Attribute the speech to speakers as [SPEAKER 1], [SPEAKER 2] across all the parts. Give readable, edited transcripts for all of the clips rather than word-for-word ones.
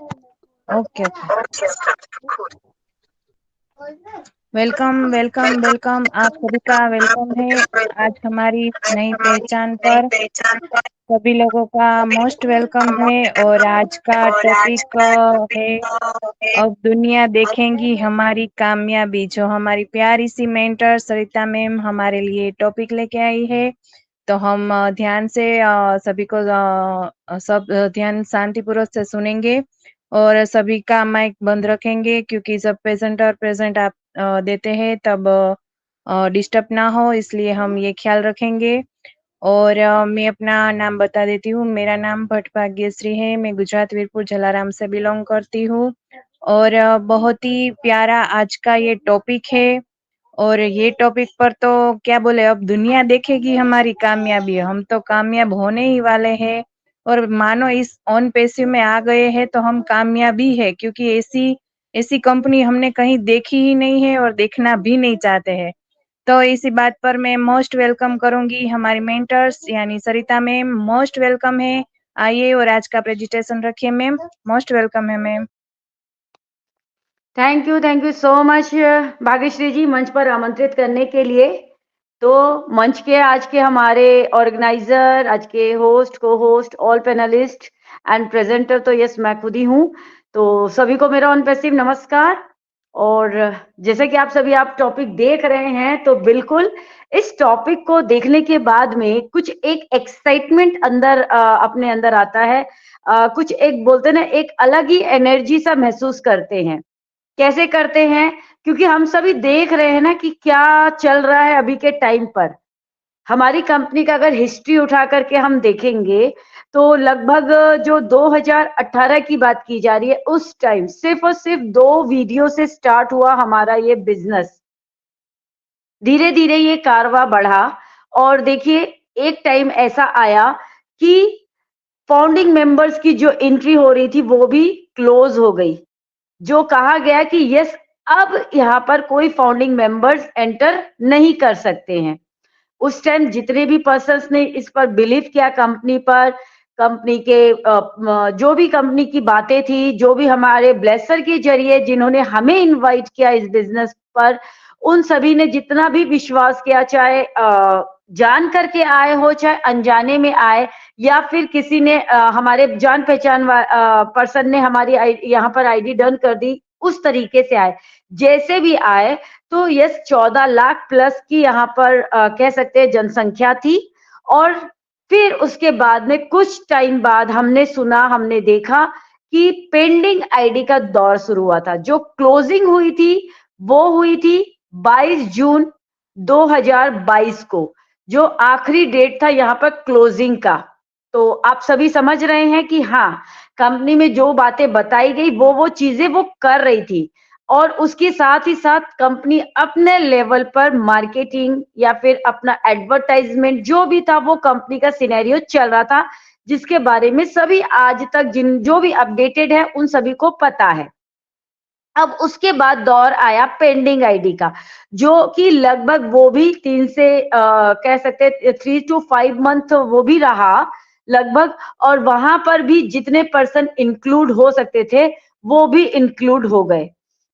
[SPEAKER 1] Okay okay. Welcome welcome welcome, आप सभी का वेलकम है आज हमारी नई पहचान पर। सभी लोगों का मोस्ट वेलकम है। और आज का टॉपिक है, अब दुनिया देखेंगी हमारी कामयाबी। जो हमारी प्यारी सी मेंटर सरिता मैम हमारे लिए टॉपिक लेके आई है। तो हम ध्यान से सभी को सब ध्यान शांतिपूर्वक से सुनेंगे और सभी का माइक बंद रखेंगे, क्योंकि जब प्रेजेंटर प्रेजेंट आप देते हैं तब डिस्टर्ब ना हो, इसलिए हम ये ख्याल रखेंगे। और मैं अपना नाम बता देती हूँ। मेरा नाम भट्ट भाग्यश्री है। मैं गुजरात वीरपुर जलाराम से बिलोंग करती हूँ। और बहुत ही प्यारा आज का ये टॉपिक है। और ये टॉपिक पर तो क्या बोले, अब दुनिया देखेगी हमारी कामयाबी। हम तो कामयाब होने ही वाले हैं। और मानो इस ऑन पैसिव में आ गए हैं तो हम कामयाबी है, क्योंकि ऐसी ऐसी कंपनी हमने कहीं देखी ही नहीं है और देखना भी नहीं चाहते हैं। तो इसी बात पर मैं मोस्ट वेलकम करूंगी हमारी मेंटर्स यानी सरिता मैम। मोस्ट वेलकम है। आइए और आज का प्रेजेंटेशन रखिए मैम। मोस्ट वेलकम है ma'am.
[SPEAKER 2] Thank you so much Bhagyashree ji, मंच पर आमंत्रित करने के लिए। तो मंच के आज के हमारे ऑर्गेनाइजर, आज के होस्ट, को host, all panelist and presenter तो यस मैं खुद ही हूँ। तो सभी को मेरा ऑन पैसिव नमस्कार। और जैसे कि आप टॉपिक देख रहे हैं, तो बिल्कुल इस टॉपिक को देखने के बाद में कुछ एक एक्साइटमेंट अंदर अपने अंदर आता है। कुछ एक बोलते ना, एक अलग ही एनर्जी सा महसूस करते हैं। कैसे करते हैं? क्योंकि हम सभी देख रहे हैं ना कि क्या चल रहा है अभी के टाइम पर। हमारी कंपनी का अगर हिस्ट्री उठा करके हम देखेंगे, तो लगभग जो 2018 की बात की जा रही है, उस टाइम सिर्फ और सिर्फ 2 वीडियो से स्टार्ट हुआ हमारा ये बिजनेस। धीरे धीरे ये कारवां बढ़ा। और देखिए, एक टाइम ऐसा आया कि फाउंडिंग मेंबर्स की जो एंट्री हो रही थी वो भी क्लोज हो गई। जो कहा गया कि यस, अब यहाँ पर कोई फाउंडिंग मेंबर्स एंटर नहीं कर सकते हैं। उस टाइम जितने भी पर्सन्स ने इस पर बिलीव किया, कंपनी पर, कंपनी के जो भी कंपनी की बातें थी, जो भी हमारे ब्लेसर के जरिए जिन्होंने हमें इनवाइट किया इस बिजनेस पर, उन सभी ने जितना भी विश्वास किया, चाहे जान करके आए हो, चाहे अनजाने में आए, या फिर किसी ने हमारे जान पहचान पर्सन ने हमारी यहाँ पर आईडी डन कर दी, उस तरीके से आए, जैसे भी आए। तो यस, 14 लाख प्लस की यहाँ पर कह सकते हैं जनसंख्या थी। और फिर उसके बाद में कुछ टाइम बाद हमने सुना, हमने देखा कि पेंडिंग आईडी का दौर शुरू हुआ था। जो क्लोजिंग हुई थी वो हुई थी 22 जून 2022 को, जो आखिरी डेट था यहाँ पर क्लोजिंग का। तो आप सभी समझ रहे हैं कि हाँ, कंपनी में जो बातें बताई गई वो चीजें वो कर रही थी। और उसके साथ ही साथ कंपनी अपने लेवल पर मार्केटिंग या फिर अपना एडवर्टाइजमेंट जो भी था, वो कंपनी का सिनेरियो चल रहा था, जिसके बारे में सभी आज तक जिन जो भी अपडेटेड है उन सभी को पता है। अब उसके बाद दौर आया पेंडिंग आईडी का, जो कि लगभग वो भी 3 से कह सकते 3 to 5 मंथ वो भी रहा लगभग। और वहां पर भी जितने पर्सन इंक्लूड हो सकते थे वो भी इंक्लूड हो गए।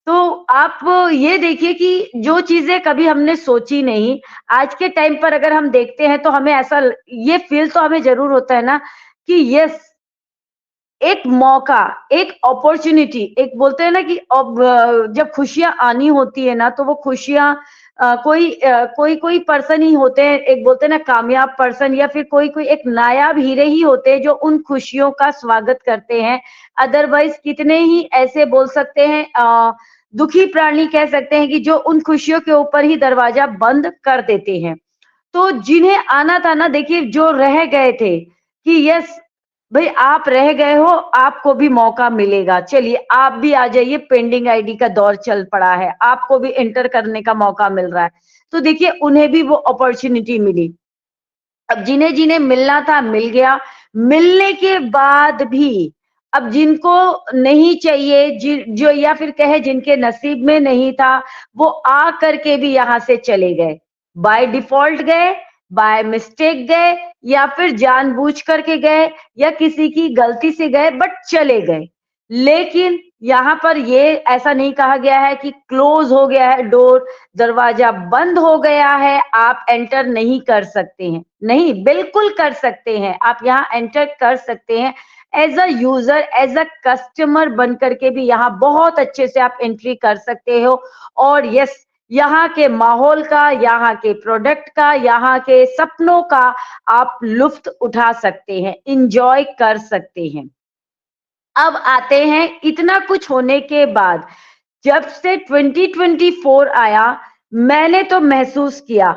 [SPEAKER 2] तो आप ये देखिए कि जो चीजें कभी हमने सोची नहीं, आज के टाइम पर अगर हम देखते हैं तो हमें ऐसा ये फील तो हमें जरूर होता है ना कि यस, एक मौका, एक अपॉर्चुनिटी, एक बोलते हैं ना कि अब जब खुशियां आनी होती है ना, तो वो खुशियां कोई कोई पर्सन ही होते हैं, एक बोलते हैं ना कामयाब पर्सन, या फिर कोई कोई एक नायाब हीरे ही होते हैं जो उन खुशियों का स्वागत करते हैं। अदरवाइज कितने ही ऐसे बोल सकते हैं दुखी प्राणी कह सकते हैं कि जो उन खुशियों के ऊपर ही दरवाजा बंद कर देते हैं। तो जिन्हें आना था ना, देखिए जो रह गए थे कि यस भाई, आप रह गए हो, आपको भी मौका मिलेगा, चलिए आप भी आ जाइए, पेंडिंग आईडी का दौर चल पड़ा है, आपको भी एंटर करने का मौका मिल रहा है। तो देखिए, उन्हें भी वो अपॉर्चुनिटी मिली। अब जिन्हें जिन्हें मिलना था मिल गया। मिलने के बाद भी अब जिनको नहीं चाहिए, जो या फिर कहे जिनके नसीब में नहीं था, वो आ करके भी यहां से चले गए। बाय डिफॉल्ट गए, बाय मिस्टेक गए, या फिर जानबूझ करके गए, या किसी की गलती से गए, बट चले गए। लेकिन यहाँ पर ये ऐसा नहीं कहा गया है कि क्लोज हो गया है डोर, दरवाजा बंद हो गया है, आप एंटर नहीं कर सकते हैं। नहीं, बिल्कुल कर सकते हैं। आप यहाँ एंटर कर सकते हैं as a user, as a customer बन करके भी यहाँ बहुत अच्छे से आप एंट्री कर सकते हो। और यस, यहाँ के माहौल का, यहाँ के प्रोडक्ट का, यहाँ के सपनों का आप लुफ्त उठा सकते हैं, इंजॉय कर सकते हैं। अब आते हैं, इतना कुछ होने के बाद जब से 2024 आया, मैंने तो महसूस किया,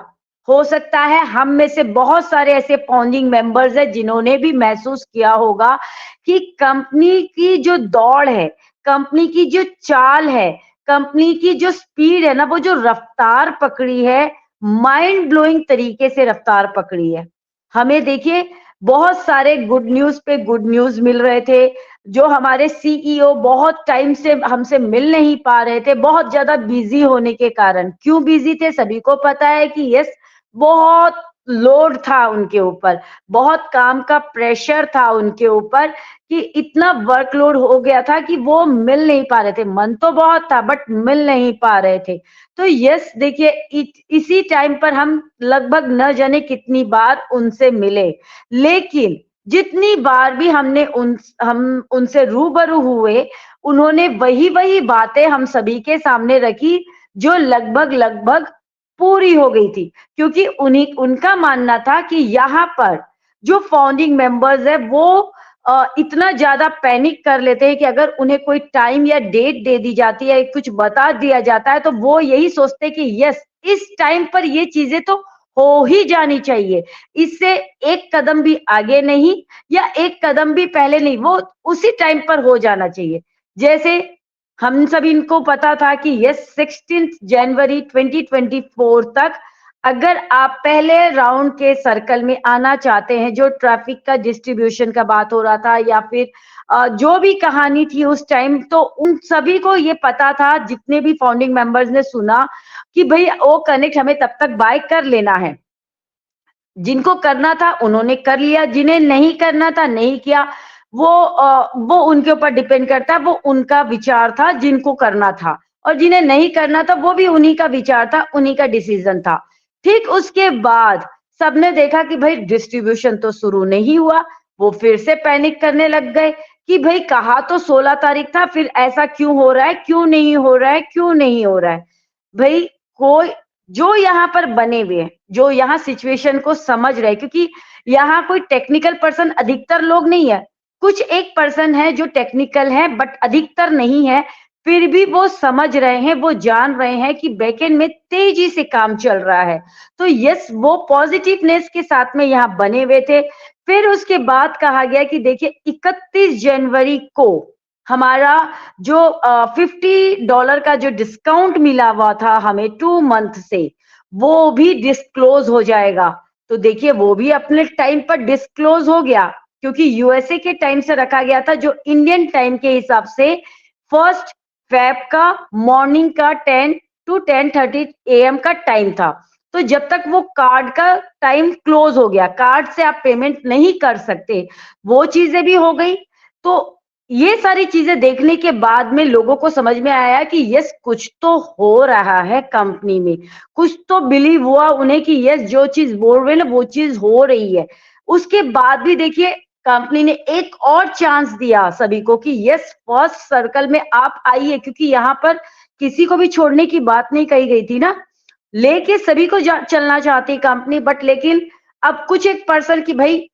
[SPEAKER 2] हो सकता है हम में से बहुत सारे ऐसे फाउंडिंग मेंबर्स हैं जिन्होंने भी महसूस किया होगा कि कंपनी की जो दौड़ है, कंपनी की जो चाल है, कंपनी की जो स्पीड है ना, वो जो रफ्तार पकड़ी है, माइंड ब्लोइंग तरीके से रफ्तार पकड़ी है। हमें देखिए, बहुत सारे गुड न्यूज पे गुड न्यूज मिल रहे थे। जो हमारे सीईओ बहुत टाइम से हमसे मिल नहीं पा रहे थे, बहुत ज्यादा बिजी होने के कारण। क्यों बिजी थे, सभी को पता है कि यस, बहुत लोड था उनके ऊपर, बहुत काम का प्रेशर था उनके ऊपर, कि इतना वर्कलोड हो गया था कि वो मिल नहीं पा रहे थे। मन तो बहुत था बट मिल नहीं पा रहे थे। तो यस, देखिए, इसी टाइम पर हम लगभग न जाने कितनी बार उनसे मिले, लेकिन जितनी बार भी हम उनसे रूबरू हुए, उन्होंने वही वही बातें हम सभी के सामने रखी, जो लगभग लगभग पूरी हो गई थी। क्योंकि उन्हीं उनका मानना था कि यहाँ पर जो फाउंडिंग मेंबर्स है वो इतना ज्यादा पैनिक कर लेते हैं कि अगर उन्हें कोई टाइम या डेट दे दी जाती है, कुछ बता दिया जाता है, तो वो यही सोचते हैं कि यस, इस टाइम पर ये चीजें तो हो ही जानी चाहिए। इससे एक कदम भी आगे नहीं या एक कदम भी पहले नहीं, वो उसी टाइम पर हो जाना चाहिए। जैसे हम सभी को पता था कि यस, 16 जनवरी 2024 तक अगर आप पहले राउंड के सर्कल में आना चाहते हैं, जो ट्रैफिक का डिस्ट्रीब्यूशन का बात हो रहा था या फिर जो भी कहानी थी उस टाइम, तो उन सभी को ये पता था, जितने भी फाउंडिंग मेंबर्स ने सुना कि भाई वो कनेक्ट हमें तब तक बाय कर लेना है। जिनको करना था उन्होंने कर लिया, जिन्हें नहीं करना था नहीं किया। वो उनके ऊपर डिपेंड करता है, वो उनका विचार था जिनको करना था, और जिन्हें नहीं करना था वो भी उन्हीं का विचार था, उन्हीं का डिसीजन था। ठीक उसके बाद सबने देखा कि भाई डिस्ट्रीब्यूशन तो शुरू नहीं हुआ, वो फिर से पैनिक करने लग गए कि भाई कहा तो 16 तारीख था, फिर ऐसा क्यों हो रहा है, क्यों नहीं हो रहा है, क्यों नहीं हो रहा है। भाई, कोई जो यहाँ पर बने हुए हैं, जो यहाँ सिचुएशन को समझ रहे हैं, क्योंकि यहाँ कोई टेक्निकल पर्सन अधिकतर लोग नहीं है, कुछ एक पर्सन है जो टेक्निकल है बट अधिकतर नहीं है। फिर भी वो समझ रहे हैं, वो जान रहे हैं कि बैकएंड में तेजी से काम चल रहा है। तो यस, वो पॉजिटिवनेस के साथ में यहाँ बने हुए थे। फिर उसके बाद कहा गया कि देखिए, 31 जनवरी को हमारा जो $50 का जो डिस्काउंट मिला हुआ था हमें 2 मंथ से, वो भी डिस्क्लोज हो जाएगा। तो देखिए, वो भी अपने टाइम पर डिस्क्लोज हो गया, क्योंकि यूएसए के टाइम से रखा गया था, जो इंडियन टाइम के हिसाब से 1 फेब का मॉर्निंग का 10 to 10:30 AM का टाइम था। तो जब तक वो कार्ड का टाइम क्लोज हो गया, कार्ड से आप पेमेंट नहीं कर सकते, वो चीजें भी हो गई। तो ये सारी चीजें देखने के बाद में लोगों को समझ में आया कि यस, कुछ तो हो रहा है कंपनी में, कुछ तो बिलीव हुआ उन्हें कि यस, जो चीज बोल रहे हैं ना वो चीज हो रही है। उसके बाद भी देखिए, कंपनी ने एक और चांस दिया सभी को कि यस, फर्स्ट सर्कल में आप आइए, क्योंकि यहाँ पर किसी को भी छोड़ने की बात नहीं कही गई थी ना, लेके सभी को चलना चाहती कंपनी। बट लेकिन अब कुछ एक पर्सन की भाई,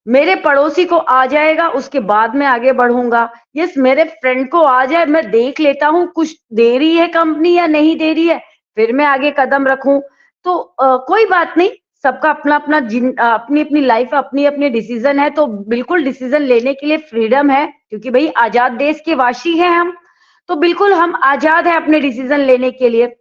[SPEAKER 2] मेरे पड़ोसी को आ जाएगा उसके बाद मैं आगे बढ़ूंगा, यस, मेरे फ्रेंड को आ जाए, मैं देख लेता हूँ कुछ दे रही है कंपनी या नहीं दे रही है, फिर मैं आगे कदम रखूं। तो कोई बात नहीं, सबका अपना अपना अपनी अपनी लाइफ, अपनी अपनी डिसीजन है, तो बिल्कुल डिसीजन लेने के लिए फ्रीडम है, क्योंकि भाई आजाद देश के वासी हैं हम, तो बिल्कुल हम आजाद है अपने डिसीजन लेने के लिए।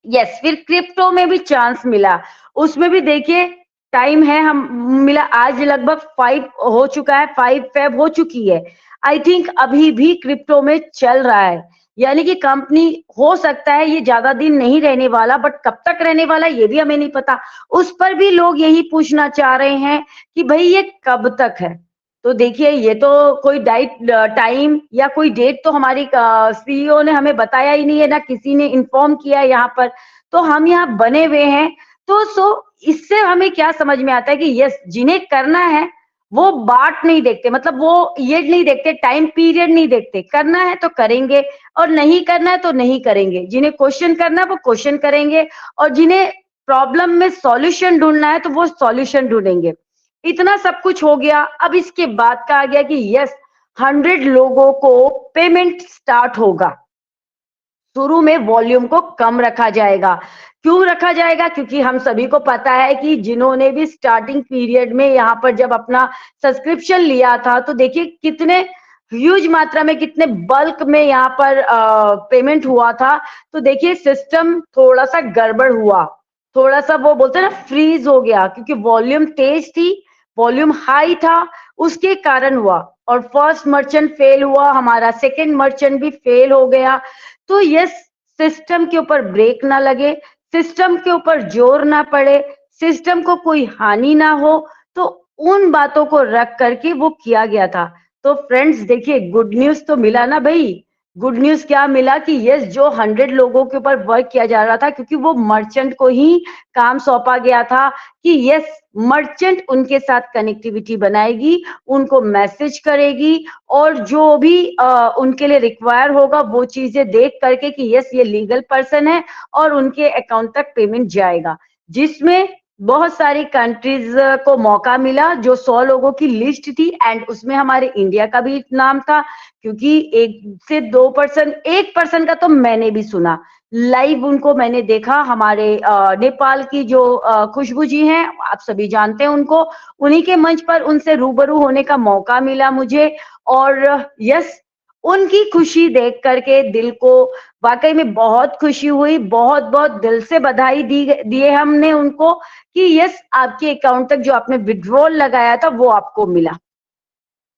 [SPEAKER 2] यस, फिर क्रिप्टो में भी चांस मिला, उसमें भी देखिए टाइम है, हम मिला आज लगभग 5 हो चुका है, 5 फेब हो चुकी है। आई थिंक अभी भी क्रिप्टो में चल रहा है, यानी कि कंपनी, हो सकता है ये ज्यादा दिन नहीं रहने वाला, बट कब तक रहने वाला ये भी हमें नहीं पता। उस पर भी लोग यही पूछना चाह रहे हैं कि भाई ये कब तक है। तो देखिए ये तो कोई डाइट टाइम या कोई डेट तो हमारी सीईओ ने हमें बताया ही नहीं है, ना किसी ने इन्फॉर्म किया है यहाँ पर। तो हम यहाँ बने हुए हैं। तो इससे हमें क्या समझ में आता है कि यस, जिन्हें करना है वो बाट नहीं देखते, मतलब वो ये नहीं देखते, टाइम पीरियड नहीं देखते, करना है तो करेंगे और नहीं करना है तो नहीं करेंगे। जिन्हें क्वेश्चन करना है वो क्वेश्चन करेंगे और जिन्हें प्रॉब्लम में सॉल्यूशन ढूंढना है तो वो सॉल्यूशन ढूंढेंगे। इतना सब कुछ हो गया। अब इसके बाद का आ गया कि यस, 100 लोगों को पेमेंट स्टार्ट होगा। शुरू में वॉल्यूम को कम रखा जाएगा। क्यों रखा जाएगा? क्योंकि हम सभी को पता है कि जिन्होंने भी स्टार्टिंग पीरियड में यहाँ पर जब अपना सब्सक्रिप्शन लिया था, तो देखिए कितने ह्यूज मात्रा में, कितने बल्क में यहाँ पर पेमेंट हुआ था। तो देखिए सिस्टम थोड़ा सा गड़बड़ हुआ, थोड़ा सा वो बोलते हैं ना फ्रीज हो गया, क्योंकि वॉल्यूम तेज थी, वॉल्यूम हाई था, उसके कारण हुआ। और फर्स्ट मर्चेंट फेल हुआ हमारा, सेकेंड मर्चेंट भी फेल हो गया। तो यस, सिस्टम के ऊपर ब्रेक ना लगे, सिस्टम के ऊपर जोर ना पड़े, सिस्टम को कोई हानि ना हो, तो उन बातों को रख करके वो किया गया था। तो फ्रेंड्स देखिए, गुड न्यूज तो मिला ना भाई। गुड न्यूज क्या मिला कि यस, जो 100 लोगों के ऊपर वर्क किया जा रहा था, क्योंकि वो मर्चेंट को ही काम सौंपा गया था कि यस, मर्चेंट उनके साथ कनेक्टिविटी बनाएगी, उनको मैसेज करेगी और जो भी उनके लिए रिक्वायर होगा वो चीजें देख करके कि यस, ये लीगल पर्सन है और उनके अकाउंट तक पेमेंट जाएगा। जिसमें बहुत सारी कंट्रीज को मौका मिला, जो 100 लोगों की लिस्ट थी एंड उसमें हमारे इंडिया का भी नाम था। क्योंकि 1 से 2 पर्सन, 1 पर्सन का तो मैंने भी सुना, लाइव उनको मैंने देखा। हमारे नेपाल की जो खुशबू जी हैं, आप सभी जानते हैं उनको, उन्हीं के मंच पर उनसे रूबरू होने का मौका मिला मुझे। और यस, उनकी खुशी देख करके दिल को वाकई में बहुत खुशी हुई। बहुत बहुत दिल से बधाई दिए हमने उनको कि यस, आपके अकाउंट तक जो आपने विड्रॉल लगाया था वो आपको मिला।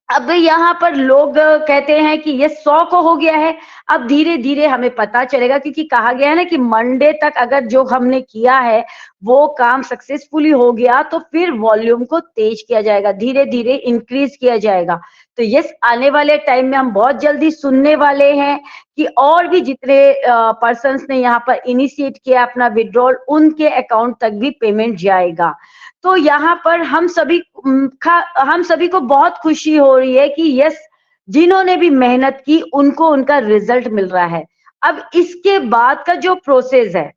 [SPEAKER 2] अब यहाँ पर लोग कहते हैं कि ये 100 को हो गया है। अब धीरे धीरे हमें पता चलेगा, क्योंकि कहा गया है ना कि मंडे तक अगर जो हमने किया है वो काम सक्सेसफुली हो गया तो फिर वॉल्यूम को तेज किया जाएगा, धीरे धीरे इंक्रीज किया जाएगा। तो यस, आने वाले टाइम में हम बहुत जल्दी सुनने वाले हैं कि और भी जितने पर्सन्स ने यहाँ पर इनिशिएट किया अपना विड्रॉल, उनके अकाउंट तक भी पेमेंट जाएगा। तो यहाँ पर हम सभी को बहुत खुशी हो रही है कि यस, जिन्होंने भी मेहनत की उनको उनका रिजल्ट मिल रहा है। अब इसके बाद का जो प्रोसेस है,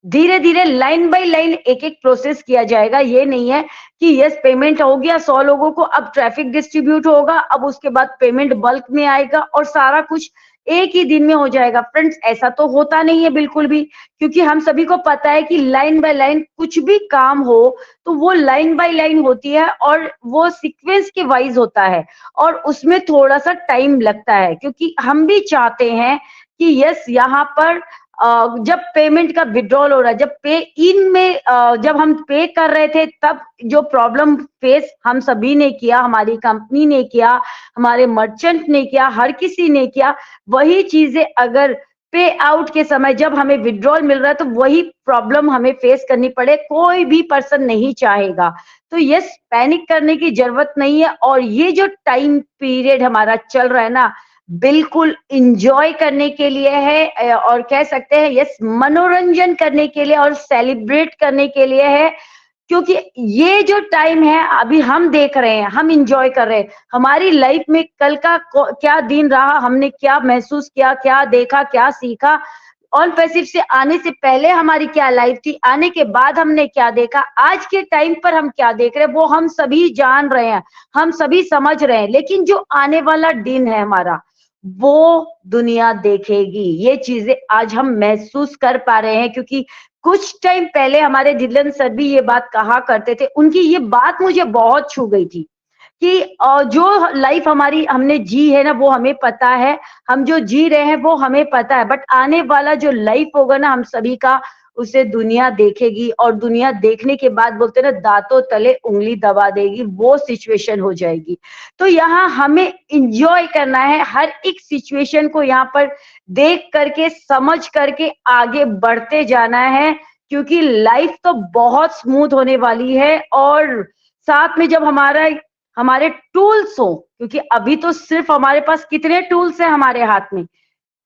[SPEAKER 2] धीरे धीरे लाइन बाय लाइन एक एक प्रोसेस किया जाएगा। ये नहीं है कि यस, पेमेंट हो गया 100 लोगों को, अब ट्रैफिक डिस्ट्रीब्यूट होगा, अब उसके बाद पेमेंट बल्क में आएगा और सारा कुछ एक ही दिन में हो जाएगा। फ्रेंड्स, ऐसा तो होता नहीं है बिल्कुल भी, क्योंकि हम सभी को पता है कि लाइन बाय लाइन कुछ भी काम हो तो वो लाइन बाय लाइन होती है और वो सीक्वेंस के वाइज होता है और उसमें थोड़ा सा टाइम लगता है। क्योंकि हम भी चाहते हैं कि यस, यहाँ पर जब पेमेंट का विड्रॉल हो रहा है, जब पे इन में जब हम पे कर रहे थे, तब जो प्रॉब्लम फेस हम सभी ने किया, हमारी कंपनी ने किया, हमारे मर्चेंट ने किया, हर किसी ने किया, वही चीजें अगर पे आउट के समय जब हमें विड्रॉल मिल रहा है तो वही प्रॉब्लम हमें फेस करनी पड़े, कोई भी पर्सन नहीं चाहेगा। तो यस, पैनिक करने की जरूरत नहीं है। और ये जो टाइम पीरियड हमारा चल रहा है ना, बिल्कुल इंजॉय करने के लिए है और कह सकते हैं यस, मनोरंजन करने के लिए और सेलिब्रेट करने के लिए है। क्योंकि ये जो टाइम है अभी हम देख रहे हैं, हम इंजॉय कर रहे हैं। हमारी लाइफ में कल का क्या दिन रहा, हमने क्या महसूस किया, क्या देखा, क्या सीखा, ऑन पैसिव से आने से पहले हमारी क्या लाइफ थी, आने के बाद हमने क्या देखा, आज के टाइम पर हम क्या देख रहे हैं, वो हम सभी जान रहे हैं, हम सभी समझ रहे हैं। लेकिन जो आने वाला दिन है हमारा, वो दुनिया देखेगी। ये चीजें आज हम महसूस कर पा रहे हैं, क्योंकि कुछ टाइम पहले हमारे जिलन सर भी ये बात कहा करते थे। उनकी ये बात मुझे बहुत छू गई थी कि जो लाइफ हमारी हमने जी है ना, वो हमें पता है, हम जो जी रहे हैं वो हमें पता है, बट आने वाला जो लाइफ होगा ना हम सभी का, उसे दुनिया देखेगी और दुनिया देखने के बाद बोलते ना, दांतों तले उंगली दबा देगी, वो सिचुएशन हो जाएगी। तो यहाँ हमें इंजॉय करना है, हर एक सिचुएशन को यहाँ पर देख करके, समझ करके आगे बढ़ते जाना है, क्योंकि लाइफ तो बहुत स्मूथ होने वाली है। और साथ में जब हमारा हमारे टूल्स हो, क्योंकि अभी तो सिर्फ हमारे पास कितने टूल्स हैं हमारे हाथ में,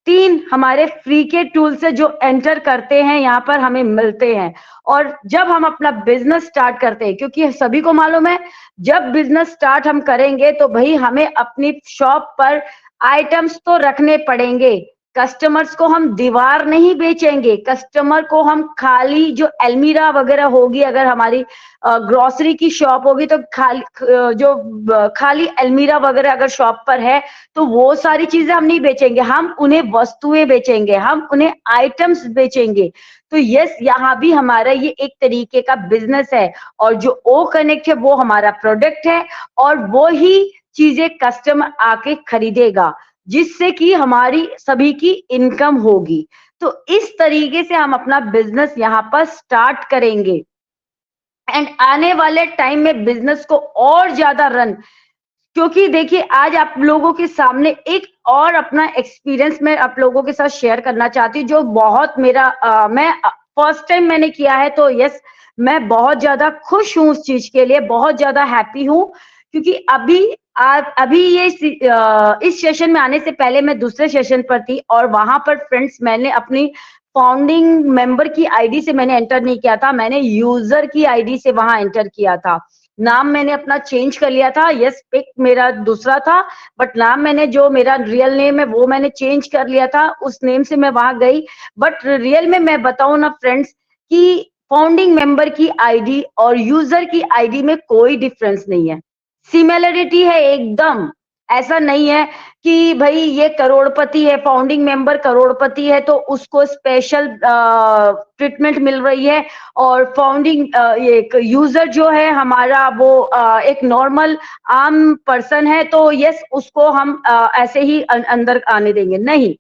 [SPEAKER 2] 3 हमारे फ्री के टूल्स है जो एंटर करते हैं यहाँ पर हमें मिलते हैं। और जब हम अपना बिजनेस स्टार्ट करते हैं, क्योंकि सभी को मालूम है जब बिजनेस स्टार्ट हम करेंगे तो भाई हमें अपनी शॉप पर आइटम्स तो रखने पड़ेंगे। कस्टमर्स को हम दीवार नहीं बेचेंगे, कस्टमर को हम खाली जो अलमीरा वगैरह होगी, अगर हमारी ग्रोसरी की शॉप होगी तो खाली अलमीरा वगैरह अगर शॉप पर है तो वो सारी चीजें हम नहीं बेचेंगे, हम उन्हें वस्तुएं बेचेंगे, हम उन्हें आइटम्स बेचेंगे। तो यस, यहाँ भी हमारा ये एक तरीके का बिजनेस है। और जो ओ कनेक्ट है वो हमारा प्रोडक्ट है और वो ही चीजें कस्टमर आके खरीदेगा, जिससे कि हमारी सभी की इनकम होगी। तो इस तरीके से हम अपना बिजनेस यहाँ पर स्टार्ट करेंगे एंड आने वाले टाइम में बिजनेस को और ज्यादा रन, क्योंकि देखिए आज आप लोगों के सामने एक और अपना एक्सपीरियंस मैं आप लोगों के साथ शेयर करना चाहती हूँ, जो बहुत मेरा मैं फर्स्ट टाइम मैंने किया है, तो यस मैं बहुत ज्यादा खुश हूँ उस चीज के लिए, बहुत ज्यादा हैप्पी हूँ। क्योंकि अभी ये इस सेशन में आने से पहले मैं दूसरे सेशन पर थी और वहां पर फ्रेंड्स मैंने अपनी फाउंडिंग मेंबर की आईडी से मैंने एंटर नहीं किया था, मैंने यूजर की आईडी से वहां एंटर किया था। नाम मैंने अपना चेंज कर लिया था, यस पिक मेरा दूसरा था, बट नाम मैंने जो मेरा रियल नेम है वो मैंने चेंज कर लिया था, उस नेम से मैं वहां गई। बट रियल में मैं बताऊं ना फ्रेंड्स कि फाउंडिंग मेंबर की आईडी और यूजर की आईडी में कोई डिफरेंस नहीं है, सिमिलरिटी है एकदम। ऐसा नहीं है कि भाई ये करोड़पति है, फाउंडिंग मेंबर करोड़पति है तो उसको स्पेशल ट्रीटमेंट मिल रही है, और फाउंडिंग एक यूजर जो है हमारा वो एक नॉर्मल आम पर्सन है तो यस उसको हम ऐसे ही अंदर आने देंगे नहीं।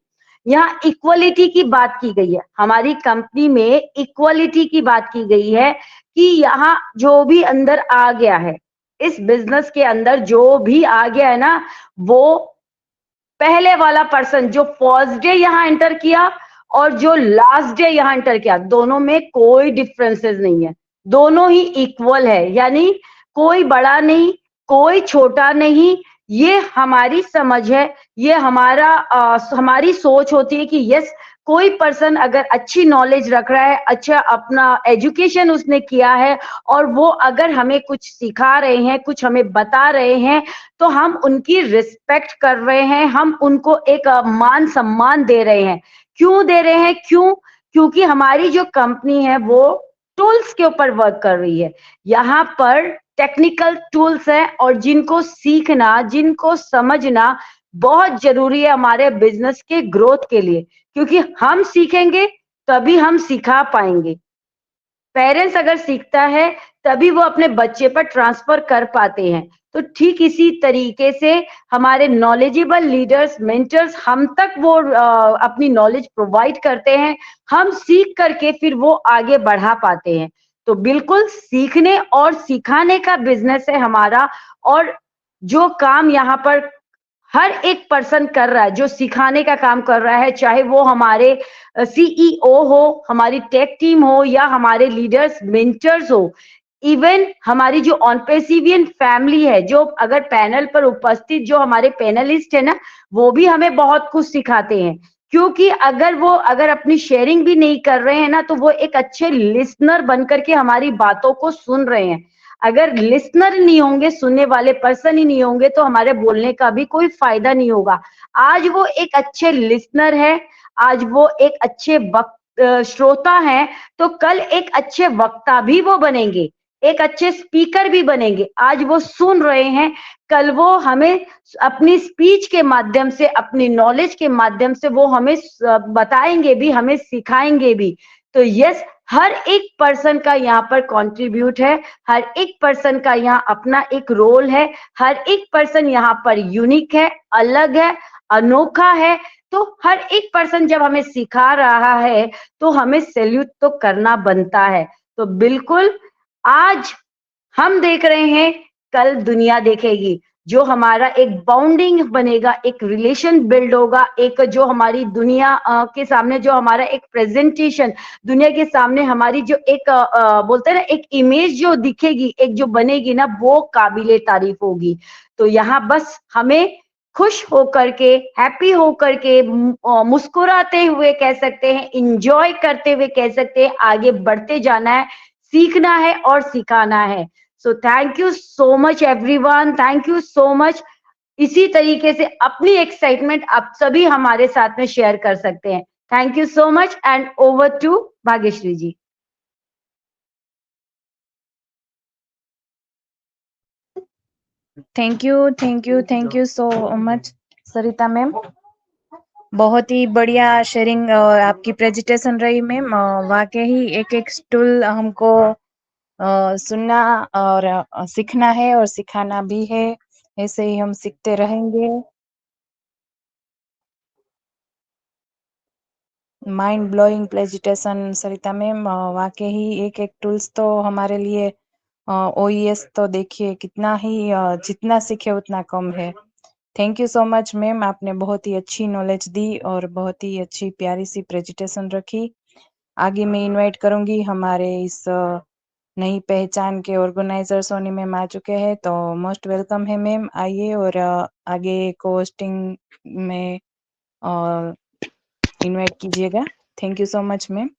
[SPEAKER 2] यहाँ इक्वलिटी की बात की गई है, हमारी कंपनी में इक्वलिटी की बात की गई है कि यहाँ जो भी अंदर आ गया है, इस बिजनेस के अंदर जो भी आ गया है ना, वो पहले वाला पर्सन जो फर्स्ट डे यहाँ एंटर किया और जो लास्ट डे यहाँ एंटर किया, दोनों में कोई डिफरेंसेस नहीं है, दोनों ही इक्वल है। यानी कोई बड़ा नहीं, कोई छोटा नहीं, ये हमारी समझ है, ये हमारी सोच होती है कि यस कोई पर्सन अगर अच्छी नॉलेज रख रहा है, अच्छा अपना एजुकेशन उसने किया है और वो अगर हमें कुछ सिखा रहे हैं, कुछ हमें बता रहे हैं, तो हम उनकी रिस्पेक्ट कर रहे हैं, हम उनको एक मान सम्मान दे रहे हैं। क्यों दे रहे हैं? क्योंकि हमारी जो कंपनी है वो टूल्स के ऊपर वर्क कर रही है। यहाँ पर टेक्निकल टूल्स हैं और जिनको सीखना, जिनको समझना बहुत जरूरी है हमारे बिजनेस के ग्रोथ के लिए, क्योंकि हम सीखेंगे तभी हम सिखा पाएंगे। पेरेंट्स अगर सीखता है तभी वो अपने बच्चे पर ट्रांसफर कर पाते हैं। तो ठीक इसी तरीके से हमारे नॉलेजेबल लीडर्स, मेंटर्स हम तक वो अपनी नॉलेज प्रोवाइड करते हैं, हम सीख करके फिर वो आगे बढ़ा पाते हैं। तो बिल्कुल सीखने और सिखाने का बिजनेस है हमारा। और जो काम यहाँ पर हर एक पर्सन कर रहा है, जो सिखाने का काम कर रहा है, चाहे वो हमारे सीईओ हो, हमारी टेक टीम हो या हमारे लीडर्स मेंटर्स हो, इवन हमारी जो ऑनपेसिवियन फैमिली है, जो अगर पैनल पर उपस्थित जो हमारे पैनलिस्ट है ना, वो भी हमें बहुत कुछ सिखाते हैं। क्योंकि अगर अपनी शेयरिंग भी नहीं कर रहे हैं ना, तो वो एक अच्छे लिसनर बनकर के हमारी बातों को सुन रहे हैं। अगर लिसनर नहीं होंगे, सुनने वाले पर्सन ही नहीं होंगे, तो हमारे बोलने का भी कोई फायदा नहीं होगा। आज वो एक अच्छे लिसनर है, आज वो एक अच्छे श्रोता है, तो कल एक अच्छे वक्ता भी वो बनेंगे, एक अच्छे स्पीकर भी बनेंगे। आज वो सुन रहे हैं, कल वो हमें अपनी स्पीच के माध्यम से, अपनी नॉलेज के माध्यम से वो हमें बताएंगे भी, हमें सिखाएंगे भी। तो यस, हर एक पर्सन का यहाँ पर कंट्रीब्यूट है, हर एक पर्सन का यहाँ अपना एक रोल है, हर एक पर्सन यहाँ पर यूनिक है, अलग है, अनोखा है। तो हर एक पर्सन जब हमें सिखा रहा है तो हमें सैल्यूट तो करना बनता है। तो बिल्कुल आज हम देख रहे हैं, कल दुनिया देखेगी। जो हमारा एक बॉन्डिंग बनेगा, एक रिलेशन बिल्ड होगा, एक जो हमारी दुनिया के सामने जो हमारा एक प्रेजेंटेशन, दुनिया के सामने हमारी जो एक बोलते हैं ना एक इमेज जो दिखेगी, एक जो बनेगी ना, वो काबिले तारीफ होगी। तो यहाँ बस हमें खुश होकर के, हैप्पी होकर के, मुस्कुराते हुए कह सकते हैं, इंजॉय करते हुए कह सकते हैं, आगे बढ़ते जाना है, सीखना है और सिखाना है। So thank you so much everyone, thank you so much. इसी तरीके से अपनी एक्साइटमेंट आप सभी हमारे साथ में शेयर कर सकते हैं। Thank you so much and over to Bhagyashree ji.
[SPEAKER 1] Thank you so much Sarita ma'am. बहुत ही बढ़िया शेयरिंग और आपकी प्रेजेंटेशन रही मैम। वाकई ही एक एक स्टूल हमको सुनना और सीखना है और सिखाना भी है। ऐसे ही हम सीखते रहेंगे। माइंड ब्लोइंग प्रेजेंटेशन सरिता मैम। वाकई ही एक एक टूल्स तो हमारे लिए ओईएस तो देखिए कितना ही जितना सीखे उतना कम है। Thank you so much ma'am, आपने बहुत ही अच्छी नॉलेज दी और बहुत ही अच्छी प्यारी सी प्रेजेंटेशन रखी। आगे मैं इनवाइट करूंगी, हमारे इस नई पहचान के ऑर्गेनाइजर सोनी मैम आ चुके हैं, तो मोस्ट वेलकम है मैम, आइए और आगे को होस्टिंग में इनवाइट कीजिएगा। Thank you so much ma'am.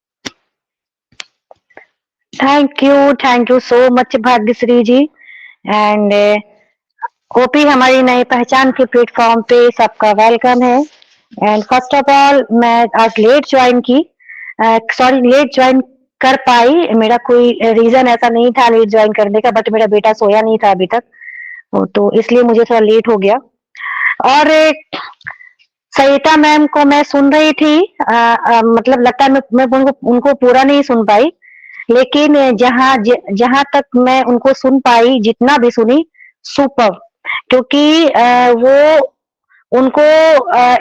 [SPEAKER 3] Thank you so much Bhagyashree ji. And OP हमारी नई पहचान के प्लेटफॉर्म पे सबका वेलकम है। एंड फर्स्ट ऑफ ऑल मैं आज लेट ज्वाइन की, सॉरी लेट ज्वाइन कर पाई। मेरा कोई रीजन ऐसा नहीं था लेट ज्वाइन करने का, बट मेरा बेटा सोया नहीं था अभी तक, तो इसलिए मुझे थोड़ा लेट हो गया। और सरिता मैम को मैं सुन रही थी, मतलब लगता है मैं उनको पूरा नहीं सुन पाई, लेकिन जहां तक मैं उनको सुन पाई, जितना भी सुनी, सुपर। क्योंकि वो उनको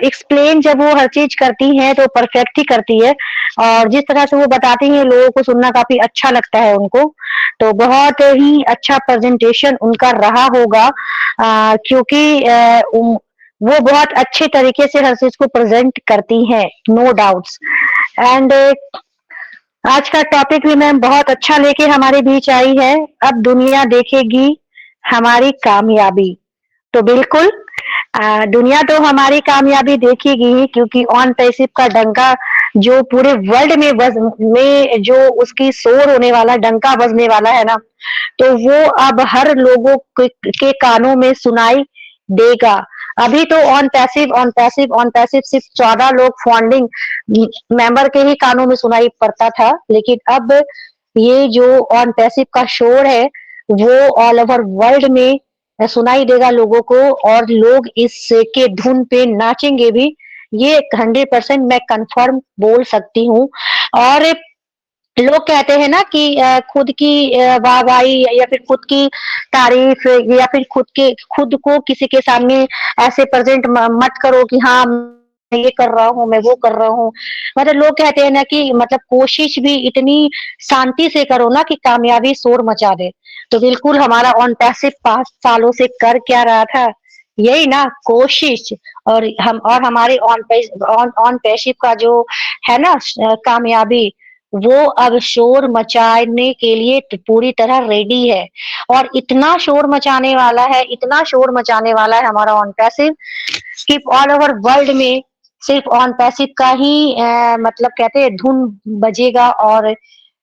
[SPEAKER 3] एक्सप्लेन जब वो हर चीज करती हैं तो परफेक्ट ही करती है, और जिस तरह से वो बताती हैं लोगों को सुनना काफी अच्छा लगता है उनको। तो बहुत ही अच्छा प्रेजेंटेशन उनका रहा होगा, क्योंकि वो बहुत अच्छे तरीके से हर चीज को प्रेजेंट करती हैं, नो डाउट्स। एंड आज का टॉपिक भी मैम बहुत अच्छा लेके हमारे बीच आई है। अब दुनिया देखेगी हमारी कामयाबी। तो बिल्कुल दुनिया तो हमारी कामयाबी देखेगी ही, क्योंकि ऑन पैसिव का डंका जो पूरे वर्ल्ड में जो उसकी शोर होने वाला, डंका बजने वाला है ना, तो वो अब हर लोगों के कानों में सुनाई देगा। अभी तो ऑन पैसिव सिर्फ 14 लोग फाउंडिंग मेंबर के ही कानों में सुनाई पड़ता था, लेकिन अब ये जो ऑन पैसिव का शोर है वो ऑल ओवर वर्ल्ड में सुनाई देगा लोगों को, और लोग इसके धुन पे नाचेंगे भी। ये 100% मैं कंफर्म बोल सकती हूँ। और लोग कहते हैं ना कि खुद की वाहवाही या फिर खुद की तारीफ, या फिर खुद को किसी के सामने ऐसे प्रेजेंट मत करो कि हाँ मैं ये कर रहा हूँ, मैं वो कर रहा हूँ। मतलब लोग कहते हैं ना कि मतलब कोशिश भी इतनी शांति से करो ना कि कामयाबी शोर मचा दे। तो बिल्कुल हमारा ऑन पैसिव 5 सालों से कर क्या रहा था, यही ना, कोशिश। और हमारे ऑन पैसिव का जो है ना कामयाबी, वो अब शोर मचाने के लिए पूरी तरह रेडी है। और इतना शोर मचाने वाला है, इतना शोर मचाने वाला है हमारा ऑन पैसिव, कि ऑल ओवर वर्ल्ड में सिर्फ ऑन पैसिव का ही मतलब कहते हैं धुन बजेगा, और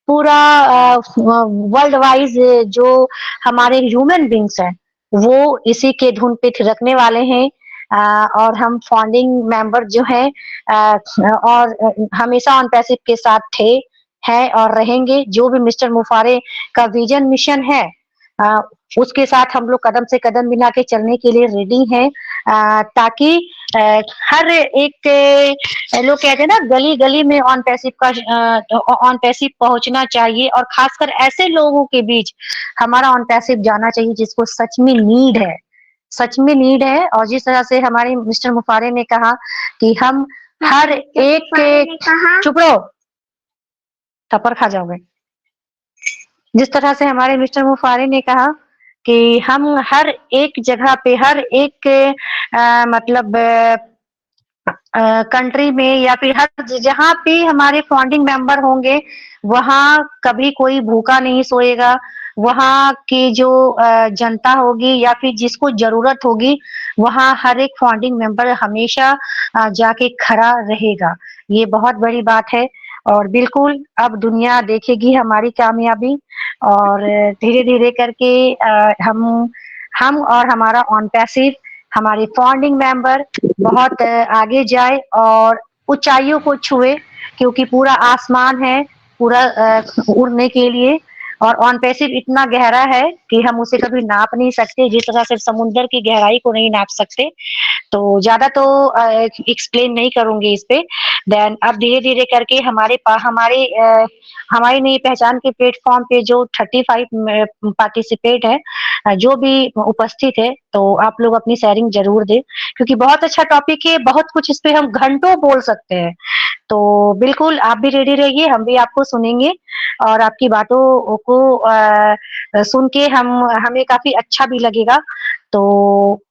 [SPEAKER 3] पूरा वर्ल्ड वाइज जो हमारे ह्यूमन बींग्स हैं वो इसी के धुन पे थिरकने वाले हैं। और हम फाउंडिंग मेंबर जो हैं और हमेशा ऑन पैसिव के साथ थे, हैं और रहेंगे। जो भी मिस्टर मुफारे का विजन मिशन है, उसके साथ हम लोग कदम से कदम मिला के चलने के लिए रेडी हैं, ताकि हर एक लोग कहते हैं ना गली गली में ऑन पैसिव पहुंचना चाहिए, और खासकर ऐसे लोगों के बीच हमारा ऑन पैसिव जाना चाहिए जिसको सच में नीड है, सच में नीड है। और जिस तरह से हमारे मिस्टर मुफारे ने कहा कि हम हर एक के, चुप रहो थप्पड़ खा जाओगे। जिस तरह से हमारे मिस्टर मुफारे ने कहा कि हम हर एक जगह पे हर एक मतलब कंट्री में या फिर हर जहाँ पे हमारे फाउंडिंग मेंबर होंगे वहाँ कभी कोई भूखा नहीं सोएगा। वहाँ की जो जनता होगी या फिर जिसको जरूरत होगी वहाँ हर एक फाउंडिंग मेंबर हमेशा जाके खड़ा रहेगा। ये बहुत बड़ी बात है और बिल्कुल अब दुनिया देखेगी हमारी कामयाबी और धीरे धीरे करके हम और हमारा ऑन पैसिव हमारे फाउंडिंग मेंबर बहुत आगे जाए और ऊंचाइयों को छुए क्योंकि पूरा आसमान है पूरा उड़ने के लिए और ऑन पैसिव इतना गहरा है कि हम उसे कभी नाप नहीं सकते जिस तरह से समुद्र की गहराई को नहीं नाप सकते। तो ज्यादा तो एक्सप्लेन नहीं करूंगी इस पे। देन अब धीरे धीरे करके हमारी नई पहचान के प्लेटफॉर्म पे जो 35 पार्टिसिपेट है जो भी उपस्थित है तो आप लोग अपनी शेयरिंग जरूर दें क्योंकि बहुत अच्छा टॉपिक है, बहुत कुछ इस पे हम घंटों बोल सकते हैं। तो बिल्कुल आप भी रेडी रहिए, हम भी आपको सुनेंगे और आपकी बातों को सुन के हमें काफी अच्छा भी लगेगा। तो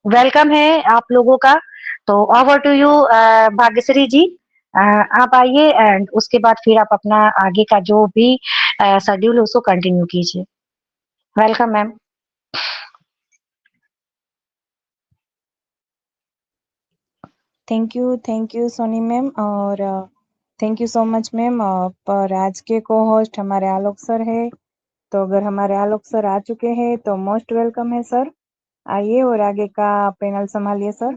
[SPEAKER 3] वेलकम है आप लोगों का। तो ओवर टू यू भाग्यश्री जी। आप आइए एंड उसके बाद फिर आप अपना आगे का जो भी शेड्यूल है उसको कंटिन्यू कीजिए। Welcome ma'am.
[SPEAKER 1] Thank you Soni ma'am और thank you so much ma'am. पर आज के को होस्ट हमारे आलोक सर है, तो अगर हमारे आलोक सर आ चुके हैं तो मोस्ट वेलकम है सर। आइए और आगे का पैनल संभालिए sir.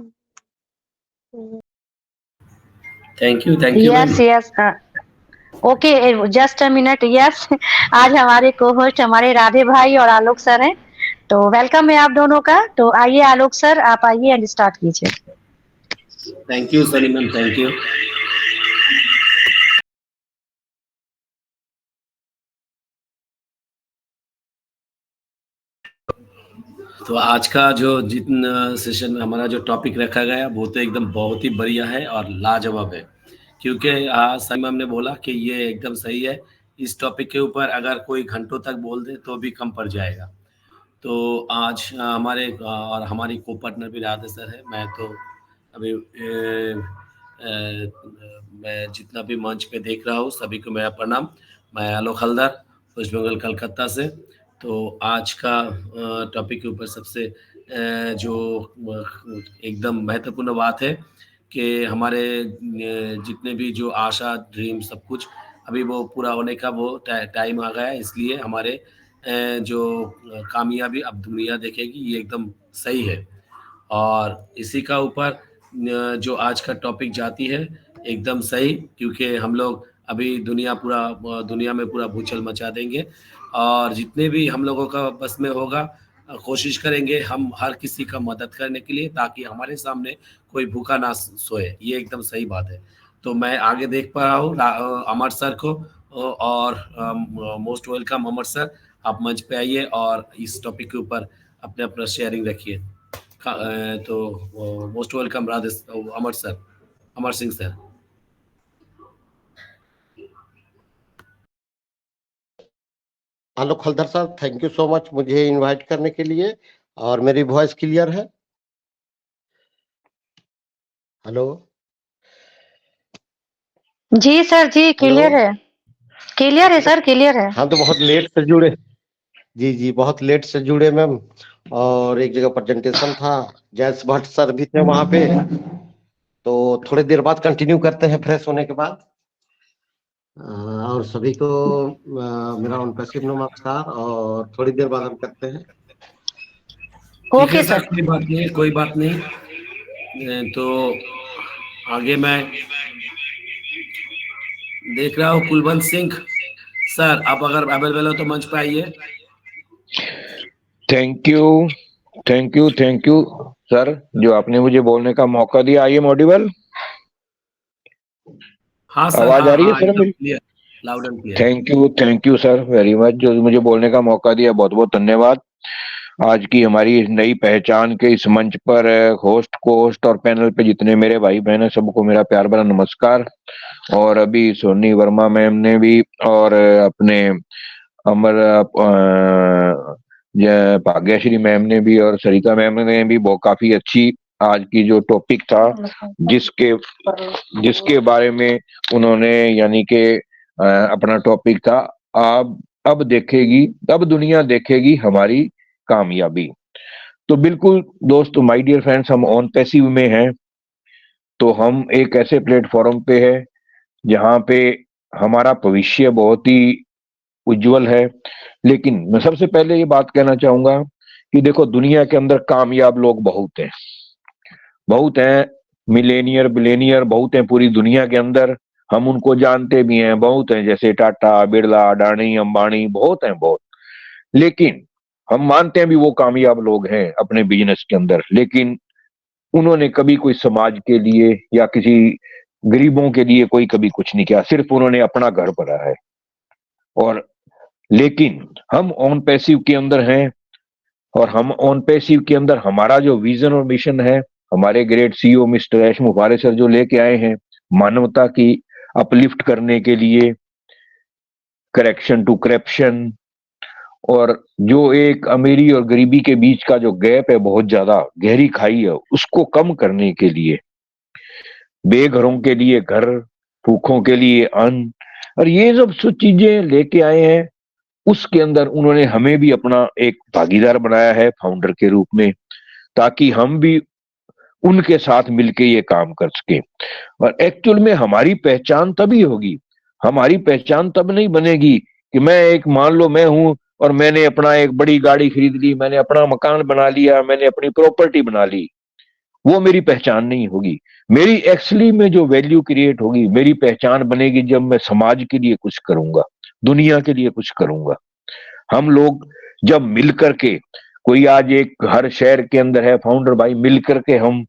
[SPEAKER 4] Thank you
[SPEAKER 3] yes yes okay just a minute. Yes आज हमारे को होस्ट हमारे राधे भाई और आलोक सर हैं, तो वेलकम है आप दोनों का। तो आइए आलोक सर आप आइए एंड स्टार्ट कीजिए।
[SPEAKER 4] Thank you Sunny ma'am, thank you. तो आज का जो जितना सेशन में हमारा जो टॉपिक रखा गया वो तो एकदम बहुत ही बढ़िया है और लाजवाब है, क्योंकि सनी मैम ने बोला कि ये एकदम सही है। इस टॉपिक के ऊपर अगर कोई घंटों तक बोल दे तो भी कम पड़ जाएगा। तो आज हमारे और हमारी को पार्टनर भी राधे सर है। मैं तो अभी मैं जितना भी मंच पे देख रहा हूँ सभी को मेरा प्रणाम। मैं आलोक हलदर वेस्ट बंगाल कलकत्ता से। तो आज का टॉपिक के ऊपर सबसे जो एकदम महत्वपूर्ण बात है कि हमारे जितने भी जो आशा ड्रीम सब कुछ अभी वो पूरा होने का वो टाइम आ गया है। इसलिए हमारे जो कामयाबी अब दुनिया देखेगी ये एकदम सही है। और इसी का ऊपर जो आज का टॉपिक जाती है एकदम सही, क्योंकि हम लोग अभी दुनिया में पूरा भूचल मचा देंगे और जितने भी हम लोगों का बस में होगा कोशिश करेंगे हम हर किसी का मदद करने के लिए, ताकि हमारे सामने कोई भूखा ना सोए। ये एकदम सही बात है। तो मैं आगे देख पा रहा हूँ अमर सर को और मोस्ट वेलकम अमर सर, आप मंच पे आइए और इस टॉपिक के ऊपर अपने अपना शेयरिंग रखिए। तो most welcome Amar Singh sir.
[SPEAKER 5] Alok Haldar sir, thank you so much मुझे इनवाइट करने के लिए। और मेरी वॉइस क्लियर है? हेलो
[SPEAKER 3] जी सर जी क्लियर है, क्लियर है सर, क्लियर है।
[SPEAKER 5] हाँ, तो बहुत लेट से जुड़े। जी बहुत लेट से जुड़े मैम। और एक जगह प्रेजेंटेशन था, जयस भट्ट सर भी थे वहां पे, तो थोड़ी देर बाद कंटिन्यू करते हैं फ्रेश होने के बाद। और सभी को मेरा ऑन पैसिव नमस्कार और थोड़ी देर बाद हम करते हैं।
[SPEAKER 3] ओके सर,
[SPEAKER 4] कोई बात नहीं। तो आगे मैं देख रहा हूँ कुलवंत सिंह सर, आप अगर अवेलेबल हो तो मंच पे आइए।
[SPEAKER 6] थैंक यू सर, जो आपने मुझे बोलने का मौका दिया। I am audible?
[SPEAKER 4] हाँ सर,
[SPEAKER 6] आवाज आ रही है सर मेरी?
[SPEAKER 4] Loud and clear.
[SPEAKER 6] Thank you sir very much, जो मुझे बोलने का मौका दिया, बहुत बहुत धन्यवाद। आज की हमारी नई पहचान के इस मंच पर होस्ट को होस्ट और पैनल पे जितने मेरे भाई बहन हैं सबको मेरा प्यार भरा नमस्कार। और अभी सोनी वर्मा मैम ने भी और अपने अमर भाग्यश्री मैम ने भी और सरिता मैम ने भी बहुत काफी अच्छी आज की जो टॉपिक था जिसके बारे में उन्होंने यानी कि अपना टॉपिक था अब दुनिया देखेगी हमारी कामयाबी। तो बिल्कुल दोस्त, माय डियर फ्रेंड्स, हम ऑन पैसिव में हैं, तो हम एक ऐसे प्लेटफॉर्म पे है जहां पे हमारा भविष्य बहुत ही उज्जवल है। लेकिन मैं सबसे पहले ये बात कहना चाहूंगा कि देखो, दुनिया के अंदर कामयाब लोग बहुत हैं, मिलेनियर बिलेनियर बहुत हैं पूरी दुनिया के अंदर, हम उनको जानते भी हैं, बहुत हैं, जैसे टाटा, बिरला, अडानी, अंबानी, बहुत हैं बहुत। लेकिन हम मानते हैं भी वो कामयाब लोग हैं अपने बिजनेस के अंदर, लेकिन उन्होंने कभी कोई समाज के लिए या किसी गरीबों के लिए कोई कभी कुछ नहीं किया, सिर्फ उन्होंने अपना घर भरा है। और लेकिन हम ऑन पैसिव के अंदर हैं, और हम ऑन पैसिव के अंदर हमारा जो विजन और मिशन है, हमारे ग्रेट सीईओ मिस्टर एश मुफारे सर जो लेके आए हैं, मानवता की अपलिफ्ट करने के लिए, करेक्शन टू करप्शन, और जो एक अमीरी और गरीबी के बीच का जो गैप है, बहुत ज्यादा गहरी खाई है, उसको कम करने के लिए, बेघरों के लिए घर, भूखों के लिए अन्न, और ये सब चीजें लेके आए हैं। उसके अंदर उन्होंने हमें भी अपना एक भागीदार बनाया है फाउंडर के रूप में, ताकि हम भी उनके साथ मिलके ये काम कर सके। और एक्चुअल में हमारी पहचान तभी होगी, हमारी पहचान तब नहीं बनेगी कि मैं एक, मान लो मैं हूं और मैंने अपना एक बड़ी गाड़ी खरीद ली, मैंने अपना मकान बना लिया, मैंने अपनी प्रॉपर्टी बना ली, वो मेरी पहचान नहीं होगी। मेरी एक्चुअली में जो वैल्यू क्रिएट होगी, मेरी पहचान बनेगी जब मैं समाज के लिए कुछ करूंगा, दुनिया के लिए कुछ करूंगा। हम लोग जब मिल करके, कोई आज एक हर शहर के अंदर है फाउंडर भाई, मिल करके हम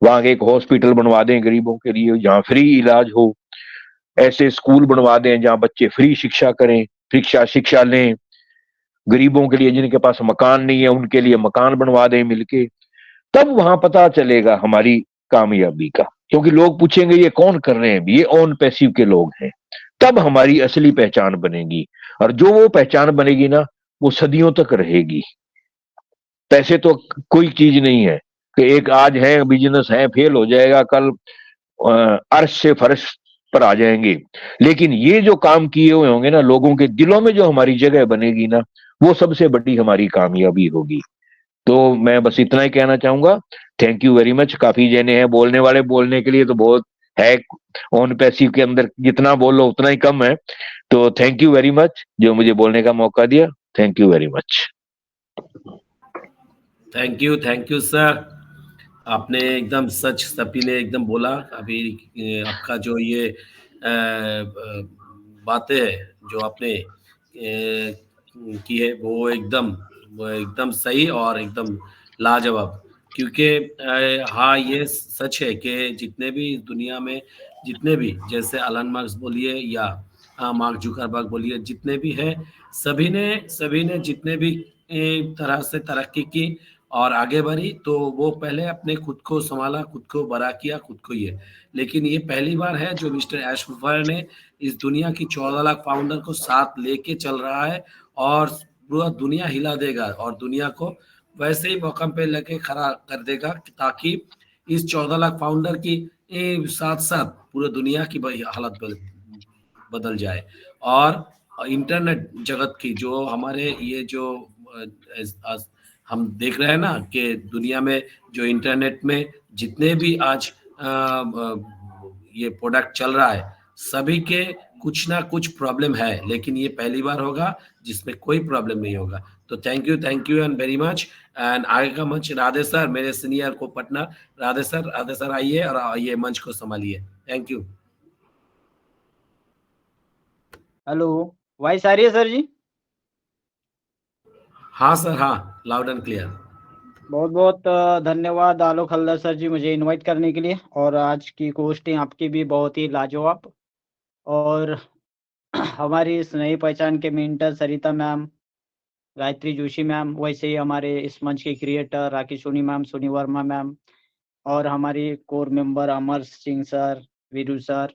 [SPEAKER 6] वहां एक हॉस्पिटल बनवा दें गरीबों के लिए जहां फ्री इलाज हो, ऐसे स्कूल बनवा दें जहां बच्चे फ्री शिक्षा करें, शिक्षा लें, गरीबों के लिए जिनके पास मकान नहीं है उनके लिए मकान बनवा दें मिलके, तब वहां पता चलेगा हमारी कामयाबी का। क्योंकि लोग पूछेंगे ये कौन कर रहे हैं, ये ऑन पैसिव के लोग हैं, तब हमारी असली पहचान बनेगी। और जो वो पहचान बनेगी ना, वो सदियों तक रहेगी। पैसे तो कोई चीज नहीं है कि एक आज है बिजनेस है, फेल हो जाएगा, कल अर्श से फर्श पर आ जाएंगे। लेकिन ये जो काम किए हुए होंगे ना, लोगों के दिलों में जो हमारी जगह बनेगी ना, वो सबसे बड़ी हमारी कामयाबी होगी। तो मैं बस इतना ही कहना चाहूंगा। Thank you very much. काफी जने हैं बोलने वाले, बोलने के लिए तो बहुत है, ऑन पैसिव के अंदर जितना बोलो उतना ही कम है। तो थैंक यू वेरी मच जो मुझे बोलने का मौका दिया। Thank you very much.
[SPEAKER 4] Thank you sir. आपने एकदम सच सपी ने एकदम बोला। अभी आपका जो ये बातें है जो आपने की है वो एकदम सही और एकदम लाजवाब। क्योंकि हाँ, ये सच है कि जितने भी दुनिया में जितने भी, जैसे एलन मस्क बोलिए या मार्क जुकरबर्ग बोलिए, जितने भी हैं, सभी ने जितने भी तरह से तरक्की की और आगे बढ़ी, तो वो पहले अपने खुद को संभाला, खुद को बड़ा किया, खुद को ये। लेकिन ये पहली बार है जो मिस्टर एश मुफारे ने इस दुनिया की 14 लाख फाउंडर को साथ लेके चल रहा है, और पूरा दुनिया हिला देगा और दुनिया को वैसे ही मौका पे लेके खड़ा कर देगा, ताकि इस 14 लाख फाउंडर की साथ साथ पूरी दुनिया की हालत बदल जाए। और इंटरनेट जगत की जो हमारे ये जो हम देख रहे हैं ना कि दुनिया में जो इंटरनेट में जितने भी आज ये प्रोडक्ट चल रहा है, सभी के कुछ ना कुछ प्रॉब्लम है, लेकिन ये पहली बार होगा जिसमें कोई प्रॉब्लम नहीं होगा। तो thank you and very much. And आगे का मंच राधे सर, मेरे सीनियर को पटना। राधे सर आइए और ये मंच को संभालिए। Thank you.
[SPEAKER 7] हेलो, वॉइस आ रही है सर जी?
[SPEAKER 4] हाँ सर, हाँ, लाउड एंड क्लियर।
[SPEAKER 7] बहुत बहुत धन्यवाद आलोक हल्दर सर जी मुझे इनवाइट करने के लिए। और आज की गोष्ठी आपकी भी बहुत ही लाजवाब। और हमारी इस नई पहचान के mentor Sarita ma'am, Gayatri Joshi ma'am, वैसे ही हमारे इस मंच के creator Rakesh Soni ma'am, Soni Verma ma'am, और हमारी core member Amar Singh sir, Veeru sir,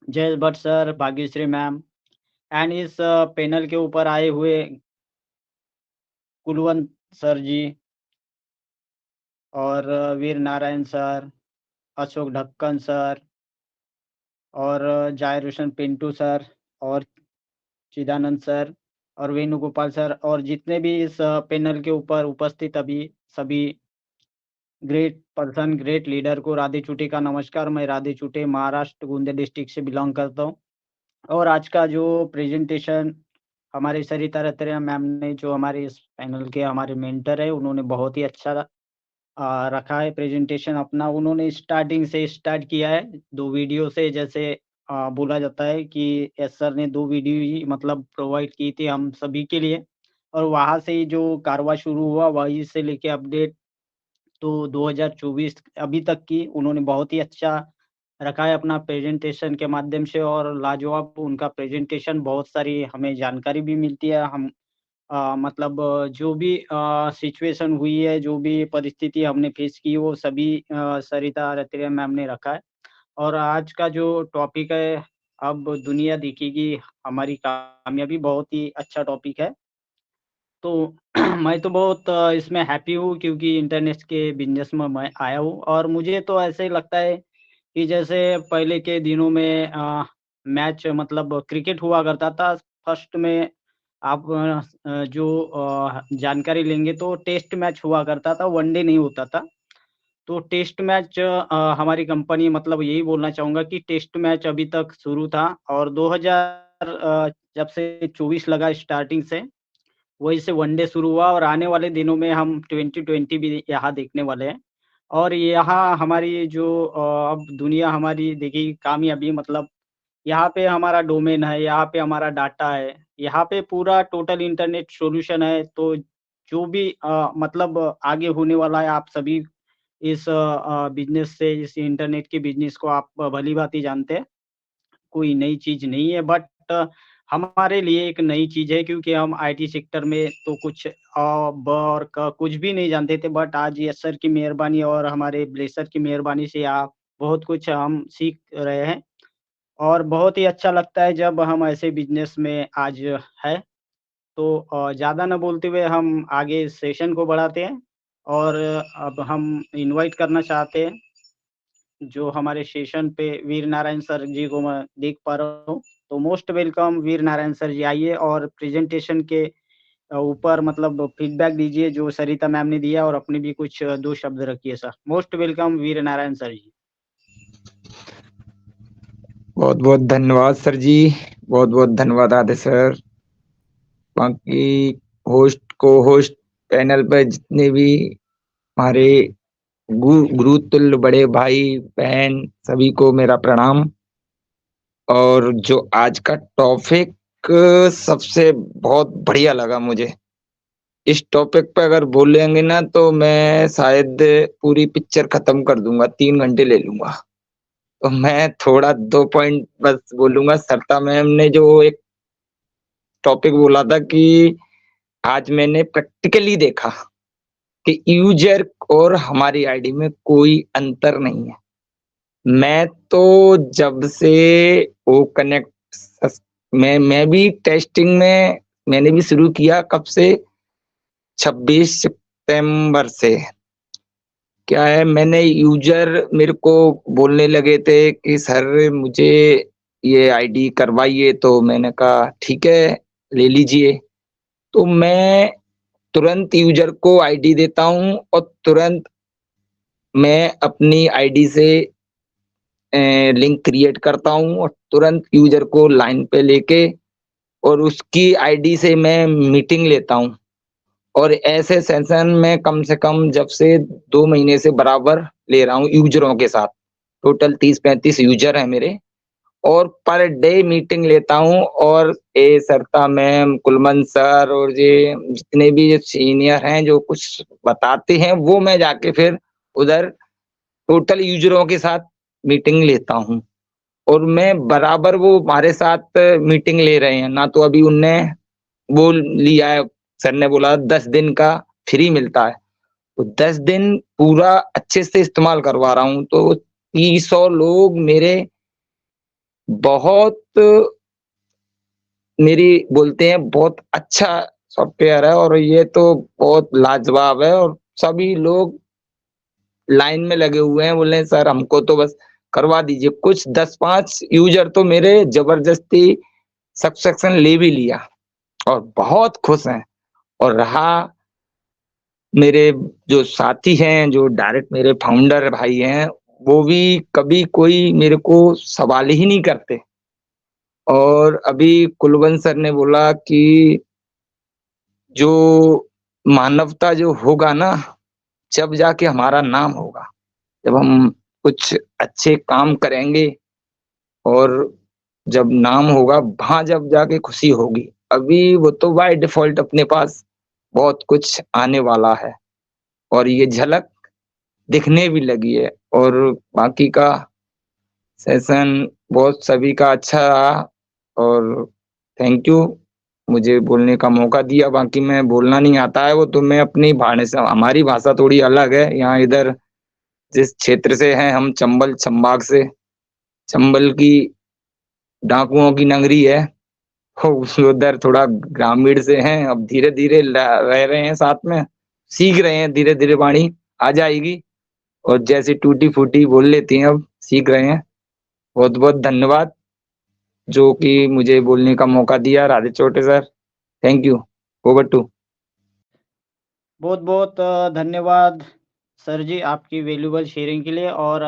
[SPEAKER 7] Jay Bhatt sir, Bhagyashree ma'am, and इस पैनल के ऊपर आए हुए कुलवंत सर जी और वीर नारायण सर, अशोक ढक्कन सर और जाहिर हुसैन पिंटू सर और चिदानंद सर और वेणुगोपाल सर और जितने भी इस पैनल के ऊपर उपस्थित अभी सभी ग्रेट पर्सन, ग्रेट लीडर को राधे चूटे का नमस्कार। मैं राधे चूटे महाराष्ट्र गोंदिया डिस्ट्रिक्ट से बिलोंग करता हूँ और आज का जो प्रेजेंटेशन हमारे सरिता रतरिया मैम ने, जो हमारे इस पैनल के हमारे मेंटर है, उन्होंने बहुत ही अच्छा रखा है प्रेजेंटेशन अपना। उन्होंने स्टार्टिंग से स्टार्ट किया है 2 वीडियो से, जैसे बोला जाता है कि एस सर ने 2 वीडियो ही मतलब प्रोवाइड की थी हम सभी के लिए और वहाँ से ही जो कारवां शुरू हुआ वहीं से लेके अपडेट तो 2024 अभी तक की उन्होंने बहुत ही अच्छा रखा है अपना प्रेजेंटेशन के माध्यम से और लाजवाब उनका प्रेजेंटेशन, बहुत सारी हमें जानकारी भी मिलती है। हम मतलब जो भी सिचुएशन हुई है, जो भी परिस्थिति हमने फेस की, वो सभी सरिता रतरिया मैम ने रखा है। और आज का जो टॉपिक है, अब दुनिया देखेगी हमारी कामयाबी, बहुत ही अच्छा टॉपिक है। तो मैं तो बहुत इसमें हैप्पी हूँ क्योंकि इंटरनेट के बिज़नेस में मैं आया हूँ और मुझे तो ऐसे ही लगता है कि जैसे पहले के दिनों में मैच मतलब क्रिकेट हुआ करता था। फर्स्ट में आप जो जानकारी लेंगे तो टेस्ट मैच हुआ करता था, वनडे नहीं होता था। तो टेस्ट मैच हमारी कंपनी, मतलब यही बोलना चाहूँगा कि टेस्ट मैच अभी तक शुरू था और 2000 जब से 24 लगा स्टार्टिंग से, वहीं से वनडे शुरू हुआ और आने वाले दिनों में हम 2020 भी यहाँ देखने वाले हैं। और यहाँ हमारी जो अब दुनिया हमारी देखिए कामयाबी, मतलब यहाँ पे हमारा डोमेन है, यहाँ पे हमारा डाटा है, यहाँ पे पूरा टोटल इंटरनेट सॉल्यूशन है। तो जो भी मतलब आगे होने वाला है, आप सभी इस बिज़नेस से, इस इंटरनेट के बिज़नेस को आप भली-भाँति जानते हैं। कोई नई चीज़ नहीं है, बट हमारे लिए एक नई चीज़ है क्योंकि हम आईटी सेक्टर में तो कुछ ब और क कुछ भी नहीं जानते थे, बट आज यस सर की मेहरबानी और हमारे ब्लेसर की मेहरबानी से बहुत कुछ हम सीख रहे हैं और बहुत ही अच्छा लगता है जब हम ऐसे बिज़नेस में आज है। तो ज़्यादा ना बोलते हुए हम आगे इस सेशन को बढ़ाते हैं और अब हम इनवाइट करना चाहते हैं जो हमारे सेशन पे वीर नारायण सर जी को मैं देख पा रहा हूँ। तो most welcome Veer Narayan sir ji, आइए और प्रेजेंटेशन के ऊपर मतलब फीडबैक दीजिए जो सरिता मैम ने दिया और अपने भी कुछ 2 शब्द रखिए sir. Most welcome Veer Narayan sir जी।
[SPEAKER 8] बहुत बहुत धन्यवाद सर जी, बहुत बहुत धन्यवाद आदि सर। बाकी होस्ट को होस्ट पैनल पर जितने भी हमारे गुरुतुल्य बड़े भाई बहन सभी को मेरा प्रणाम। और जो आज का टॉपिक सबसे बहुत बढ़िया लगा मुझे। इस टॉपिक पे अगर बोलेंगे ना तो मैं शायद पूरी पिक्चर खत्म कर दूंगा, 3 घंटे ले लूंगा। तो मैं थोड़ा 2 पॉइंट बस बोलूंगा। सरिता मैम ने जो एक टॉपिक बोला था कि आज मैंने प्रैक्टिकली देखा कि यूजर और हमारी आईडी में कोई अंतर नहीं है। मैं तो जब से वो कनेक्ट मैं भी टेस्टिंग में मैंने भी शुरू किया, कब से 26 सितंबर से। क्या है, मैंने यूजर मेरे को बोलने लगे थे कि सर मुझे ये आईडी करवाइए, तो मैंने कहा ठीक है ले लीजिए। तो मैं तुरंत यूजर को आईडी देता हूं और तुरंत मैं अपनी आईडी से लिंक क्रिएट करता हूं और तुरंत यूजर को लाइन पे लेके और उसकी आईडी से मैं मीटिंग लेता हूं। और ऐसे सेशन में कम से कम जब से 2 महीने से बराबर ले रहा हूं यूजरों के साथ। टोटल 30-35 यूजर हैं मेरे और पर डे मीटिंग लेता हूं। और सरिता मैम, कुलमन सर और ये जितने भी सीनियर हैं जो कुछ बताते हैं वो मैं जाके फिर उधर टोटल यूजरों के साथ मीटिंग लेता हूं। और मैं बराबर वो हमारे साथ मीटिंग ले रहे हैं ना। तो अभी उनने बोल लिया है, सर ने बोला 10 दिन का फ्री मिलता है, तो 10 दिन पूरा अच्छे से इस्तेमाल करवा रहा हूँ। तो 300 लोग मेरे बहुत मेरी बोलते हैं बहुत अच्छा सॉफ्टवेयर है और ये तो बहुत लाजवाब है और सभी लोग लाइन में लगे हुए हैं, बोले सर हमको तो बस करवा दीजिए। कुछ 10-5 यूजर तो मेरे जबरदस्ती सब्सक्रिप्शन ले भी लिया और बहुत खुश हैं। और रहा मेरे जो साथी हैं, जो डायरेक्ट मेरे फाउंडर भाई हैं, वो भी कभी कोई मेरे को सवाल ही नहीं करते। और अभी कुलवंत सर ने बोला कि जो मानवता जो होगा ना, जब जाके हमारा नाम होगा, जब हम कुछ अच्छे काम करेंगे और जब नाम होगा, वहां जब जाके खुशी होगी। अभी वो तो बाय डिफॉल्ट अपने पास बहुत कुछ आने वाला है और ये झलक दिखने भी लगी है। और बाकी का सेशन बहुत सभी का अच्छा रहा और थैंक यू मुझे बोलने का मौका दिया। बाकी मैं बोलना नहीं आता है वो तो मैं अपनी भाषा, हमारी भाषा थोड़ी अलग है यहाँ। इधर जिस क्षेत्र से हैं हम, चंबल संभाग से, चंबल की डाकुओं की नगरी है, उधर थोड़ा ग्रामीण से हैं। अब धीरे धीरे रह रहे हैं साथ में, सीख रहे हैं, धीरे धीरे वाणी आ जाएगी और जैसे टूटी फूटी बोल लेती हैं, अब सीख रहे हैं। बहुत बहुत धन्यवाद जो कि मुझे बोलने का मौका दिया। Radhe Chhote sir, thank you. Over to.
[SPEAKER 7] बहुत बहुत धन्यवाद सर जी आपकी वैल्यूबल शेयरिंग के लिए। और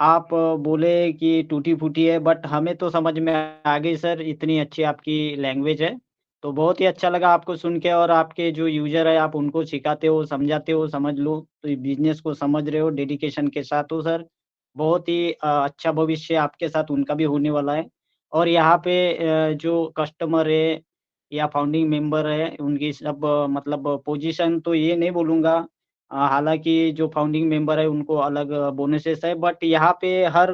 [SPEAKER 7] आप बोले कि टूटी फूटी है, बट हमें तो समझ में आ गई सर, इतनी अच्छी आपकी लैंग्वेज है। तो बहुत ही अच्छा लगा आपको सुन के। और आपके जो यूजर है आप उनको सिखाते हो, समझाते हो, समझ लो तो बिजनेस को समझ रहे हो, डेडिकेशन के साथ हो सर। बहुत ही अच्छा भविष्य आपके साथ उनका भी होने वाला है। और यहाँ पे जो कस्टमर है या फाउंडिंग मेंबर है उनकी सब मतलब पोजीशन तो ये नहीं बोलूँगा। हालाँकि जो फाउंडिंग मेंबर है उनको अलग बोनसेस है, बट यहाँ पे हर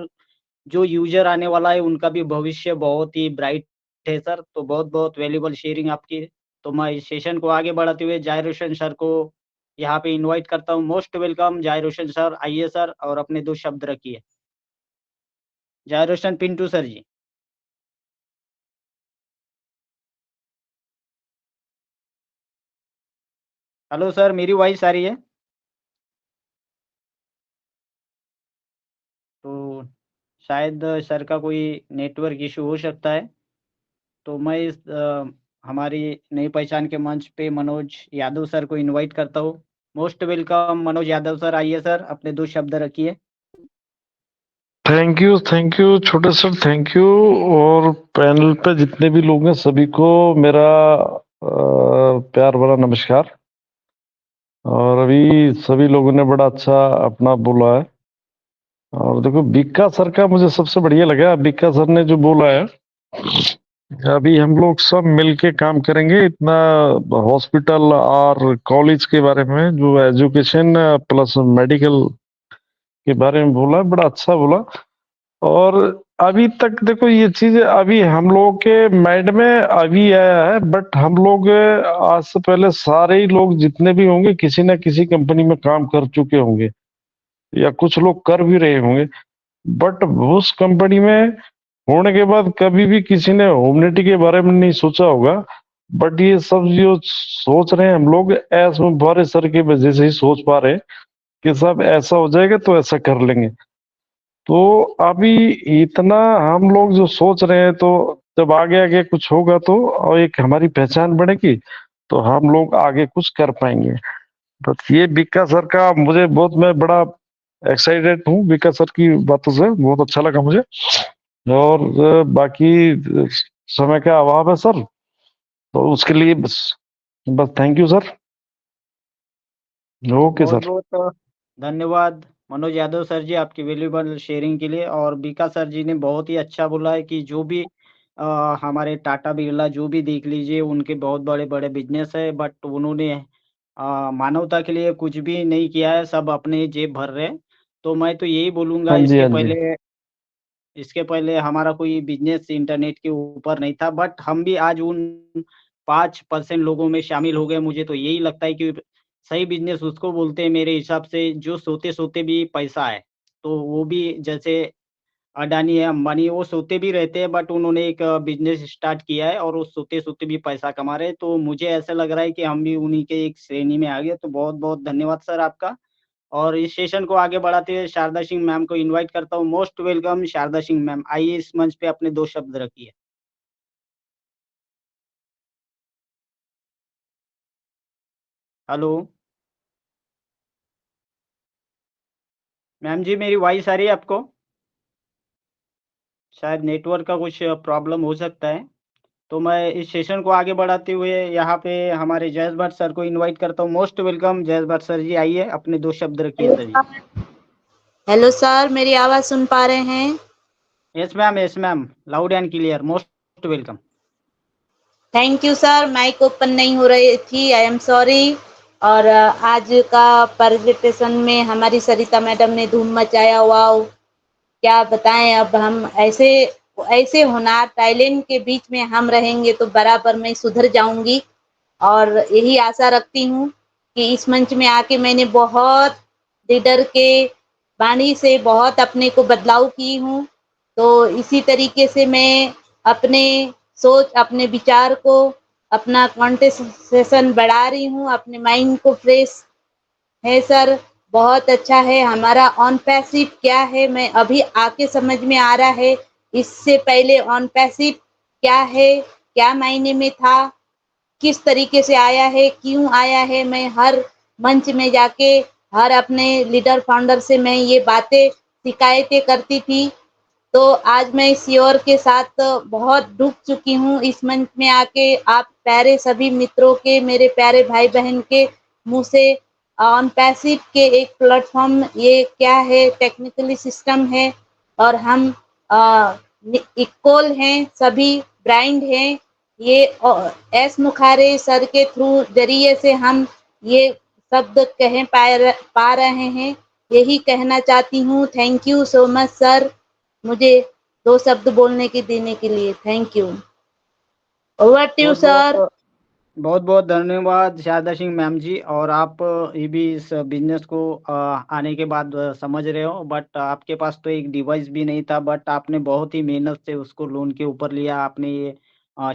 [SPEAKER 7] जो यूज़र आने वाला है उनका भी भविष्य बहुत ही ब्राइट है सर। तो बहुत-बहुत वैल्यूएबल शेयरिंग आपकी। तो मैं इस सेशन को आगे बढ़ाते हुए जय रोशन सर को यहाँ पे इनवाइट करता हूँ। मोस्ट वेलकम जय रोशन सर, आइए सर और अपने 2 शब्द रखिए। जय रोशन Pintu sir ji. Hello sir, मेरी वॉइस आ रही है? तो शायद सर का कोई नेटवर्क इश्यू हो सकता है। तो मैं इस हमारी नई पहचान के मंच पे मनोज यादव सर को इनवाइट करता हूँ। Most welcome Manoj Yadav sir, आइए सर अपने 2 शब्द रखिए।
[SPEAKER 9] थैंक यू छोटे सर, थैंक यू। और पैनल पे जितने भी लोग हैं सभी को मेरा प्यार भरा नमस्कार। और अभी सभी लोगों ने बड़ा अच्छा अपना बोला है। और देखो बीका सर का मुझे सबसे बढ़िया लगा, बीका सर ने जो बोला है, अभी हम लोग सब मिलके काम करेंगे। इतना हॉस्पिटल और कॉलेज के बारे में जो एजुकेशन प्लस मेडिकल के बारे में बोला, बड़ा अच्छा बोला। और अभी तक देखो ये चीज अभी हम लोगों के माइंड में अभी आया है, बट हम लोग आज से पहले सारे ही लोग जितने भी होंगे किसी न किसी कंपनी में काम कर चुके होंगे या कुछ लोग कर भी रहे होंगे। बट उस कंपनी में होने के बाद कभी भी किसी ने ह्यूमनिटी के बारे में नहीं सोचा होगा। बट ये सब जो सोच रहे हैं हम लोग, एस में बारे सर की वजह से ही सोच पा रहे हैं कि सब ऐसा हो जाएगा तो ऐसा कर लेंगे। तो अभी इतना हम लोग जो सोच रहे हैं, तो जब आगे आगे कुछ होगा तो और एक हमारी पहचान बढ़ेगी तो हम लोग आगे कुछ कर पाएंगे। बस ये बीका सर का मुझे बहुत, मैं बड़ा एक्साइटेड हूँ बीका सर की बातों से, बहुत अच्छा लगा मुझे। और बाकी समय का अभाव है सर, तो उसके लिए बस thank you sir. Okay sir.
[SPEAKER 7] बहुत-बहुत धन्यवाद मनोज यादव सर जी आपकी वैल्यूएबल शेयरिंग के लिए। और बीका सर जी ने बहुत ही अच्छा बोला है कि जो भी हमारे टाटा बिरला जो भी देख लीजिए उनके बहुत बड़े-बड़े बिज़नेस है, बट उन्होंने मानवता के लिए कुछ भी नहीं किया है, सब अपने जेब भर रहे हैं। तो मैं तो यही बोलूँगा
[SPEAKER 9] हाँ जी, हाँ जी।
[SPEAKER 7] इसके पहले हमारा कोई बिज़नेस इंटरनेट के ऊपर नहीं था, बट हम भी आज उन 5% लोगों में शामिल हो गए। मुझे तो यही लगता है कि सही बिज़नेस उसको बोलते हैं मेरे हिसाब से जो सोते-सोते भी पैसा आए। तो वो भी जैसे अडानी है, अंबानी, वो सोते भी रहते हैं, बट उन्होंने एक बिजनेस स्टार्ट किया है और वो सोते-सोते भी पैसा कमा रहे हैं। तो मुझे ऐसा लग रहा है कि हम भी उन्हीं के एक श्रेणी में आ गए। तो बहुत-बहुत धन्यवाद सर आपका। और इस सेशन को आगे बढ़ाते हुए शारदा सिंह मैम को इनवाइट करता हूँ। Most welcome Sharda Singh ma'am, आइए इस मंच पे अपने 2 शब्द रखिए। हेलो, मैम जी मेरी वॉइस आ रही है आपको? शायद नेटवर्क का कुछ प्रॉब्लम हो सकता है। तो मैं इस सेशन को आगे बढ़ाते हुए यहाँ पे हमारे जयेश भट्ट सर को इनवाइट करता हूँ। Most welcome Jayesh Bhatt sir ji, आइए अपने 2 शब्द रखिए सर जी।
[SPEAKER 10] हेलो सर, मेरी आवाज़ सुन पा रहे हैं?
[SPEAKER 7] Yes ma'am, loud and clear, most welcome.
[SPEAKER 10] Thank you sir, mic open नहीं हो रही थी, आई एम सॉरी। और आज का प्रेजेंटेशन में हमारी सरिता मैडम ने धूम मचाया, वाओ! क्या बताएं, अब हम ऐसे ऐसे होनहार टैलेंट के बीच में हम रहेंगे तो बराबर मैं सुधर जाऊंगी। और यही आशा रखती हूँ कि इस मंच में आके मैंने बहुत लीडर के वाणी से बहुत अपने को बदलाव की हूँ। तो इसी तरीके से मैं अपने सोच, अपने विचार को, अपना कॉन्सेंट्रेशन बढ़ा रही हूँ, अपने माइंड को फ्रेश है सर, बहुत अच्छा है। हमारा ऑन पैसिव क्या है, मैं अभी आके समझ में आ रहा है। इससे पहले ऑन पैसिव क्या है, क्या मायने में था, किस तरीके से आया है, क्यों आया है। मैं हर मंच में जाके हर अपने लीडर फाउंडर से मैं ये बातें शिकायतें करती थी। तो आज मैं इस योर के साथ बहुत डूब चुकी हूँ इस मंच में आके। आप प्यारे सभी मित्रों के, मेरे प्यारे भाई बहन के मुंह से ऑन पैसिव के एक प्लेटफॉर्म, ये क्या है, टेक्निकली सिस्टम है और हम इक्वल हैं, सभी ब्राइंड हैं। ये एस मुखारे सर के थ्रू जरिए से हम ये शब्द पा रहे हैं। यही कहना चाहती हूँ। Thank you so much sir, मुझे 2 शब्द बोलने के देने के लिए। Thank you. Over to you sir.
[SPEAKER 7] बहुत-बहुत धन्यवाद शारदा सिंह मैम जी। और आप ये भी इस बिज़नेस को आने के बाद समझ रहे हो, बट आपके पास तो एक डिवाइस भी नहीं था, बट आपने बहुत ही मेहनत से उसको लोन के ऊपर लिया। आपने ये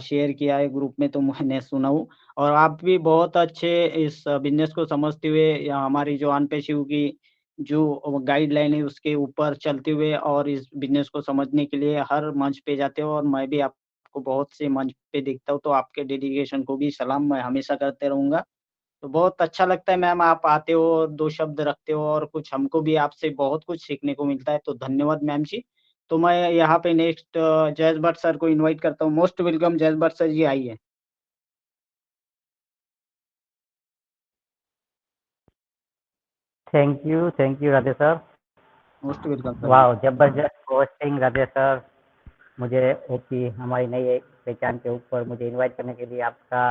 [SPEAKER 7] शेयर किया है ग्रुप में, तो मैंने सुना हूँ। और आप भी बहुत अच्छे इस बिज़नेस को समझते हुए या हमारी जो अनपेशिव की जो गाइडलाइन है उसके ऊपर चलते हुए और इस बिज़नेस को समझने के लिए हर मंच पे जाते हो। और मैं भी आपको बहुत से मंच पे देखता हूँ, तो आपके डेडिकेशन को भी सलाम मैं हमेशा करते रहूँगा। तो बहुत अच्छा लगता है मैम, आप आते हो, 2 शब्द रखते हो और कुछ हमको भी आपसे बहुत कुछ सीखने को मिलता है, तो धन्यवाद मैम जी। तो मैं यहाँ पे नेक्स्ट जयेश भट्ट सर को इनवाइट करता हूँ। Most welcome Jayesh Bhatt sir ji, आइए।
[SPEAKER 11] Thank you Radhe sir.
[SPEAKER 7] Most welcome sir ji.
[SPEAKER 11] वाह, जबरदस्त होस्टिंग राधे सर। मुझे ओपी हमारी नई पहचान के ऊपर मुझे इनवाइट करने के लिए आपका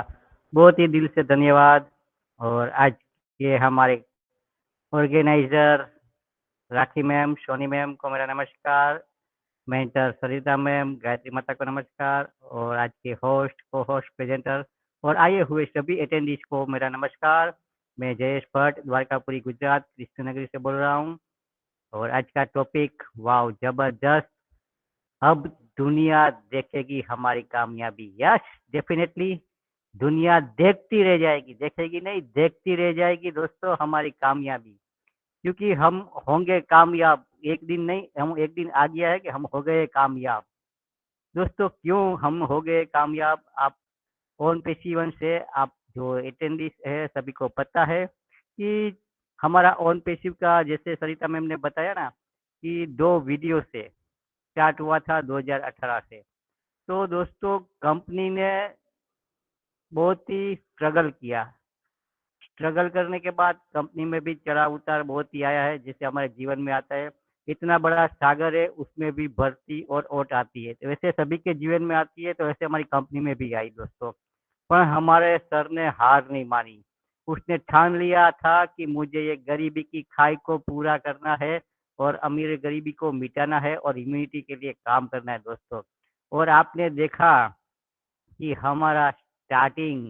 [SPEAKER 11] बहुत ही दिल से धन्यवाद। और आज के हमारे ऑर्गेनाइजर राखी मैम, सोनी मैम को मेरा नमस्कार, मेंटर सरिता मैम, गायत्री माता को नमस्कार, और आज के होस्ट, को होस्ट, प्रेजेंटर और आए हुए सभी अटेंडीज को मेरा नमस्कार। मैं जयेश भट्ट, द्वारकापुरी, गुजरात, कृष्णनगरी से बोल रहा हूँ। और आज का टॉपिक वाव जबरदस्त। अब दुनिया देखेगी हमारी कामयाबी। यस, डेफिनेटली दुनिया देखती रह जाएगी, देखेगी नहीं, देखती रह जाएगी दोस्तों हमारी कामयाबी। क्योंकि हम होंगे कामयाब, एक दिन नहीं, हम एक दिन आ गया है कि हम हो गए कामयाब। दोस्तों क्यों हम हो गए कामयाब, आप ऑन पेशीवन से, आप जो अटेंडीज है सभी को पता है कि हमारा ऑन पेशिव का, जैसे सरिता मैम ने बताया ना कि 2 वीडियो से स्टार्ट हुआ था 2018 से। तो दोस्तों कंपनी ने बहुत ही स्ट्रगल किया। स्ट्रगल करने के बाद कंपनी में भी चढ़ाव उतार बहुत ही आया है, जैसे हमारे जीवन में आता है। इतना बड़ा सागर है, उसमें भी भर्ती और ओट आती है, तो वैसे सभी के जीवन में आती है, तो वैसे हमारी कंपनी में भी आई दोस्तों। पर हमारे सर ने हार नहीं मानी। उसने ठान लिया था कि मुझे ये गरीबी की खाई को पूरा करना है और अमीर गरीबी को मिटाना है और इम्यूनिटी के लिए काम करना है दोस्तों। और आपने देखा कि हमारा स्टार्टिंग,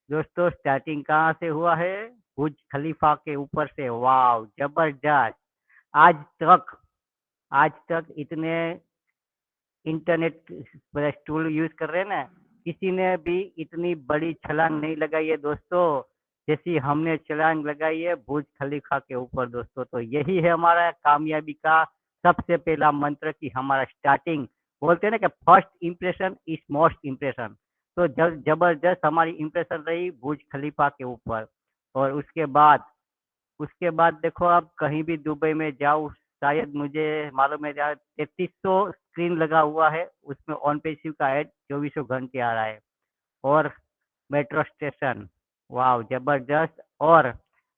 [SPEAKER 11] दोस्तों स्टार्टिंग कहाँ से हुआ है? बुर्ज खलीफा के ऊपर से। वाह जबरदस्त। आज तक आज तक इतने इंटरनेट टूल यूज कर रहे हैं ना, किसी ने भी इतनी बड़ी छलांग नहीं लगाई है दोस्तों, जैसी हमने छलांग लगाई है बुर्ज खलीफा के ऊपर दोस्तों। तो यही है हमारा कामयाबी का सबसे पहला मंत्र कि हमारा स्टार्टिंग, बोलते हैं ना कि first impression is most impression. तो जबरदस्त हमारी इम्प्रेशन रही बुर्ज खलीफा के ऊपर। और उसके बाद देखो आप कहीं भी दुबई में जाओ, शायद मुझे मालूम है 3300 स्क्रीन लगा हुआ है, उसमें ऑन पेसिव का ऐड 24 घंटे आ रहा है। और मेट्रो स्टेशन, वाह जबरदस्त। और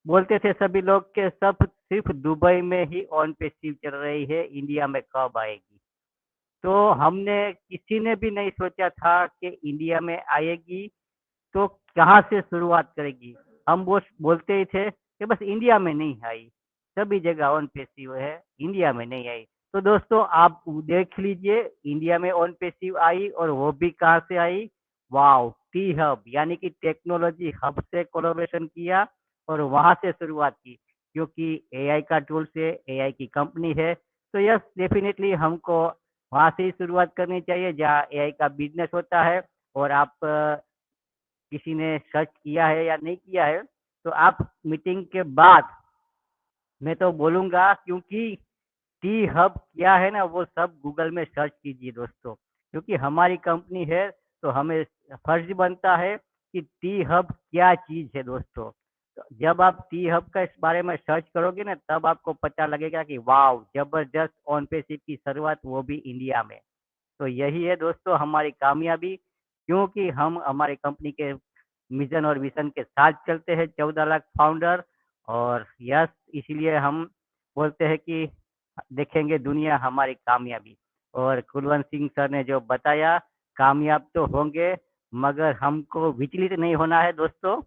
[SPEAKER 11] बोलते थे सभी लोग के सब सिर्फ दुबई में ही ऑन पेसिव चल रही है, इंडिया में कब आएगी। तो हमने किसी ने भी नहीं सोचा था कि इंडिया में आएगी, तो कहाँ से शुरुआत करेगी। हम वो बोलते ही थे कि बस इंडिया में नहीं आई, सभी जगह ऑन पेसिव है, इंडिया में नहीं आई। तो दोस्तों आप देख लीजिए, इंडिया में ऑन पेसिव आई, और वो भी कहाँ से आई, वाओ टी हब, यानी कि टेक्नोलॉजी हब से कोलैबोरेशन किया और वहां से शुरुआत की। क्योंकि एआई का टूल से, एआई की कंपनी है, तो यस डेफिनेटली हमको वहां से ही शुरुआत करनी चाहिए जहाँ एआई का बिजनेस होता है। और आप किसी ने सर्च किया है या नहीं किया है, तो आप मीटिंग के बाद, मैं तो बोलूँगा, क्योंकि टी हब क्या है ना, वो सब गूगल में सर्च कीजिए दोस्तों। क्योंकि हमारी कंपनी है, तो हमें फर्ज बनता है कि टी हब क्या चीज़ है दोस्तों। तो जब आप टी हब का इस बारे में सर्च करोगे ना, तब आपको पता लगेगा कि वाव जबरदस्त ऑन पेसिव की शुरुआत, वो भी इंडिया में। तो यही है दोस्तों हमारी कामयाबी, क्योंकि हम हमारी कंपनी के मिशन और विजन के साथ चलते हैं 14 लाख फाउंडर। और यस, इसीलिए हम बोलते हैं कि देखेंगे दुनिया हमारी कामयाबी। और कुलवंत सिंह सर ने जो बताया, कामयाब तो होंगे, मगर हमको विचलित नहीं होना है दोस्तों।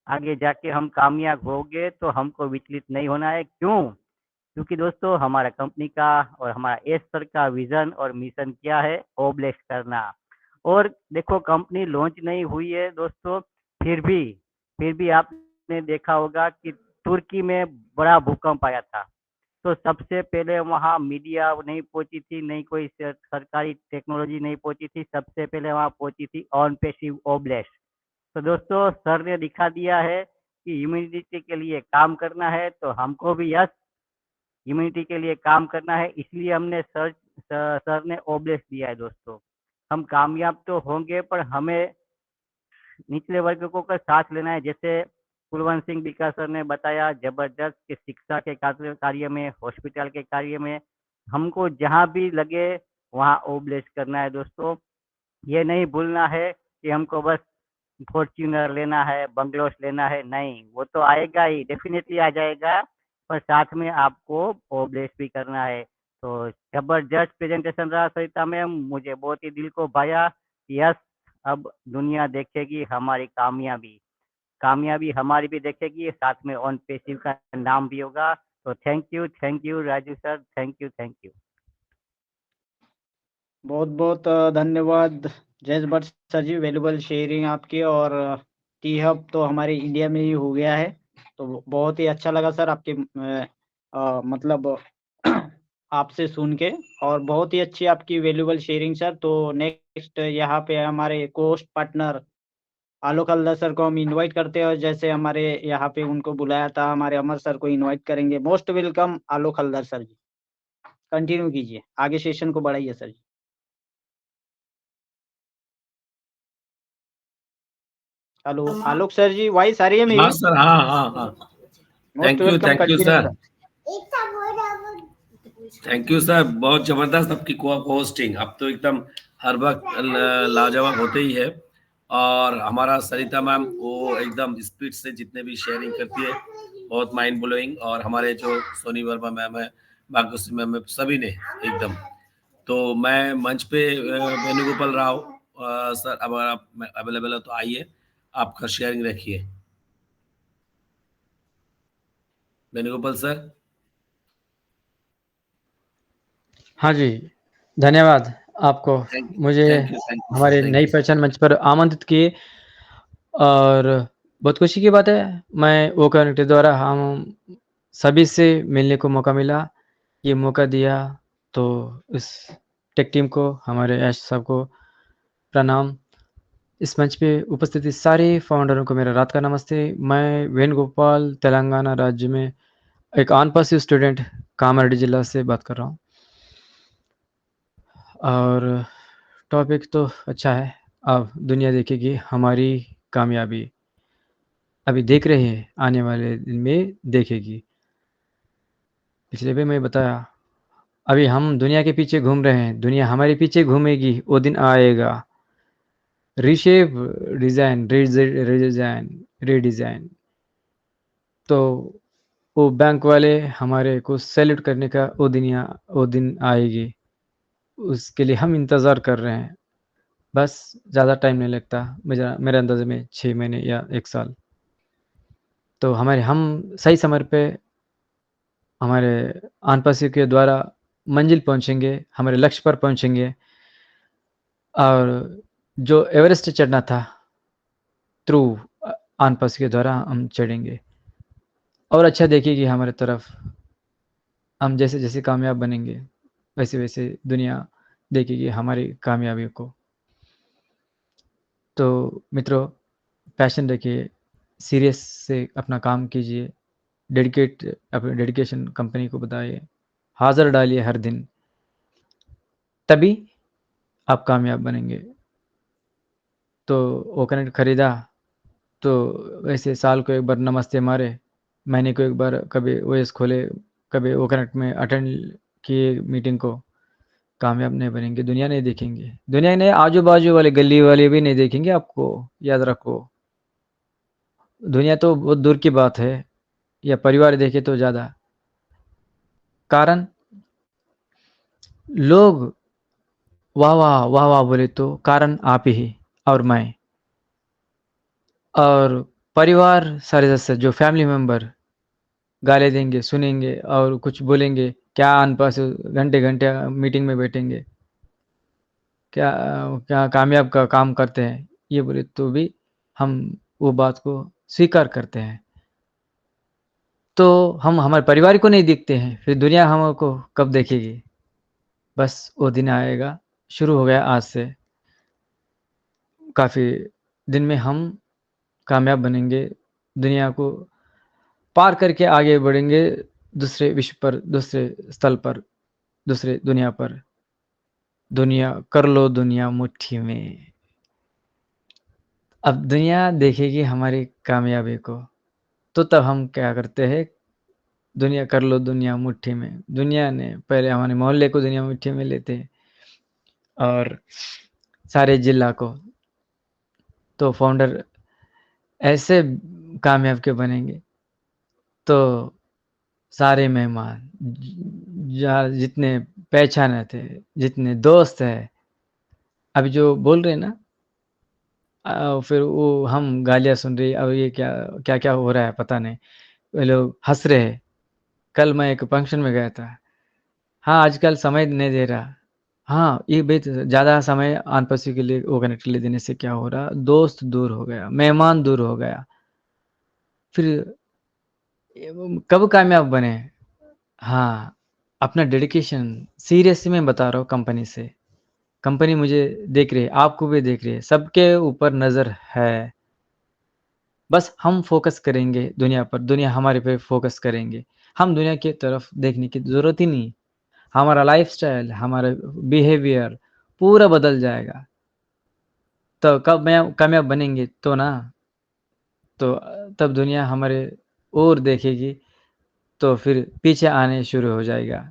[SPEAKER 11] आगे जाके हम कामयाब होंगे, तो हमको विचलित नहीं होना है। क्यों? क्योंकि दोस्तों हमारा कंपनी का और हमारा एस सर का विजन और मिशन क्या है, ओब्लेस करना। और देखो कंपनी लॉन्च नहीं हुई है दोस्तों, फिर भी आपने देखा होगा कि तुर्की में बड़ा भूकंप आया था। तो सबसे पहले वहाँ मीडिया नहीं पहुंची थी, नहीं कोई सरकारी टेक्नोलॉजी नहीं पहुंची थी, सबसे पहले वहाँ पहुंची थी ऑन पेसिव ओब्लेस। तो दोस्तों सर ने दिखा दिया है कि ह्यूमैनिटी के लिए काम करना है, तो हमको भी यस ह्यूमैनिटी के लिए काम करना है। इसलिए हमने सर ने ओब्लेस दिया है दोस्तों। हम कामयाब तो होंगे, पर हमें निचले वर्ग को का साथ लेना है। जैसे कुलवंत सिंह बिका सर ने बताया जबरदस्त कि शिक्षा के कार्य में, हॉस्पिटल के कार्य में हमको जहाँ भी लगे वहाँ ओब्लेस करना है दोस्तों। ये नहीं भूलना है कि हमको बस फॉर्च्यूनर लेना है, बंगलोस लेना है, नहीं, वो तो आएगा ही, डेफिनेटली आ जाएगा, पर साथ में आपको ओब्लेस भी करना है। तो जबरदस्त प्रेजेंटेशन रहा सरिता मैम, मुझे बहुत ही दिल को भाया। यस, अब दुनिया देखेगी हमारी कामयाबी, कामयाबी हमारी भी देखेगी, साथ में ऑन पेसिव का नाम भी होगा। तो thank you Raju sir, thank you.
[SPEAKER 7] बहुत बहुत धन्यवाद जयेश भट्ट सर जी, वैल्यूबल शेयरिंग आपकी। और टी हब तो हमारे इंडिया में ही हो गया है, तो बहुत ही अच्छा लगा सर आपके मतलब आपसे सुन के, और बहुत ही अच्छी आपकी वैल्यूबल शेयरिंग सर। तो नेक्स्ट यहाँ पे हमारे कोस्ट पार्टनर आलोक हल्दर सर को हम इनवाइट करते हैं, और जैसे हमारे यहाँ पे उनको बुलाया था, हमारे अमर सर को इनवाइट करेंगे। मोस्ट वेलकम आलोक हल्दर सर जी, कंटिन्यू कीजिए, आगे सेशन को बढ़ाइए सर जी। हेलो आलोक सर जी, वॉइस आ रही है
[SPEAKER 4] हाँ
[SPEAKER 7] मेरी?
[SPEAKER 4] सर, हाँ।
[SPEAKER 7] Most welcome,
[SPEAKER 4] thank you
[SPEAKER 7] continue
[SPEAKER 4] sir. Thank you sir, बहुत जबरदस्त आपकी होस्टिंग। अब तो एकदम हर वक्त लाजवाब होते ही है। और हमारा सरिता मैम, वो एकदम स्पीड से जितने भी शेयरिंग करती है, बहुत माइंड ब्लोइंग। और हमारे जो सोनी वर्मा मैम है, भाग्यश्री मैम है, सभी ने एकदम। तो मैं मंच पे वेणुगोपाल राव सर, अगर आप अवेलेबल है तो आइए, आपका शेयरिंग रखिए। वेणुगोपाल सर।
[SPEAKER 12] हाँ जी, धन्यवाद आपको मुझे
[SPEAKER 4] थैंक यू सर,
[SPEAKER 12] हमारे
[SPEAKER 4] थैंक
[SPEAKER 12] नई
[SPEAKER 4] यू सर।
[SPEAKER 12] पहचान मंच पर आमंत्रित किए। और बहुत खुशी की बात है, मैं वो कम्युनिटी द्वारा हम सभी से मिलने को मौका मिला। ये मौका दिया, तो इस टेक टीम को, हमारे ऐश साहब को प्रणाम। इस मंच पे उपस्थित सारे फाउंडरों को मेरा रात का नमस्ते। मैं वेणुगोपाल, तेलंगाना राज्य में एक अनपढ़ स्टूडेंट कामारेड्डी जिला से बात कर रहा हूँ। और टॉपिक तो अच्छा है। अब दुनिया देखेगी हमारी कामयाबी, अभी देख रहे हैं, आने वाले दिन में देखेगी। पिछले भी मैं बताया, अभी हम दुनिया के पीछे घूम रहे हैं, दुनिया हमारे पीछे घूमेगी, वो दिन आएगा। Reshape, design, redesign. तो वो बैंक वाले हमारे को सैल्यूट करने का वो दिन आएगी, उसके लिए हम इंतज़ार कर रहे हैं। बस ज़्यादा टाइम नहीं लगता, मेरे अंदाज़े में 6 महीने या 1 साल। तो हम सही समय पे हमारे आनपासी के द्वारा मंजिल पहुँचेंगे, हमारे लक्ष्य पर पहुँचेंगे। और जो एवरेस्ट चढ़ना था, थ्रू आनपासी के द्वारा हम चढ़ेंगे। और अच्छा देखिए हमारे तरफ, हम जैसे-जैसे कामयाब बनेंगे, वैसे-वैसे दुनिया देखेगी हमारी कामयाबी को। तो मित्रों, पैशन रखिए, सीरियस से अपना काम कीजिए, अपने डेडिकेशन कंपनी को बताइए, हाज़िर डालिए हर दिन, तभी आप कामयाब बनेंगे। तो वो कनेक्ट खरीदा, तो वैसे साल को एक बार नमस्ते मारे, महीने को एक बार कभी ओएस खोले, कभी वो कनेक्ट में अटेंड किए मीटिंग को, कामयाब नहीं बनेंगे, दुनिया नहीं देखेंगे। दुनिया नहीं, आजू-बाजू वाले, गली वाले भी नहीं देखेंगे आपको, याद रखो। दुनिया तो बहुत दूर की बात है, या परिवार देखे तो ज़्यादा। कारण लोग वाह-वाह, वाह-वाह बोले तो कारण आप ही और मैं। और परिवार सारे सदस्य, जो फैमिली मेंबर गाली देंगे, सुनेंगे और कुछ बोलेंगे, क्या अनपढ़ घंटे-घंटे मीटिंग में बैठेंगे, क्या क्या कामयाब का काम करते हैं, ये बोले तो भी हम वो बात को स्वीकार करते हैं। तो हम हमारे परिवार को नहीं देखते हैं, फिर दुनिया हमको कब देखेगी? बस वो दिन आएगा, शुरू हो गया आज से। काफ़ी दिन में हम कामयाब बनेंगे, दुनिया को पार करके आगे बढ़ेंगे, दूसरे विश्व पर, दूसरे स्थल पर, दूसरे दुनिया पर। दुनिया कर लो दुनिया मुट्ठी में। अब दुनिया देखेगी हमारी कामयाबी को, तो तब हम क्या करते हैं, दुनिया कर लो दुनिया मुट्ठी में। दुनिया ने पहले हमारे मोहल्ले को दुनिया मुट्ठी में लेते हैं, और सारे जिला को। तो फाउंडर ऐसे कामयाब क्यों बनेंगे, तो सारे मेहमान, जितने पहचाने थे, जितने दोस्त हैं, अभी जो बोल रहे हैं ना, फिर वो हम गालियाँ सुन रही, अब ये क्या-क्या हो रहा है पता नहीं। वो लोग हँस रहे हैं। कल मैं एक फंक्शन में गया था। हाँ, आजकल समय नहीं दे रहा। हाँ, ये भी तो ज़्यादा समय आन-पड़ोसी के लिए वो कनेक्ट के लिए देने से क्या हो रहा, दोस्त दूर हो गया, मेहमान दूर हो गया। फिर कब कामयाब बने? हाँ, अपना डेडिकेशन, सीरियसली मैं बता रहा हूँ कंपनी से। कंपनी मुझे देख रही है, आपको भी देख रही है, सबके ऊपर नज़र है। बस हम फ़ोकस करेंगे दुनिया पर, दुनिया हमारे पे फ़ोकस करेंगे। हम दुनिया की तरफ देखने की ज़रूरत ही नहीं। हमारा लाइफ़स्टाइल, हमारा बिहेवियर पूरा बदल जाएगा। तो कब मैं कामयाब बनेंगे तो ना, तो तब दुनिया हमारे ओर देखेगी, तो फिर पीछे आने शुरू हो जाएगा।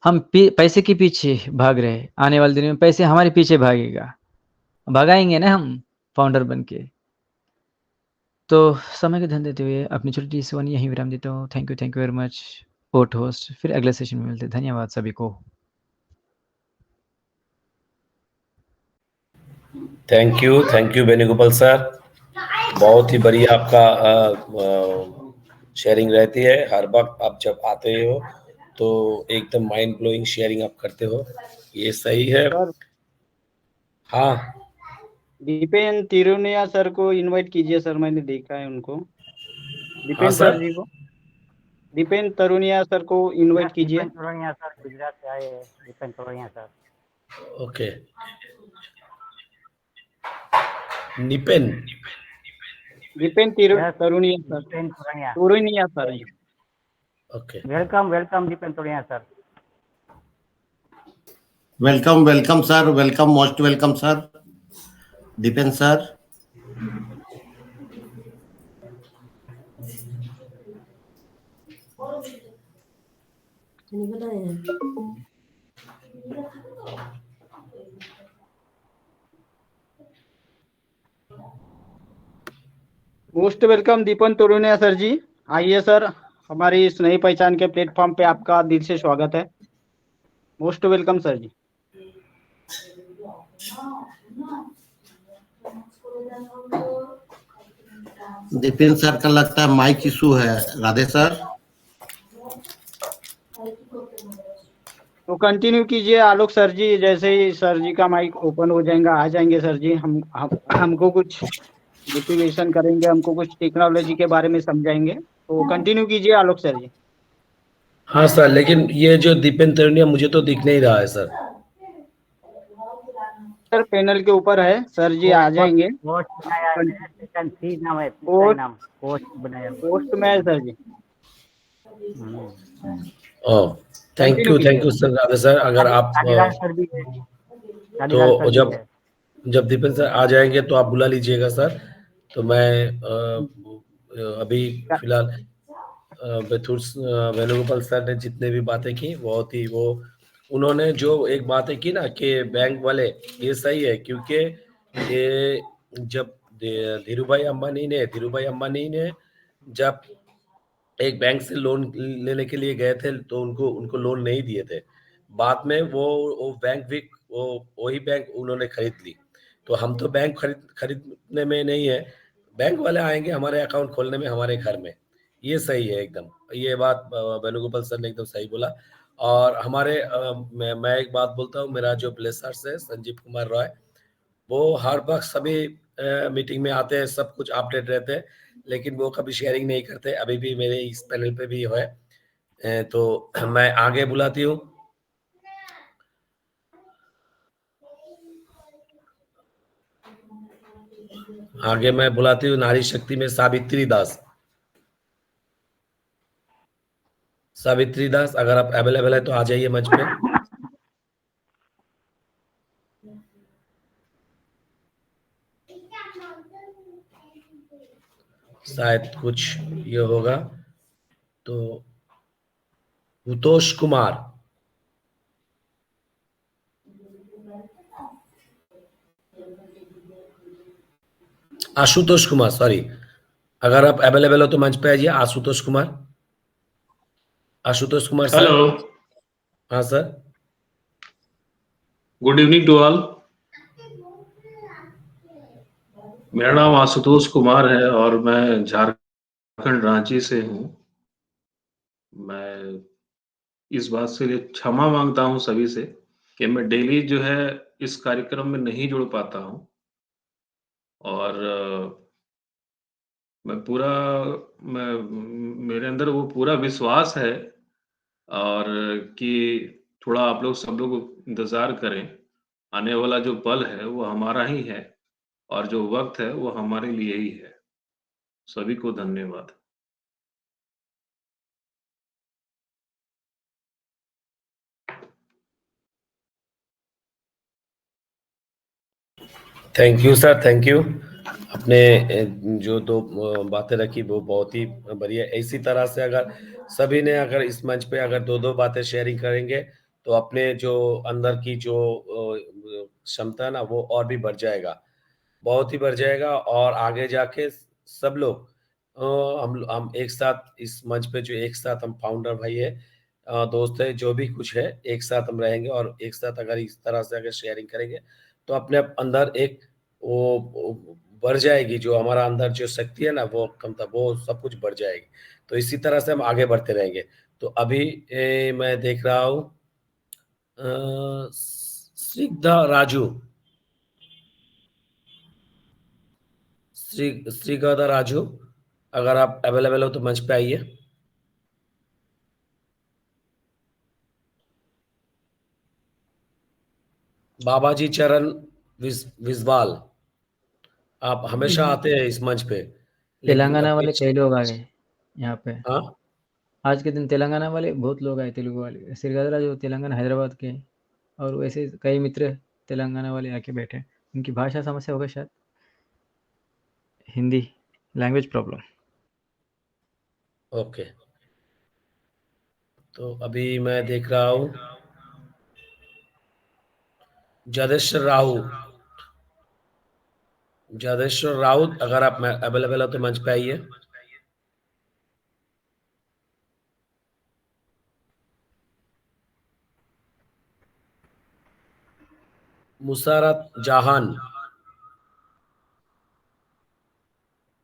[SPEAKER 12] हम पैसे के पीछे भाग रहे हैं, आने वाले दिनों में पैसे हमारे पीछे भागेगा। भगाएँगे ना हम फाउंडर बन के। तो समय का ध्यान देते हुए अपनी छोटी सी वाणी यहीं विराम देता हूँ। Thank you very much at host. फिर अगले सेशन में मिलते हैं। धन्यवाद सभी को।
[SPEAKER 4] Thank you Venugopal sir. बहुत ही बढ़िया आपका शेयरिंग रहती है। हर वक्त आप जब आते हो तो एकदम माइंड ब्लोइंग शेयरिंग आप करते हो, ये सही है।
[SPEAKER 7] सर,
[SPEAKER 4] हाँ,
[SPEAKER 7] दीपेन तिरुनिया सर को इनवाइट कीजिए सर, मैंने देखा है उनको।
[SPEAKER 4] हाँ
[SPEAKER 7] दीपेन
[SPEAKER 4] सर,
[SPEAKER 7] सर जी को। दीपेन तरुणिया सर को इनवाइट कीजिए।
[SPEAKER 11] दीपेन तोरनिया सर गुजरात से आए हैं, Dipen Toraniya sir.
[SPEAKER 4] Okay, Nipen
[SPEAKER 7] Dipen
[SPEAKER 11] yes,
[SPEAKER 7] Taruniya sir,
[SPEAKER 11] Dipen Toraniya.
[SPEAKER 7] Taruniya sir.
[SPEAKER 4] Okay,
[SPEAKER 11] welcome welcome Dipen Toraniya sir.
[SPEAKER 5] Welcome welcome sir, welcome, most welcome sir, Dipen sir.
[SPEAKER 7] Most welcome Dipan Toruniya sir ji. आइए सर, हमारी इस नई पहचान के प्लेटफॉर्म पे आपका दिल से स्वागत है। मोस्ट वेलकम सर जी।
[SPEAKER 5] दीपेन सर का लगता है माइक इशू है, राधे सर।
[SPEAKER 7] तो कंटिन्यू कीजिए आलोक सर जी, जैसे ही सर जी का माइक ओपन हो जाएगा आ जाएंगे सर जी। हमको कुछ मोटिवेशन करेंगे, हमको कुछ टेक्नोलॉजी के बारे में समझाएंगे। तो कंटिन्यू कीजिए आलोक सर जी।
[SPEAKER 4] हाँ सर, लेकिन ये जो दीपेन तरुणिया मुझे तो दिख नहीं रहा है सर।
[SPEAKER 7] सर पैनल के ऊपर है, सर जी आ जाएंगे।
[SPEAKER 11] पोस्ट बनाया है, सेकंड सी नाम है,
[SPEAKER 7] पोस्ट
[SPEAKER 11] नाम पोस्ट बनाया है।
[SPEAKER 7] पोस्ट में है sir ji.
[SPEAKER 4] Oh, thank
[SPEAKER 7] continue
[SPEAKER 4] you
[SPEAKER 7] कीजिए।
[SPEAKER 4] Sir, Radhe sir. अगर आप
[SPEAKER 11] कालीलाल सर भी है, कालीलाल सर
[SPEAKER 4] तो
[SPEAKER 11] भी है।
[SPEAKER 4] जब दीपेन सर आ जाएंगे तो आप बुला लीजिएगा सर। तो मैं अभी फिलहाल वेणुगोपाल सर ने जितने भी बातें की बहुत ही उन्होंने जो एक बातें की ना कि बैंक वाले, ये सही है, क्योंकि ये जब धीरूभाई अंबानी ने जब एक बैंक से लोन लेने के लिए गए थे तो उनको लोन नहीं दिए थे। बाद में वो बैंक भी वही बैंक उन्होंने खरीद ली। तो हम तो बैंक खरीदने में नहीं है, बैंक वाले आएंगे हमारे अकाउंट खोलने में हमारे घर में। ये सही है एकदम, ये बात वेणुगोपाल सर ने एकदम सही बोला। और हमारे मैं एक बात बोलता हूँ, मेरा जो ब्लेसर्स है संजीव कुमार रॉय, वो हर वक्त सभी मीटिंग में आते हैं, सब कुछ अपडेट रहते हैं, लेकिन वो कभी शेयरिंग नहीं करते। अभी भी मेरे इस पैनल पे भी है, तो मैं आगे बुलाती हूँ। आगे मैं बुलाती हूँ नारी शक्ति में सावित्री दास। सावित्री दास, अगर आप अवेलेबल है तो आ जाइए मंच पे। शायद कुछ ये होगा। तो उतोष कुमार, आशुतोष कुमार, सॉरी, अगर आप अवेलेबल हो तो मंच पे आइए। आशुतोष कुमार सर।
[SPEAKER 13] हेलो,
[SPEAKER 4] हाँ sir.
[SPEAKER 13] Good evening to all. मेरा नाम आशुतोष कुमार है और मैं झारखंड रांची से हूँ। मैं इस बात से लिए क्षमा मांगता हूँ सभी से कि मैं डेली जो है इस कार्यक्रम में नहीं जुड़ पाता हूँ। और मेरे अंदर वो पूरा विश्वास है और कि थोड़ा आप लोग सब लोग इंतज़ार करें। आने वाला जो पल है वो हमारा ही है और जो वक्त है वो हमारे लिए ही है। सभी को धन्यवाद।
[SPEAKER 4] Thank you sir, thank you. अपने जो दो बातें रखी वो बहुत ही बढ़िया। इसी तरह से अगर सभी ने अगर इस मंच पे अगर दो बातें शेयरिंग करेंगे तो अपने जो अंदर की जो क्षमता है ना वो और भी बढ़ जाएगा, बहुत ही बढ़ जाएगा। और आगे जाके सब लोग हम एक साथ इस मंच पे जो एक साथ हम फाउंडर भाई है, दोस्त है, जो भी कुछ है, एक साथ हम रहेंगे और एक साथ अगर इस तरह से अगर शेयरिंग करेंगे तो अपने अंदर एक वो बढ़ जाएगी, जो हमारा अंदर जो शक्ति है ना वो क्षमता वो सब कुछ बढ़ जाएगी। तो इसी तरह से हम आगे बढ़ते रहेंगे। तो अभी मैं देख रहा हूँ श्रीगदा राजू, श्रीगदा राजू, अगर आप अवेलेबल हो तो मंच पे आइए। बाबाजी चरण विजवाल, आप हमेशा आते हैं इस मंच पे, लेकिन
[SPEAKER 12] तेलंगाना वाले
[SPEAKER 4] अपनी
[SPEAKER 12] कई लोग आ गए यहाँ पे।
[SPEAKER 4] हाँ
[SPEAKER 12] आज के दिन तेलंगाना वाले बहुत लोग आए, तेलुगु वाले, सिरगदरा जो तेलंगाना हैदराबाद के, और वैसे कई मित्र तेलंगाना वाले आके बैठे। उनकी भाषा समस्या होगा शायद, हिंदी लैंग्वेज प्रॉब्लम।
[SPEAKER 4] ओके, तो अभी मैं देख रहा हूँ जादेश्वर राउत, अगर आप अवेलेबल हो तो मंच पे आइए। मुसारत जहान,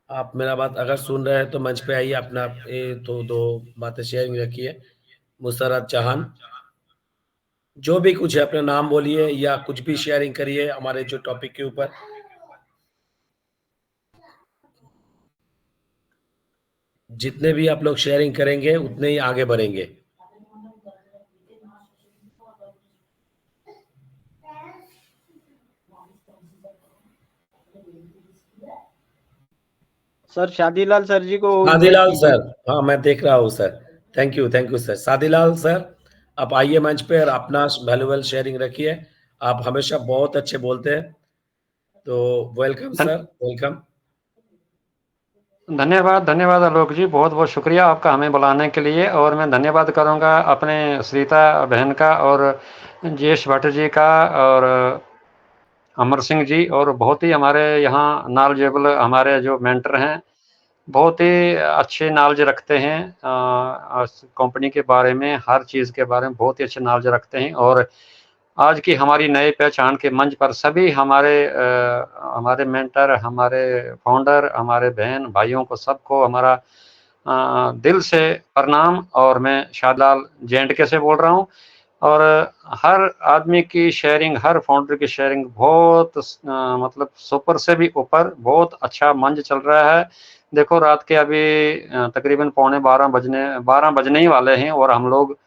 [SPEAKER 4] आप मेरा बात अगर सुन रहे हैं तो मंच पे आइए, अपना तो दो बातें शेयरिंग रखिए। मुसारत जहान, जो भी कुछ है अपना नाम बोलिए या कुछ भी शेयरिंग करिए हमारे जो टॉपिक के ऊपर। जितने भी आप लोग शेयरिंग करेंगे उतने ही आगे बढ़ेंगे।
[SPEAKER 7] सर शादीलाल सर जी को इनवाइट
[SPEAKER 4] शादीलाल
[SPEAKER 7] कीजिए।
[SPEAKER 4] सर, हाँ मैं देख रहा हूँ sir, thank you sir. Shadilal sir, आप आइए मंच पे और अपना वैल्यूएबल शेयरिंग रखिए। आप हमेशा बहुत अच्छे बोलते हैं, तो वेलकम सर, वेलकम।
[SPEAKER 14] धन्यवाद आलोक जी, बहुत बहुत शुक्रिया आपका हमें बुलाने के लिए। और मैं धन्यवाद करूंगा अपने श्रीता बहन का और जयेश भट्ट जी का और अमर सिंह जी, और बहुत ही हमारे यहाँ नॉलेजेबल हमारे जो मेंटर हैं, बहुत ही अच्छे नॉलेज रखते हैं कंपनी के बारे में, हर चीज़ के बारे में बहुत ही अच्छे नॉलेज रखते हैं। और आज की हमारी नई पहचान के मंच पर सभी हमारे मेंटर, हमारे फाउंडर, हमारे बहन भाइयों को, सबको हमारा दिल से प्रणाम। और मैं शादीलाल J&K से बोल रहा हूँ। और हर आदमी की शेयरिंग, हर फाउंडर की शेयरिंग बहुत मतलब सुपर से भी ऊपर, बहुत अच्छा मंच चल रहा है। देखो रात के अभी तकरीबन 12 बजने ही वाले हैं और हम लोग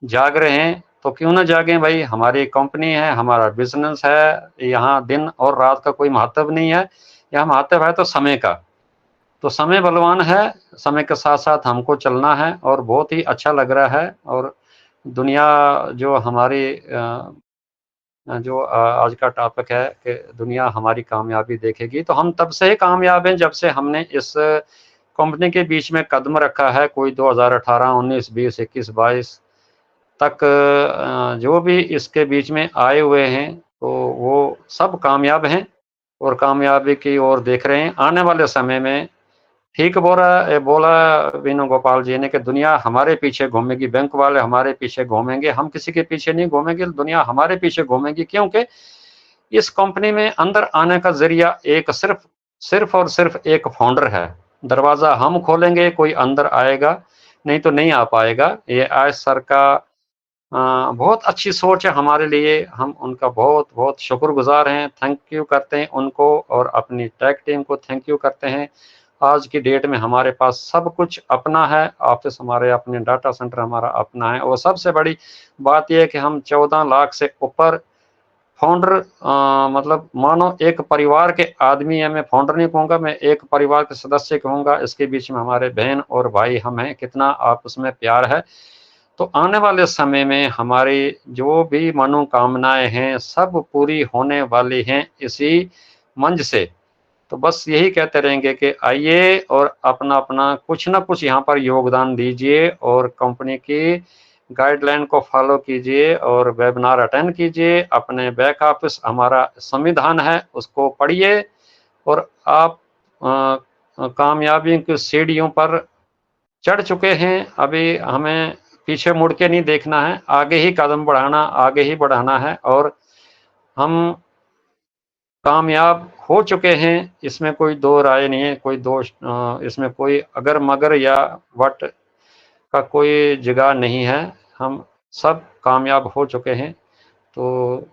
[SPEAKER 14] जाग रहे हैं। तो क्यों ना जागें भाई, हमारी कंपनी है, हमारा बिजनेस है, यहाँ दिन और रात का कोई महत्व नहीं है, यहाँ महत्व है तो समय का। तो समय बलवान है, समय के साथ साथ हमको चलना है और बहुत ही अच्छा लग रहा है। और दुनिया जो हमारी जो आज का टॉपिक है कि दुनिया हमारी कामयाबी देखेगी, तो हम तब से ही कामयाब हैं जब से हमने इस कंपनी के बीच में कदम रखा है। कोई 2018, 19, 20, 21, 22 तक जो भी इसके बीच में आए हुए हैं, तो वो सब कामयाब हैं और कामयाबी की ओर देख रहे हैं। आने वाले समय में ठीक बोला वेणुगोपाल जी ने कि दुनिया हमारे पीछे घूमेगी, बैंक वाले हमारे पीछे घूमेंगे, हम किसी के पीछे नहीं घूमेंगे, दुनिया हमारे पीछे घूमेगी। क्योंकि इस कंपनी में अंदर आने का जरिया एक सिर्फ और सिर्फ एक फाउंडर है। दरवाजा हम खोलेंगे, कोई अंदर आएगा, नहीं तो नहीं आ पाएगा। ये आज सर का बहुत अच्छी सोच है हमारे लिए, हम उनका बहुत बहुत शुक्रगुजार हैं, थैंक यू करते हैं उनको, और अपनी टेक टीम को थैंक यू करते हैं। आज की डेट में हमारे पास सब कुछ अपना है, ऑफिस हमारे अपने, डाटा सेंटर हमारा अपना है। और सबसे बड़ी बात यह है कि हम 14 लाख से ऊपर फाउंडर, मतलब मानो एक परिवार के आदमी है, मैं फाउंडर नहीं कहूँगा, मैं एक परिवार के सदस्य कहूँगा। इसके बीच में हमारे बहन और भाई हम हैं, कितना आपस में प्यार है। तो आने वाले समय में हमारी जो भी मनोकामनाएं हैं सब पूरी होने वाली हैं इसी मंच से। तो बस यही कहते रहेंगे कि आइए और अपना अपना कुछ ना कुछ यहाँ पर योगदान दीजिए और कंपनी की गाइडलाइन को फॉलो कीजिए और वेबिनार अटेंड कीजिए। अपने बैक ऑफिस हमारा संविधान है, उसको पढ़िए और आप कामयाबी की सीढ़ियों पर चढ़ चुके हैं। अभी हमें पीछे मुड़ के नहीं देखना है, आगे ही कदम बढ़ाना, आगे ही बढ़ाना है। और हम कामयाब हो चुके हैं, इसमें कोई दो राय नहीं है, कोई दोष इसमें कोई अगर मगर या वट का कोई जगह नहीं है, हम सब कामयाब हो चुके हैं। तो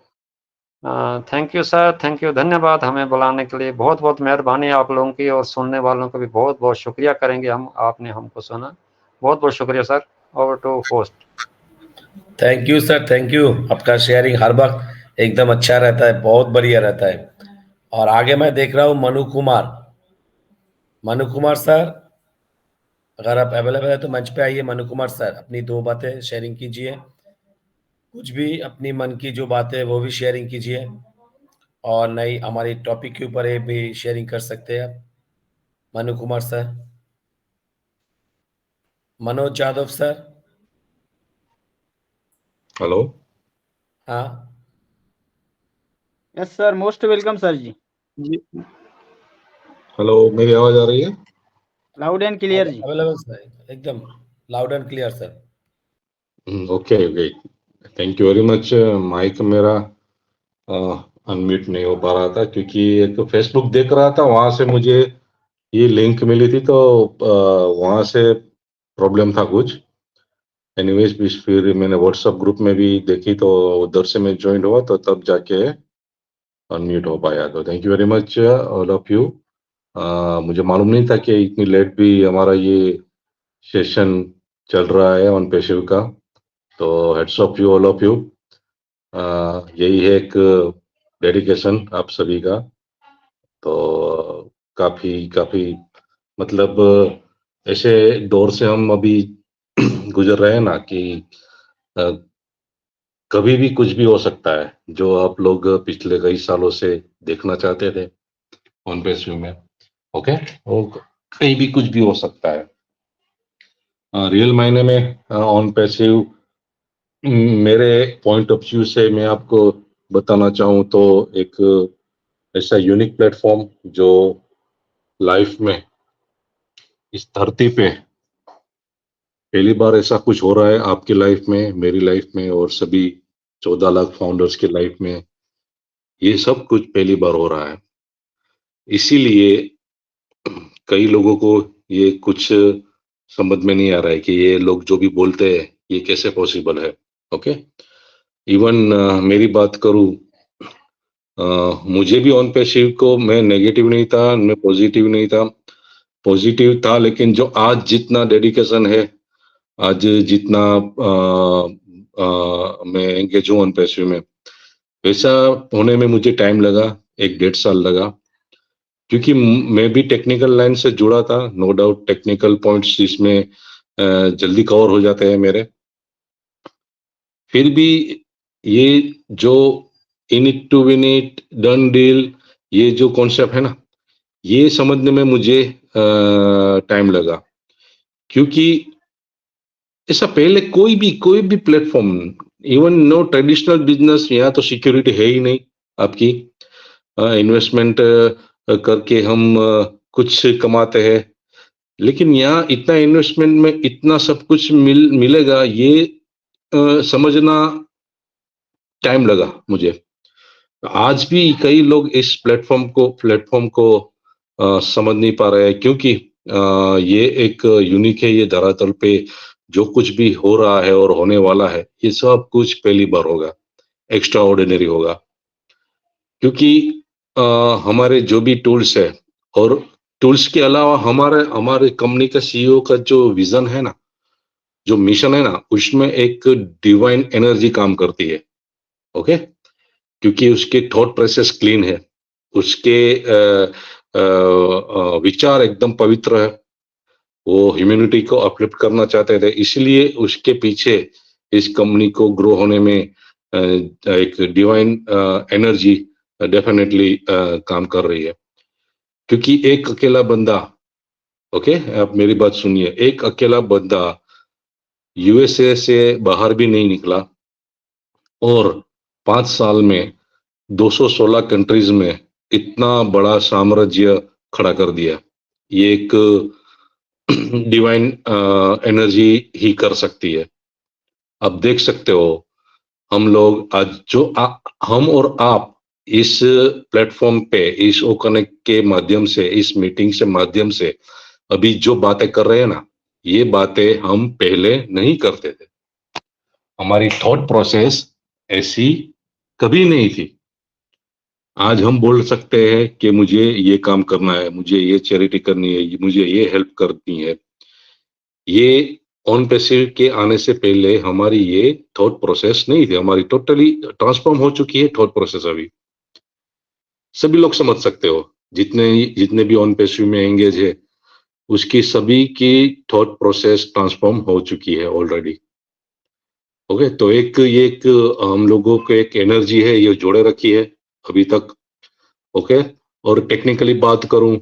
[SPEAKER 14] thank you sir, thank you, धन्यवाद हमें बुलाने के लिए, बहुत बहुत मेहरबानी आप लोगों की, और सुनने वालों का भी बहुत बहुत शुक्रिया करेंगे हम, आपने हमको सुना, बहुत बहुत शुक्रिया sir. Over to host.
[SPEAKER 4] Thank you sir, thank you. आपका शेयरिंग हर वक्त एकदम अच्छा रहता है, बहुत बढ़िया रहता है। और आगे मैं देख रहा हूँ मनु कुमार सर, अगर आप अवेलेबल है तो मंच पे आइए। मनु कुमार सर, अपनी 2 बातें शेयरिंग कीजिए, कुछ भी अपनी मन की जो बातें वो भी शेयरिंग कीजिए, और नई हमारी टॉपिक के ऊपर ये भी शेयरिंग कर सकते हैं आप। Manu Kumar sir, Manoj Yadav sir.
[SPEAKER 15] Hello.
[SPEAKER 4] हाँ
[SPEAKER 7] yes sir, most welcome sir ji.
[SPEAKER 15] Hello, मेरी आवाज आ रही है?
[SPEAKER 7] लाउड एंड क्लियर जी।
[SPEAKER 4] अवेलेबल सर, एकदम loud and clear sir.
[SPEAKER 15] Okay okay, thank you very much. Mic मेरा अनम्यूट नहीं हो पा रहा था क्योंकि एक फेसबुक देख रहा था, वहां से मुझे ये लिंक मिली थी, तो वहां से प्रॉब्लम था कुछ। एनीवेज, फिर मैंने व्हाट्सएप ग्रुप में भी देखी तो उधर से मैं ज्वाइन हुआ, तो तब जाके अनम्यूट हो पाया। तो thank you very much all of you. मुझे मालूम नहीं था कि इतनी लेट भी हमारा ये सेशन चल रहा है ऑन पैसिव का। तो heads of you, all of you. यही है एक डेडिकेशन आप सभी का। तो काफी काफी मतलब ऐसे दौर से हम अभी गुजर रहे हैं ना कि अ, कभी भी कुछ भी हो सकता है, जो आप लोग पिछले कई सालों से देखना चाहते थे ऑन पैसिव में। ओके, और कहीं भी कुछ भी हो सकता है। रियल मायने में ऑन पैसिव मेरे पॉइंट ऑफ व्यू से मैं आपको बताना चाहूँ तो एक ऐसा यूनिक प्लेटफॉर्म जो लाइफ में, इस धरती पे पहली बार ऐसा कुछ हो रहा है आपकी लाइफ में, मेरी लाइफ में, और सभी 14 लाख फाउंडर्स की लाइफ में ये सब कुछ पहली बार हो रहा है। इसीलिए कई लोगों को ये कुछ समझ में नहीं आ रहा है कि ये लोग जो भी बोलते हैं ये कैसे पॉसिबल है। ओके, इवन मेरी बात करूं, मुझे भी ऑन पैसिव को मैं नेगेटिव नहीं था, मैं पॉजिटिव नहीं था, पॉजिटिव था, लेकिन जो आज जितना डेडिकेशन है, आज जितना मैं एंगेज हूँ ऑन पैसिव में, वैसा होने में मुझे टाइम लगा, 1-1.5 साल लगा, क्योंकि मैं भी टेक्निकल लाइन से जुड़ा था। नो डाउट टेक्निकल पॉइंट्स इसमें जल्दी कवर हो जाते हैं मेरे। फिर भी ये जो in it to win it, done deal, ये जो कॉन्सेप्ट है ना, ये समझने में मुझे टाइम लगा, क्योंकि ऐसा पहले कोई भी platform, even know traditional business, यहाँ तो सिक्योरिटी है ही नहीं आपकी। इन्वेस्टमेंट करके हम कुछ कमाते हैं, लेकिन यहाँ इतना इन्वेस्टमेंट में इतना सब कुछ मिलेगा, ये समझना टाइम लगा मुझे। आज भी कई लोग इस प्लेटफॉर्म को समझ नहीं पा रहे हैं, क्योंकि ये एक यूनिक है। ये धरातल पे जो कुछ भी हो रहा है और होने वाला है, ये सब कुछ पहली बार होगा, एक्स्ट्रा ऑर्डिनरी होगा। क्योंकि हमारे जो भी टूल्स है, और टूल्स के अलावा हमारे कंपनी का सीईओ का जो विजन है ना, जो मिशन है ना, उसमें एक डिवाइन एनर्जी काम करती है। ओके, क्योंकि उसके थॉट प्रोसेस क्लीन है, उसके विचार एकदम पवित्र है, वो ह्यूमैनिटी को अपलिफ्ट करना चाहते थे, इसलिए उसके पीछे इस कंपनी को ग्रो होने में एक डिवाइन एनर्जी डेफिनेटली काम कर रही है। क्योंकि एक अकेला बंदा, ओके आप मेरी बात सुनिए, एक अकेला बंदा यूएसए से बाहर भी नहीं निकला, और 5 साल में 216 कंट्रीज में इतना बड़ा साम्राज्य खड़ा कर दिया। ये एक डिवाइन एनर्जी ही कर सकती है। अब देख सकते हो, हम लोग आज जो हम और आप इस प्लेटफॉर्म पे, इस ओ कनेक्ट के माध्यम से, इस मीटिंग से माध्यम से अभी जो बातें कर रहे हैं ना, ये बातें हम पहले नहीं करते थे। हमारी थॉट प्रोसेस ऐसी कभी नहीं थी। आज हम बोल सकते हैं कि मुझे ये काम करना है, मुझे ये चैरिटी करनी है, मुझे ये हेल्प करनी है। ये ऑन पैसिव के आने से पहले हमारी ये थॉट प्रोसेस नहीं थी, हमारी टोटली ट्रांसफॉर्म हो चुकी है थॉट प्रोसेस। अभी सभी लोग समझ सकते हो, जितने भी ऑन पैसिव में एंगेज है उसकी सभी की थॉट प्रोसेस ट्रांसफॉर्म हो चुकी है ऑलरेडी। ओके, तो एक हम लोगों को एक एनर्जी है ये जोड़े रखी है अभी तक। ओके, और टेक्निकली बात करूं,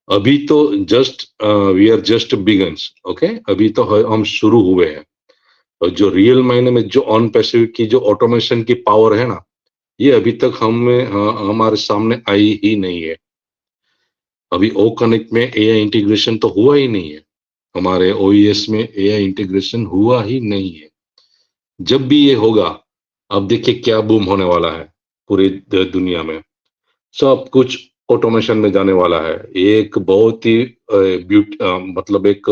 [SPEAKER 15] अभी तो we are just begins. Okay, अभी तो हम शुरू हुए हैं, और जो रियल मायने में जो ऑन पैसिव की जो ऑटोमेशन की पावर है ना, ये अभी तक हमारे सामने आई ही नहीं है। अभी ओ कनेक्ट में एआई इंटीग्रेशन तो हुआ ही नहीं है, हमारे ओईएस में एआई इंटीग्रेशन हुआ ही नहीं है। जब भी ये होगा, अब देखिए क्या बूम होने वाला है पूरी दुनिया में, सब कुछ ऑटोमेशन में जाने वाला है। एक बहुत ही मतलब एक,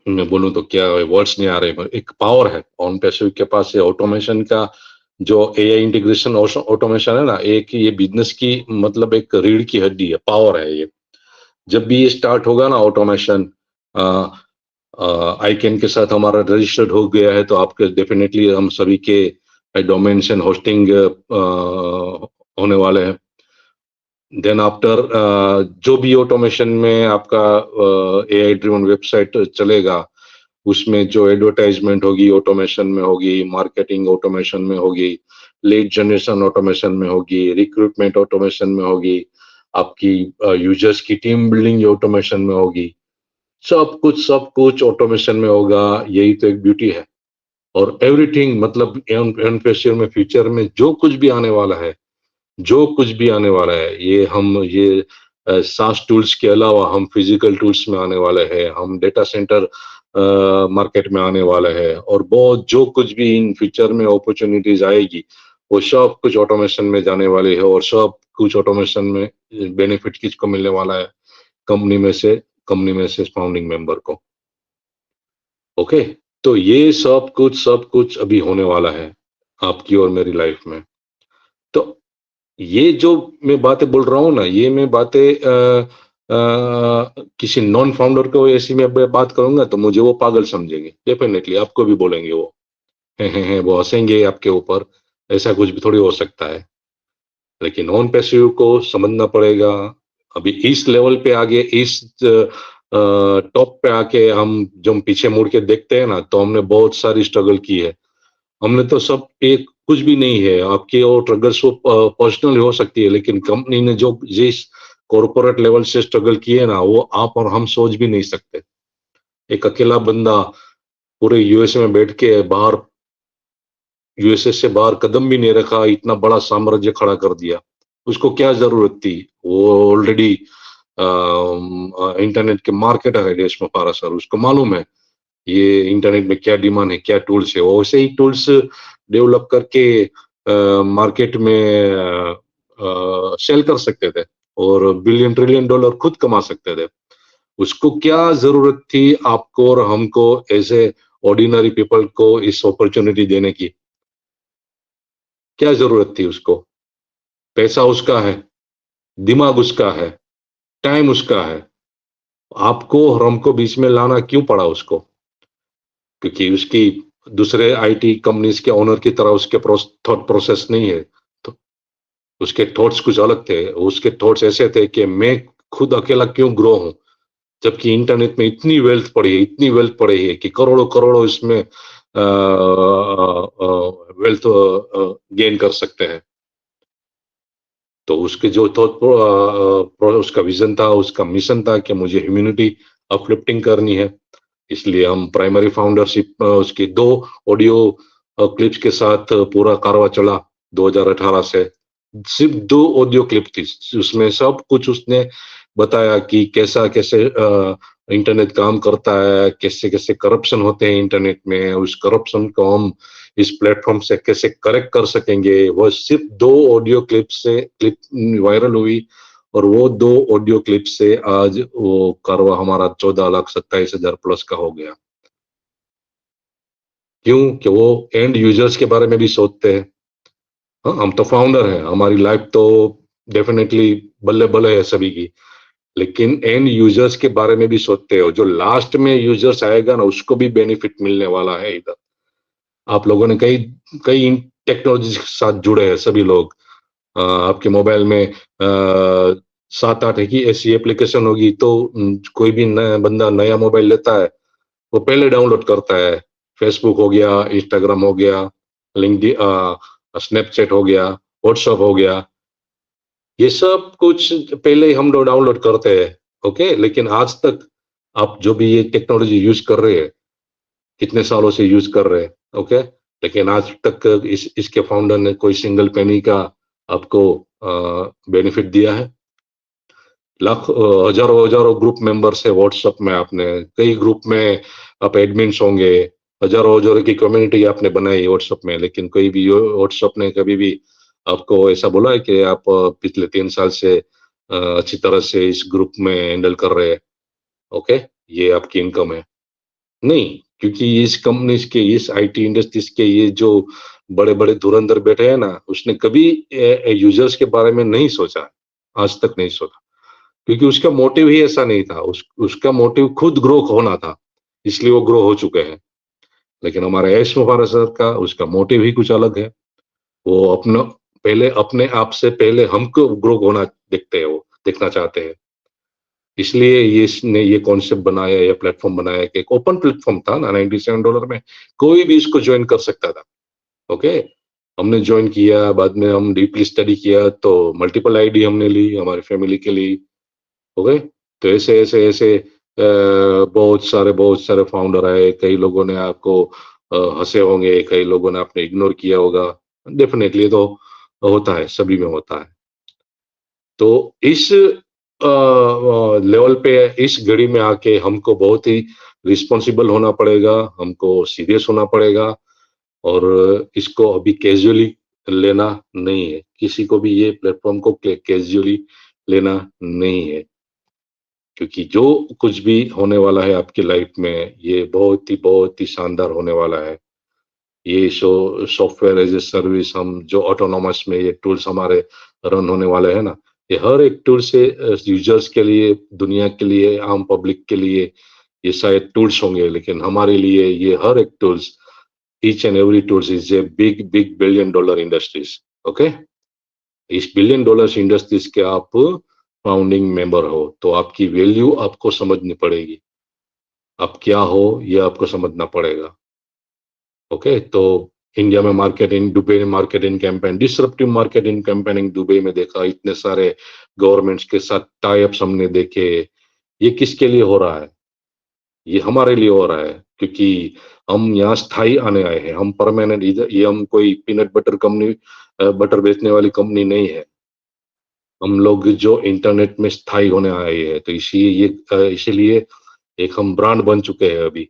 [SPEAKER 15] मैं बोलूं तो क्या वर्ड्स नहीं आ रहे, एक पावर है ऑन पैसिव के पास है ऑटोमेशन का। जो एआई इंटीग्रेशन ऑटोमेशन है ना, एक ये बिजनेस की मतलब एक रीढ़ की हड्डी है, पावर है ये। जब भी ये स्टार्ट होगा ना ऑटोमेशन, आईकैन के साथ हमारा रजिस्टर्ड हो गया है, तो आपके डेफिनेटली हम सभी के डोमेन्स एंड होस्टिंग होने वाले हैं। देन आफ्टर जो भी ऑटोमेशन में आपका एआई ड्रिवन वेबसाइट चलेगा, उसमें जो एडवर्टाइजमेंट होगी ऑटोमेशन में होगी, मार्केटिंग ऑटोमेशन में होगी, लीड जनरेशन ऑटोमेशन में होगी, रिक्रूटमेंट ऑटोमेशन में होगी, आपकी यूजर्स की टीम बिल्डिंग ऑटोमेशन में होगी, सब कुछ ऑटोमेशन में होगा। यही तो एक ब्यूटी है। और एवरीथिंग मतलब एनफेशियल में फ्यूचर में जो कुछ भी आने वाला है, ये सास टूल्स के अलावा हम फिजिकल टूल्स में आने वाले हैं, हम डेटा सेंटर मार्केट में आने वाले हैं, और बहुत जो कुछ भी इन फ्यूचर में अपॉर्चुनिटीज आएगी वो सब कुछ ऑटोमेशन में जाने वाली है। और सब कुछ ऑटोमेशन में बेनिफिट किसको मिलने वाला है? कंपनी में से फाउंडिंग मेंबर को। ओके, तो ये सब कुछ अभी होने वाला है आपकी और मेरी लाइफ में। तो ये जो मैं बातें बोल रहा हूँ ना, ये मैं बातें किसी नॉन फाउंडर को ऐसी मैं बात करूंगा तो मुझे वो पागल समझेंगे, डेफिनेटली आपको भी बोलेंगे वो वो हंसेंगे आपके ऊपर, ऐसा कुछ भी थोड़ी हो सकता है। लेकिन नॉन पैसिव को समझना पड़ेगा। अभी इस लेवल पे आगे, इस टॉप पे आके हम जब पीछे मुड़ के देखते हैं ना, तो हमने बहुत सारी स्ट्रगल की है। हमने तो सब एक कुछ भी नहीं है आपके, और स्ट्रगल्स वो पर्सनल हो सकती है, लेकिन कंपनी ने जो जिस कॉर्पोरेट लेवल से स्ट्रगल किए ना, वो आप और हम सोच भी नहीं सकते। एक अकेला बंदा पूरे यूएसए में बैठ के बाहर, यूएसए से बाहर कदम भी नहीं रखा, इतना बड़ा साम्राज्य खड़ा कर दिया। उसको क्या जरूरत थी? वो ऑलरेडी इंटरनेट के मार्केटर है देश में पारा सर, उसको मालूम है ये इंटरनेट में क्या डिमांड है, क्या टूल्स है। वो वैसे ही टूल्स डेवलप करके मार्केट में सेल कर सकते थे और बिलियन ट्रिलियन डॉलर खुद कमा सकते थे। उसको क्या जरूरत थी आपको और हमको ऐसे ऑर्डिनरी पीपल को इस अपॉर्चुनिटी देने की? क्या जरूरत थी उसको? पैसा उसका है, दिमाग उसका है, टाइम उसका है, आपको और हमको बीच में लाना क्यों पड़ा उसको? क्योंकि उसकी दूसरे आईटी कंपनीज के ओनर की तरह उसके थॉट प्रोसेस नहीं है। तो उसके थॉट्स कुछ अलग थे। उसके थॉट्स ऐसे थे कि मैं खुद अकेला क्यों ग्रो हूं, जबकि इंटरनेट में इतनी वेल्थ पड़ी है कि करोड़ों इसमें वेल्थ गेन कर सकते हैं। तो उसके जो थॉट उसका विजन था, उसका मिशन था कि मुझे ह्यूमैनिटी अपलिफ्टिंग करनी है। इसलिए हम प्राइमरी फाउंडरशिप उसकी 2 ऑडियो क्लिप्स के साथ पूरा कारवा चला 2018 से। सिर्फ 2 ऑडियो क्लिप थी, उसमें सब कुछ उसने बताया कि कैसे इंटरनेट काम करता है, कैसे करप्शन होते हैं इंटरनेट में, उस करप्शन को हम इस प्लेटफॉर्म से कैसे करेक्ट कर सकेंगे। वो सिर्फ 2 ऑडियो क्लिप वायरल हुई, और वो 2 ऑडियो क्लिप से आज वो कारवा हमारा 14,27,000 प्लस का हो गया। क्यों? कि वो एंड यूजर्स के बारे में भी सोचते हैं। हम तो फाउंडर हैं, हमारी लाइफ तो डेफिनेटली बल्ले बल्ले है सभी की, लेकिन एंड यूजर्स के बारे में भी सोचते हो। जो लास्ट में यूजर्स आएगा ना, उसको भी बेनिफिट मिलने वाला है इधर। आप लोगों ने कई कई टेक्नोलॉजी के साथ जुड़े हैं सभी लोग। आपके मोबाइल में 7-8 की ऐसी एप्लीकेशन होगी, तो कोई भी नया बंदा नया मोबाइल लेता है, वो पहले डाउनलोड करता है। फेसबुक हो गया, इंस्टाग्राम हो गया, लिंक्डइन, स्नैपचैट हो गया, व्हाट्सएप हो गया, ये सब कुछ पहले ही हम लोग डाउनलोड करते हैं। ओके, लेकिन आज तक आप जो भी ये टेक्नोलॉजी यूज कर रहे हैं, कितने सालों से यूज कर रहे हैं, ओके, लेकिन आज तक इसके फाउंडर ने कोई सिंगल पेनी का आपको बेनिफिट दिया है? हजारों हजारों ग्रुप मेंबर्स है व्हाट्सएप में, आपने कई ग्रुप में आप एडमिन्स होंगे, हजारों हजारों की कम्युनिटी आपने बनाई व्हाट्सएप में, लेकिन कोई भी व्हाट्सएप ने कभी भी आपको ऐसा बोला है कि आप पिछले 3 साल से अच्छी तरह से इस ग्रुप में हैंडल कर रहे हैं, ओके, ये आपकी इनकम है? नहीं, क्योंकि इस कंपनीज के, इस आईटी इंडस्ट्रीज के ये जो बड़े बड़े धुरंधर बैठे हैं ना, उसने कभी यूजर्स के बारे में नहीं सोचा, आज तक नहीं सोचा, क्योंकि उसका मोटिव ही ऐसा नहीं था। उसका मोटिव खुद ग्रो होना था, इसलिए वो ग्रो हो चुके हैं। लेकिन हमारा यश मुबारक सर का, उसका मोटिव ही कुछ अलग है। वो अपने आप से पहले हमको ग्रो होना देखते हैं, वो देखना चाहते हैं। इसलिए इसने ये कॉन्सेप्ट बनाया, ये प्लेटफॉर्म बनाया कि एक ओपन प्लेटफॉर्म था ना, $97 में कोई भी इसको ज्वाइन कर सकता था। ओके, हमने ज्वाइन किया, बाद में हम डीपली स्टडी किया, तो मल्टीपल आईडी हमने ली हमारी फैमिली के लिए। ओके, तो ऐसे ऐसे ऐसे बहुत सारे फाउंडर आए। कई लोगों ने आपको हंसे होंगे, कई लोगों ने आपने इग्नोर किया होगा, डेफिनेटली तो होता है, सभी में होता है। तो इस लेवल पे, इस घड़ी में आके हमको बहुत ही रिस्पॉन्सिबल होना पड़ेगा, हमको सीरियस होना पड़ेगा, और इसको अभी कैजुअली लेना नहीं है। किसी को भी ये प्लेटफॉर्म को कैजुअली लेना नहीं है, क्योंकि जो कुछ भी होने वाला है आपकी लाइफ में, ये बहुत ही शानदार होने वाला है। ये सॉफ्टवेयर एज ए सर्विस, हम जो ऑटोनोमस में ये टूल्स हमारे रन होने वाले हैं ना, ये हर एक टूल से यूजर्स के लिए, दुनिया के लिए, आम पब्लिक के लिए ये शायद टूल्स होंगे, लेकिन हमारे लिए ये हर एक tools, each and every tools is a big big $1 billion industries. Okay, इस $1 billion इंडस्ट्रीज के आप फाउंडिंग मेंबर हो, तो आपकी वैल्यू आपको समझनी पड़ेगी। आप क्या हो ये आपको समझना पड़ेगा। ओके, तो इंडिया में मार्केटिंग, दुबई में marketing campaign, disruptive marketing campaigning Dubai में देखा, इतने सारे गवर्नमेंट्स के साथ टाई अप्स हमने देखे। ये किसके लिए हो रहा है? ये हमारे लिए हो रहा है, क्योंकि हम यहाँ स्थायी आने आए हैं, हम परमानेंट, ये हम कोई पीनट बटर कंपनी, बटर बेचने वाली कंपनी नहीं है। हम लोग जो इंटरनेट में स्थायी होने आए हैं, तो इसीलिए एक हम ब्रांड बन चुके हैं।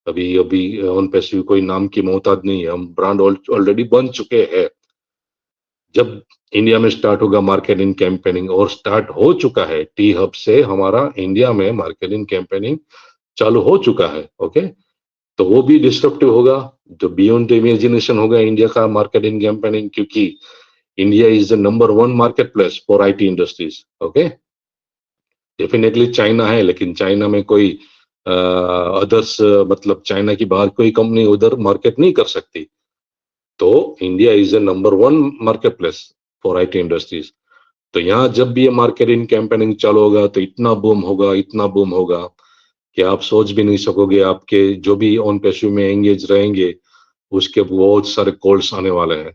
[SPEAKER 15] अभी ऑन पैसिव कोई नाम की मोहताज नहीं है, हम ब्रांड ऑलरेडी बन चुके हैं। जब इंडिया में स्टार्ट होगा मार्केटिंग कैंपेनिंग, और स्टार्ट हो चुका है, टी हब से हमारा इंडिया में मार्केटिंग कैंपेनिंग चालू हो चुका है। ओके, तो वो भी डिस्ट्रप्टिव होगा, जो बियॉन्ड इमेजिनेशन होगा इंडिया का मार्केटिंग कैंपेनिंग, क्योंकि India is the number 1 market place for IT industries. Okay, definitely China है, लेकिन चाइना में कोई अदर्स, मतलब चाइना की बाहर कोई कंपनी उधर मार्केट नहीं कर सकती। तो India is the number 1 market place for IT industries. तो यहाँ जब भी ये मार्केटिंग कैंपेनिंग चालू होगा, तो इतना बूम होगा कि आप सोच भी नहीं सकोगे। आपके जो भी ऑन पैसिव में एंगेज रहेंगे, उसके बहुत सारे कॉल्स आने वाले हैं।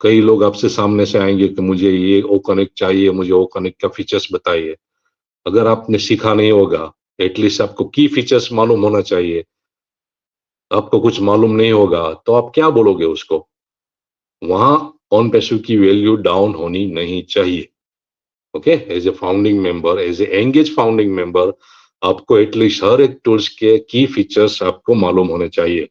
[SPEAKER 15] कई लोग आपसे सामने से आएंगे कि मुझे ये ओ कनेक्ट चाहिए, मुझे ओ कनेक्ट का फीचर्स बताइए। अगर आपने सीखा नहीं होगा, एटलीस्ट आपको की फीचर्स मालूम होना चाहिए। आपको कुछ मालूम नहीं होगा तो आप क्या बोलोगे उसको? वहां ऑन पैसिव की वैल्यू डाउन होनी नहीं चाहिए। Okay, as a founding member, as a engage founding member, आपको एटलीस्ट हर एक टूल्स के की फीचर्स आपको मालूम होने चाहिए,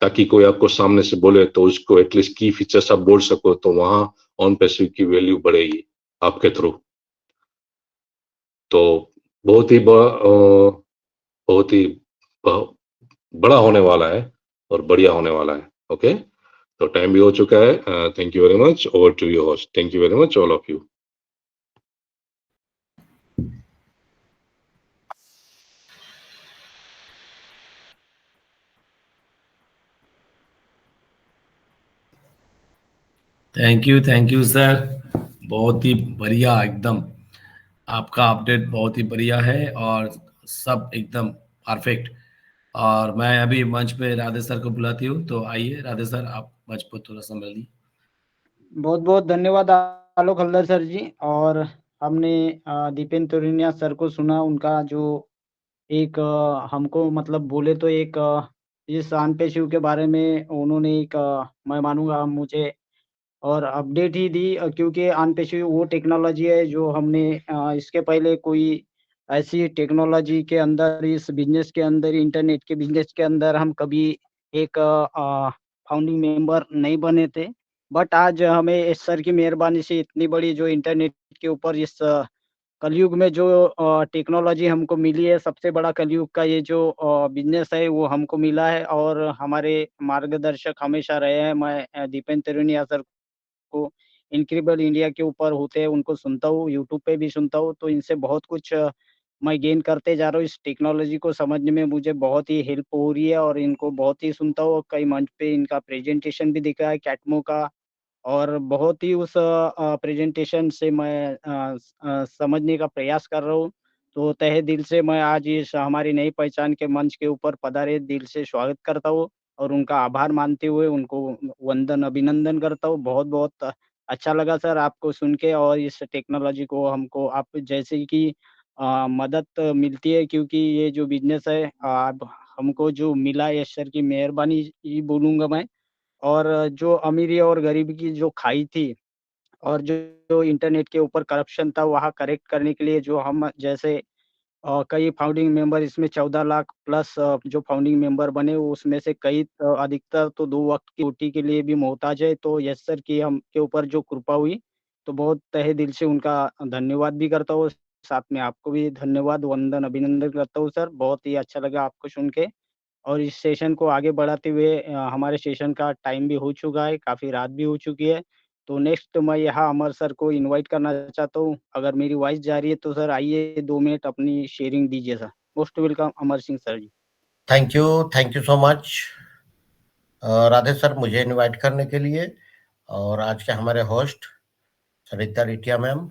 [SPEAKER 15] ताकि कोई आपको सामने से बोले तो उसको एटलीस्ट की फीचर्स आप बोल सको, तो वहां ऑन पैसिव की वैल्यू बढ़ेगी आपके थ्रू। तो बहुत ही बड़ा होने वाला है और बढ़िया होने वाला है। ओके, तो टाइम भी हो चुका है। Thank you very much. Over to you host. Thank you very much all of you.
[SPEAKER 4] Thank you sir, बहुत ही बढ़िया एकदम, आपका अपडेट बहुत ही बढ़िया है और सब एकदम परफेक्ट। और मैं अभी मंच पे राधे सर को बुलाती हूँ, तो आइए राधे सर, आप मंच पर थोड़ा संभालिए।
[SPEAKER 7] बहुत बहुत धन्यवाद आलोक हल्दर सर जी। और हमने दीपेंद्र तोरनिया सर को सुना, उनका जो एक हमको मतलब बोले तो एक इस आनपे शिव के बारे में उन्होंने एक मैं मानूंगा मुझे और अपडेट ही दी, क्योंकि आनपे शिव वो टेक्नोलॉजी है जो हमने इसके पहले कोई ऐसी टेक्नोलॉजी के अंदर, इस बिजनेस के अंदर, इंटरनेट के बिजनेस के अंदर हम कभी एक फाउंडिंग मेंबर नहीं बने थे। बट आज हमें इस सर की मेहरबानी से इतनी बड़ी जो इंटरनेट के ऊपर इस कलयुग में जो टेक्नोलॉजी हमको मिली है, सबसे बड़ा कलयुग का ये जो बिज़नेस है वो हमको मिला है और हमारे मार्गदर्शक हमेशा रहे हैं। मैं दीपेंद्र तरूनिया सर को इनक्रेडिबल इंडिया के ऊपर होते हैं, उनको सुनता हूँ, यूट्यूब पे भी सुनता हूँ, तो इनसे बहुत कुछ मैं गेन करते जा रहा हूँ। इस टेक्नोलॉजी को समझने में मुझे बहुत ही हेल्प हो रही है और इनको बहुत ही सुनता हूँ। कई मंच पे इनका प्रेज़ेंटेशन भी दिखा है कैटमो का और बहुत ही उस प्रेज़ेंटेशन से मैं समझने का प्रयास कर रहा हूँ। तो तहे दिल से मैं आज इस हमारी नई पहचान के मंच के ऊपर पधारे दिल से स्वागत करता हूँ और उनका आभार मानते हुए उनको वंदन अभिनंदन करता हूँ। बहुत-बहुत अच्छा लगा सर आपको सुन के और इस टेक्नोलॉजी को हमको आप जैसे कि मदद मिलती है, क्योंकि ये जो बिज़नेस है अब हमको जो मिला है सर की मेहरबानी ही बोलूँगा मैं। और जो अमीरी और गरीबी की जो खाई थी और जो इंटरनेट के ऊपर करप्शन था, वहाँ करेक्ट करने के लिए जो हम जैसे कई फाउंडिंग मेंबर, इसमें 14 लाख प्लस जो फाउंडिंग मेंबर बने, उसमें से कई अधिकतर तो 2 वक़्त की रोटी के लिए भी मोहताज है। तो यस सर की हम के ऊपर जो कृपा हुई, तो बहुत तहे दिल से उनका धन्यवाद भी करता हूँ। साथ में आपको भी धन्यवाद, वंदन, अभिनंदन करता हूँ सर। बहुत ही अच्छा लगा आपको सुन के। और इस सेशन को आगे बढ़ाते हुए हमारे सेशन का टाइम भी हो चुका है, काफ़ी रात भी हो चुकी है। तो नेक्स्ट मैं यहाँ अमर सर को इनवाइट करना चाहता हूँ। अगर मेरी वॉइस जा रही है तो सर आइए 2 मिनट अपनी शेयरिंग दीजिए sir. Most welcome Amar Singh sir ji.
[SPEAKER 5] Thank you so much Radhe sir, मुझे इनवाइट करने के लिए। और आज के हमारे होस्ट सरिता रिटिया मैम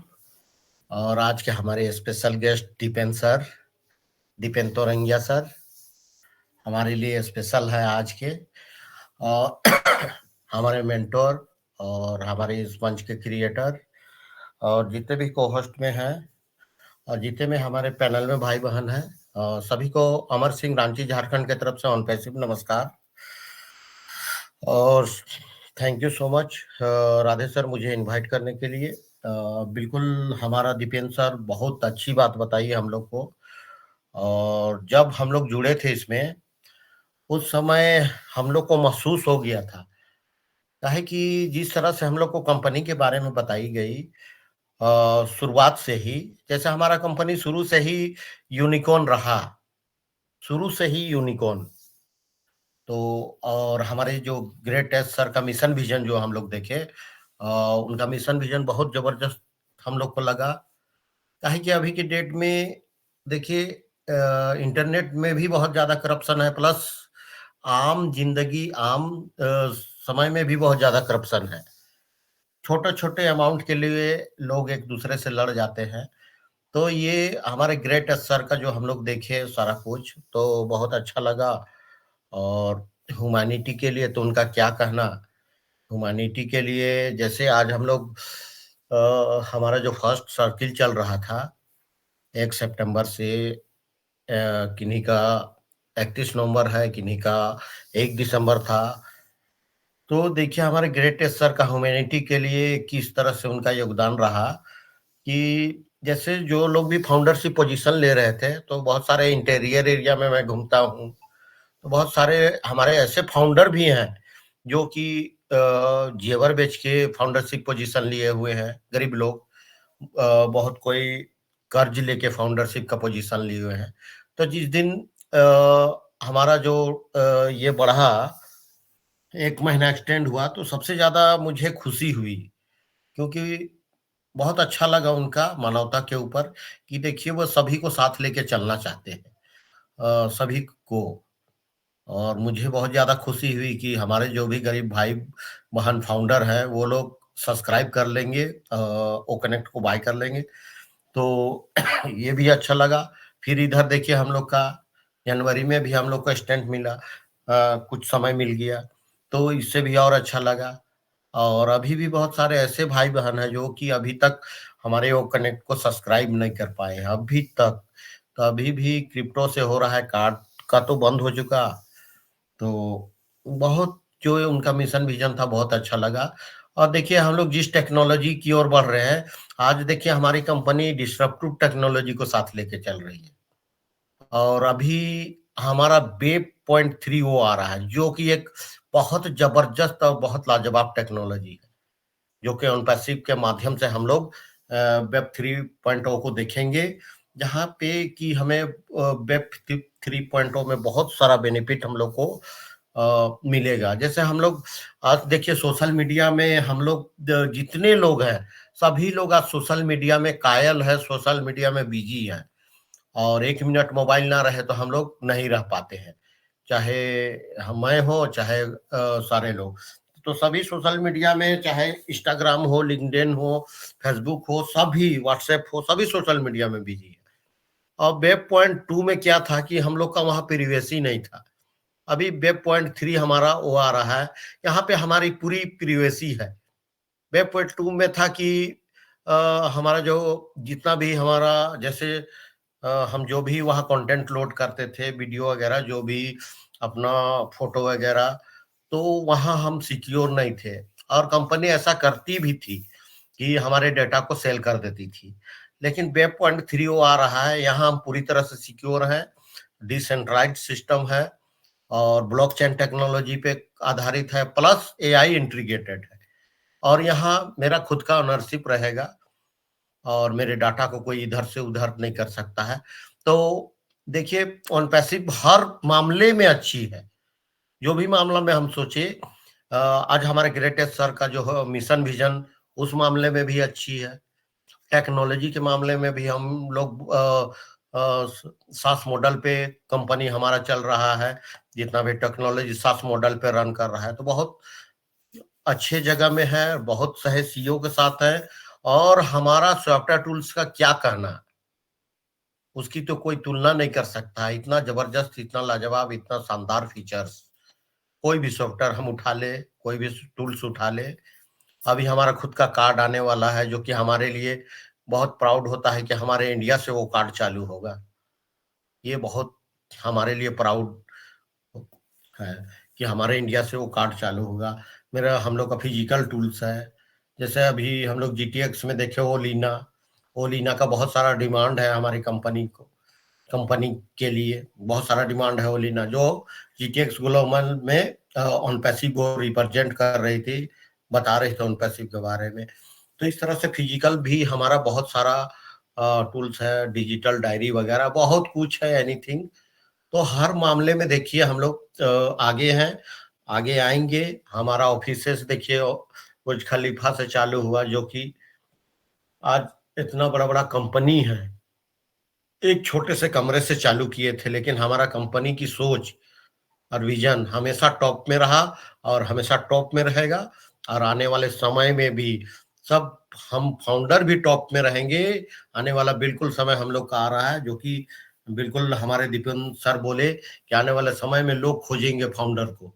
[SPEAKER 5] और आज के हमारे स्पेशल गेस्ट दीपेंद्र तोरंगिया सर हमारे लिए स्पेशल है आज के। और हमारे मेंटोर और हमारे इस मंच के क्रिएटर और जितने भी को होस्ट में हैं और जितने में हमारे पैनल में भाई बहन हैं, सभी को अमर सिंह रांची झारखंड की तरफ से ऑन पैसिव नमस्कार। और thank you so much Radhe sir मुझे इनवाइट करने के लिए। बिल्कुल हमारा दीपेंद्र सर बहुत अच्छी बात बताई हम लोग को। और जब हम लोग जुड़े थे इसमें, उस समय हम लोग को महसूस हो गया था काहे कि जिस तरह से हम लोग को कंपनी के बारे में बताई गई शुरुआत से ही, जैसे हमारा कंपनी शुरू से ही यूनिकॉर्न रहा, शुरू से ही यूनिकॉर्न। तो और हमारे जो ग्रेट एस सर का मिशन विजन जो हम लोग देखे, उनका मिशन विजन बहुत जबरदस्त हम लोग को लगा। काहे कि अभी की डेट में देखिए इंटरनेट में भी बहुत ज्यादा करप्शन है, प्लस आम जिंदगी आम समय में भी बहुत ज्यादा करप्शन है। छोटे छोटे अमाउंट के लिए लोग एक दूसरे से लड़ जाते हैं। तो ये हमारे ग्रेट सर का जो हम लोग देखे सारा कुछ, तो बहुत अच्छा लगा। और ह्यूमैनिटी के लिए तो उनका क्या कहना, ह्यूमैनिटी के लिए जैसे आज हम लोग हमारा जो फर्स्ट सर्किल चल रहा था 1 सितंबर से, किन्हीं का 31 नवंबर है, किन्हीं का 1 दिसंबर था। तो देखिए हमारे ग्रेटेस्ट सर का ह्यूमैनिटी के लिए किस तरह से उनका योगदान रहा कि जैसे जो लोग भी फाउंडरशिप पोजीशन ले रहे थे, तो बहुत सारे इंटीरियर एरिया में मैं घूमता हूँ, तो बहुत सारे हमारे ऐसे फाउंडर भी हैं जो कि जेवर बेच के फाउंडरशिप पोजीशन लिए हुए हैं। गरीब लोग बहुत कोई कर्ज लेके फाउंडरशिप का पोजीशन लिए हुए हैं। तो जिस दिन हमारा जो ये बढ़ा, 1 महीना एक्सटेंड हुआ, तो सबसे ज़्यादा मुझे खुशी हुई, क्योंकि बहुत अच्छा लगा उनका मानवता के ऊपर कि देखिए वो सभी को साथ लेके चलना चाहते हैं, सभी को। और मुझे बहुत ज़्यादा खुशी हुई कि हमारे जो भी गरीब भाई बहन फाउंडर हैं, वो लोग सब्सक्राइब कर लेंगे, ओ कनेक्ट को बाय कर लेंगे तो ये भी अच्छा लगा। फिर इधर देखिए हम लोग का जनवरी में भी हम लोग को स्टैंड मिला, कुछ समय मिल गया तो इससे भी और अच्छा लगा। और अभी भी बहुत सारे ऐसे भाई बहन हैं जो कि अभी तक हमारे वो कनेक्ट को सब्सक्राइब नहीं कर पाए हैं अभी तक। तो अभी भी क्रिप्टो से हो रहा है, कार्ड का तो बंद हो चुका। तो बहुत जो उनका मिशन विजन था बहुत अच्छा लगा। और देखिए हम लोग जिस टेक्नोलॉजी की ओर बढ़ रहे हैं, आज देखिए हमारी कंपनी डिस्रप्टिव टेक्नोलॉजी को साथ लेके चल रही है। और अभी हमारा वेब पॉइंट 3 वो आ रहा है जो कि एक बहुत जबरदस्त और बहुत लाजवाब टेक्नोलॉजी है, जो कि ऑन पैसिव के माध्यम से हम लोग वेब 3.0 को देखेंगे, जहाँ पे कि हमें वेब 3.0 में बहुत सारा बेनिफिट हम लोग को मिलेगा। जैसे हम लोग आज देखिए सोशल मीडिया में हम लोग जितने लोग हैं सभी लोग आज सोशल मीडिया में कायल है, सोशल मीडिया में बिजी है। और 1 मिनट मोबाइल ना रहे तो हम लोग नहीं रह पाते हैं, चाहे मैं हो चाहे सारे लोग। तो सभी सोशल मीडिया में, चाहे इंस्टाग्राम हो, लिंक्डइन हो, फेसबुक हो, सभी व्हाट्सएप हो, सभी सोशल मीडिया में बिजी है। और वेब पॉइंट 2 में क्या था कि हम लोग का वहाँ प्रिवेसी नहीं था। अभी वेब पॉइंट 3 हमारा वो आ रहा है, यहाँ पे हमारी पूरी प्रिवेसी है। वेब पॉइंट 2 में था कि हमारा जो जितना भी हमारा जैसे हम जो भी वहाँ कंटेंट लोड करते थे, वीडियो वगैरह जो भी अपना फोटो वगैरह, तो वहाँ हम सिक्योर नहीं थे। और कंपनी ऐसा करती भी थी कि हमारे डेटा को सेल कर देती थी। लेकिन वेब पॉइंट 3 वो आ रहा है, यहाँ हम पूरी तरह से सिक्योर हैं, डिसेंट्रलाइज्ड सिस्टम है और ब्लॉकचेन टेक्नोलॉजी पे आधारित है, प्लस एआई इंटीग्रेटेड है। और यहाँ मेरा खुद का ओनरशिप रहेगा और मेरे डाटा को कोई इधर से उधर नहीं कर सकता है। तो देखिए ऑन पैसिव हर मामले में अच्छी है। जो भी मामला में हम सोचे, आज हमारे ग्रेटेस्ट सर का जो है मिशन विजन, उस मामले में भी अच्छी है। टेक्नोलॉजी के मामले में भी हम लोग सास मॉडल पे कंपनी हमारा चल रहा है, जितना भी टेक्नोलॉजी सास मॉडल पे रन कर रहा है, तो बहुत अच्छे जगह में है, बहुत सही सीईओ के साथ है। और हमारा सॉफ्टवेयर टूल्स का क्या कहना, उसकी तो कोई तुलना नहीं कर सकता। इतना जबरदस्त, इतना लाजवाब, इतना शानदार फीचर्स, कोई भी सॉफ्टवेयर हम उठा ले, कोई भी टूल्स उठा ले। अभी हमारा खुद का कार्ड आने वाला है, जो कि हमारे लिए बहुत प्राउड होता है कि हमारे इंडिया से वो कार्ड चालू होगा। ये बहुत हमारे लिए प्राउड है कि हमारे इंडिया से वो कार्ड चालू होगा। मेरा हम लोग का फिजिकल टूल्स है, जैसे अभी हम लोग जीटीएक्स में देखे ओलिना का बहुत सारा डिमांड है हमारी कंपनी के लिए, बहुत सारा डिमांड है ओलिना, जो जीटीएक्स ग्लोबल में ऑन पैसिव को रिप्रेजेंट कर रही थी, बता रहे थे ऑन पैसिव के बारे में। तो इस तरह से फिजिकल भी हमारा बहुत सारा टूल्स है, डिजिटल डायरी वगैरह बहुत कुछ है, एनीथिंग। तो हर मामले में देखिए हम लोग आगे हैं, आगे आएंगे। हमारा ऑफिसेस देखिए बुर्ज खलीफा से चालू हुआ, जो कि आज इतना बड़ा बड़ा कंपनी है, एक छोटे से कमरे से चालू किए थे, लेकिन हमारा कंपनी की सोच और विजन हमेशा टॉप में रहा और हमेशा टॉप में रहेगा। और आने वाले समय में भी सब हम फाउंडर भी टॉप में रहेंगे। आने वाला बिल्कुल समय हम लोग का आ रहा है, जो कि बिल्कुल हमारे दीपेंद्र सर बोले कि आने वाले समय में लोग खोजेंगे फाउंडर को।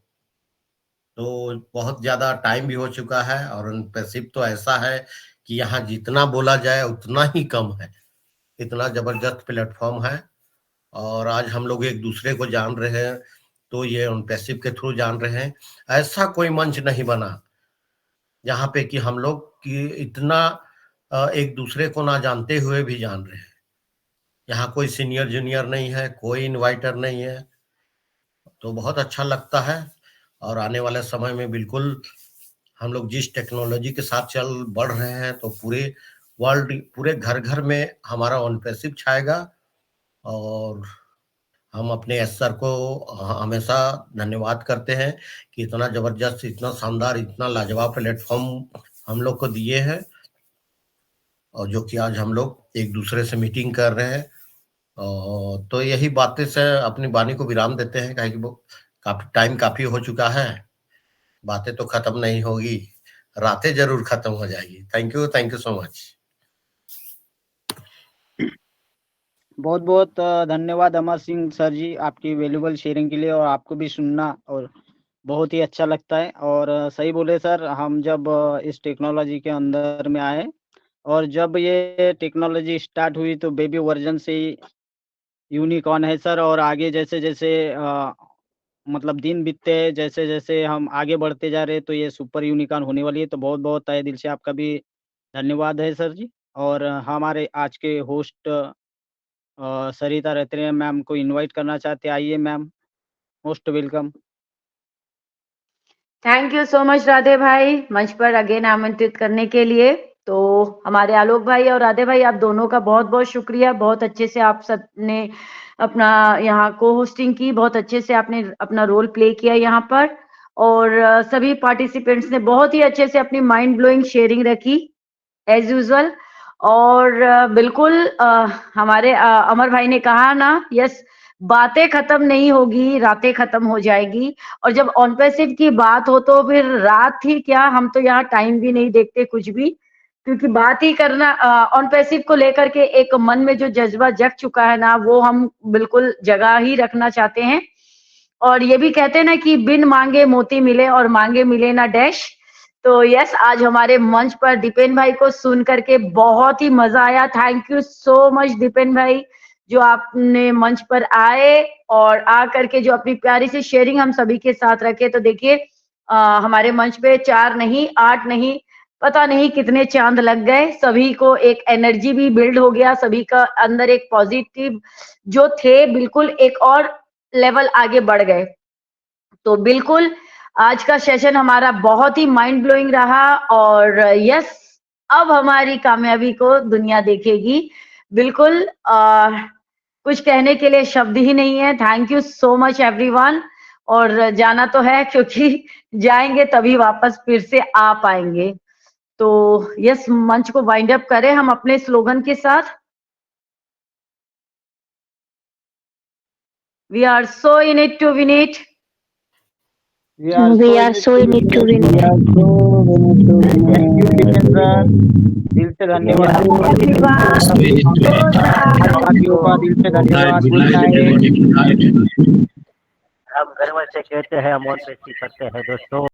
[SPEAKER 5] तो बहुत ज्यादा टाइम भी हो चुका है और पैसिव तो ऐसा है कि यहाँ जितना बोला जाए उतना ही कम है, इतना जबरदस्त प्लेटफॉर्म है। और आज हम लोग एक दूसरे को जान रहे हैं, तो ये ऑन पैसिव के थ्रू जान रहे हैं। ऐसा कोई मंच नहीं बना जहाँ पे कि हम लोग कि इतना एक दूसरे को ना जानते हुए भी जान रहे हैं। यहाँ कोई सीनियर जूनियर नहीं है, कोई इनवाइटर नहीं है, तो बहुत अच्छा लगता है। और आने वाले समय में बिल्कुल हम लोग जिस टेक्नोलॉजी के साथ बढ़ रहे हैं, तो पूरे वर्ल्ड, पूरे घर घर में हमारा ऑन पैसिव छाएगा। और हम अपने एस सर को हमेशा धन्यवाद करते हैं कि इतना जबरदस्त, इतना शानदार, इतना लाजवाब प्लेटफॉर्म हम लोग को दिए हैं, और जो कि आज हम लोग एक दूसरे से मीटिंग कर रहे हैं। तो यही बातें से अपनी वाणी को विराम देते हैं, कि वो काफी टाइम काफी हो चुका है, बातें तो खत्म नहीं होगी। रातें जरूर खत्म हो जाएगी। Thank you so much.
[SPEAKER 7] बहुत बहुत धन्यवाद अमर सिंह सर जी, आपकी वैल्यूबल शेयरिंग के लिए, और आपको भी सुनना और बहुत ही अच्छा लगता है। और सही बोले सर, हम जब इस टेक्नोलॉजी के अंदर में आए और जब ये टेक्नोलॉजी स्टार्ट हुई तो बेबी वर्जन से ही यूनिकॉर्न है सर। और आगे जैसे जैसे मतलब दिन बीतते हैं, जैसे जैसे हम आगे बढ़ते जा रहे हैं, तो ये सुपर यूनिकॉर्न होने वाली है। तो बहुत बहुत तहे दिल से आपका भी धन्यवाद है सर जी। और हमारे आज के होस्ट सरिता रत्रे मैम को इनवाइट करना चाहते हैं। आइए ma'am, most welcome.
[SPEAKER 2] Thank you so much Radhe भाई, मंच पर अगेन आमंत्रित करने के लिए। तो हमारे आलोक भाई और राधे भाई, आप दोनों का बहुत बहुत शुक्रिया। बहुत अच्छे से आप सब ने अपना यहाँ को होस्टिंग की, बहुत अच्छे से आपने अपना रोल प्ले किया यहाँ पर। और सभी पार्टिसिपेंट्स ने बहुत ही अच्छे से अपनी माइंड ब्लोइंग शेयरिंग रखी एज यूजुअल। और बिल्कुल हमारे अमर भाई ने कहा ना, यस, बातें खत्म नहीं होगी, रातें खत्म हो जाएगी। और जब ऑन पैसिव की बात हो तो फिर रात ही क्या, हम तो यहाँ टाइम भी नहीं देखते कुछ भी, क्योंकि बात ही करना ऑन पैसिव को लेकर के एक मन में जो जज्बा जग चुका है ना, वो हम बिल्कुल जगह ही रखना चाहते हैं। और ये भी कहते हैं ना कि बिन मांगे मोती मिले और मांगे मिले ना डैश। तो यस, आज हमारे मंच पर दीपेन भाई को सुन करके बहुत ही मजा आया। Thank you so much Deepen भाई, जो आपने मंच पर आए और आ करके जो अपनी प्यारी सी शेयरिंग हम सभी के साथ रखे। तो देखिए हमारे मंच पे 4 नहीं 8 नहीं, पता नहीं कितने चांद लग गए। सभी को एक एनर्जी भी बिल्ड हो गया, सभी का अंदर एक पॉजिटिव जो थे बिल्कुल एक और लेवल आगे बढ़ गए। तो बिल्कुल आज का सेशन हमारा बहुत ही माइंड ब्लोइंग रहा। और यस, अब हमारी कामयाबी को दुनिया देखेगी। बिल्कुल कुछ कहने के लिए शब्द ही नहीं है। Thank you so much everyone. और जाना तो है, क्योंकि जाएंगे तभी वापस फिर से आ पाएंगे। तो यस, मंच को वाइंड अप करें हम अपने स्लोगन के साथ। We are so in it to win it.
[SPEAKER 3] We are so in it to win it.
[SPEAKER 7] Thank you Deepen sir, दिल से धन्यवाद। साथियों का दिल से धन्यवाद। Good night.
[SPEAKER 11] हम गर्व से कहते हैं, हम और पेशी करते हैं दोस्तों।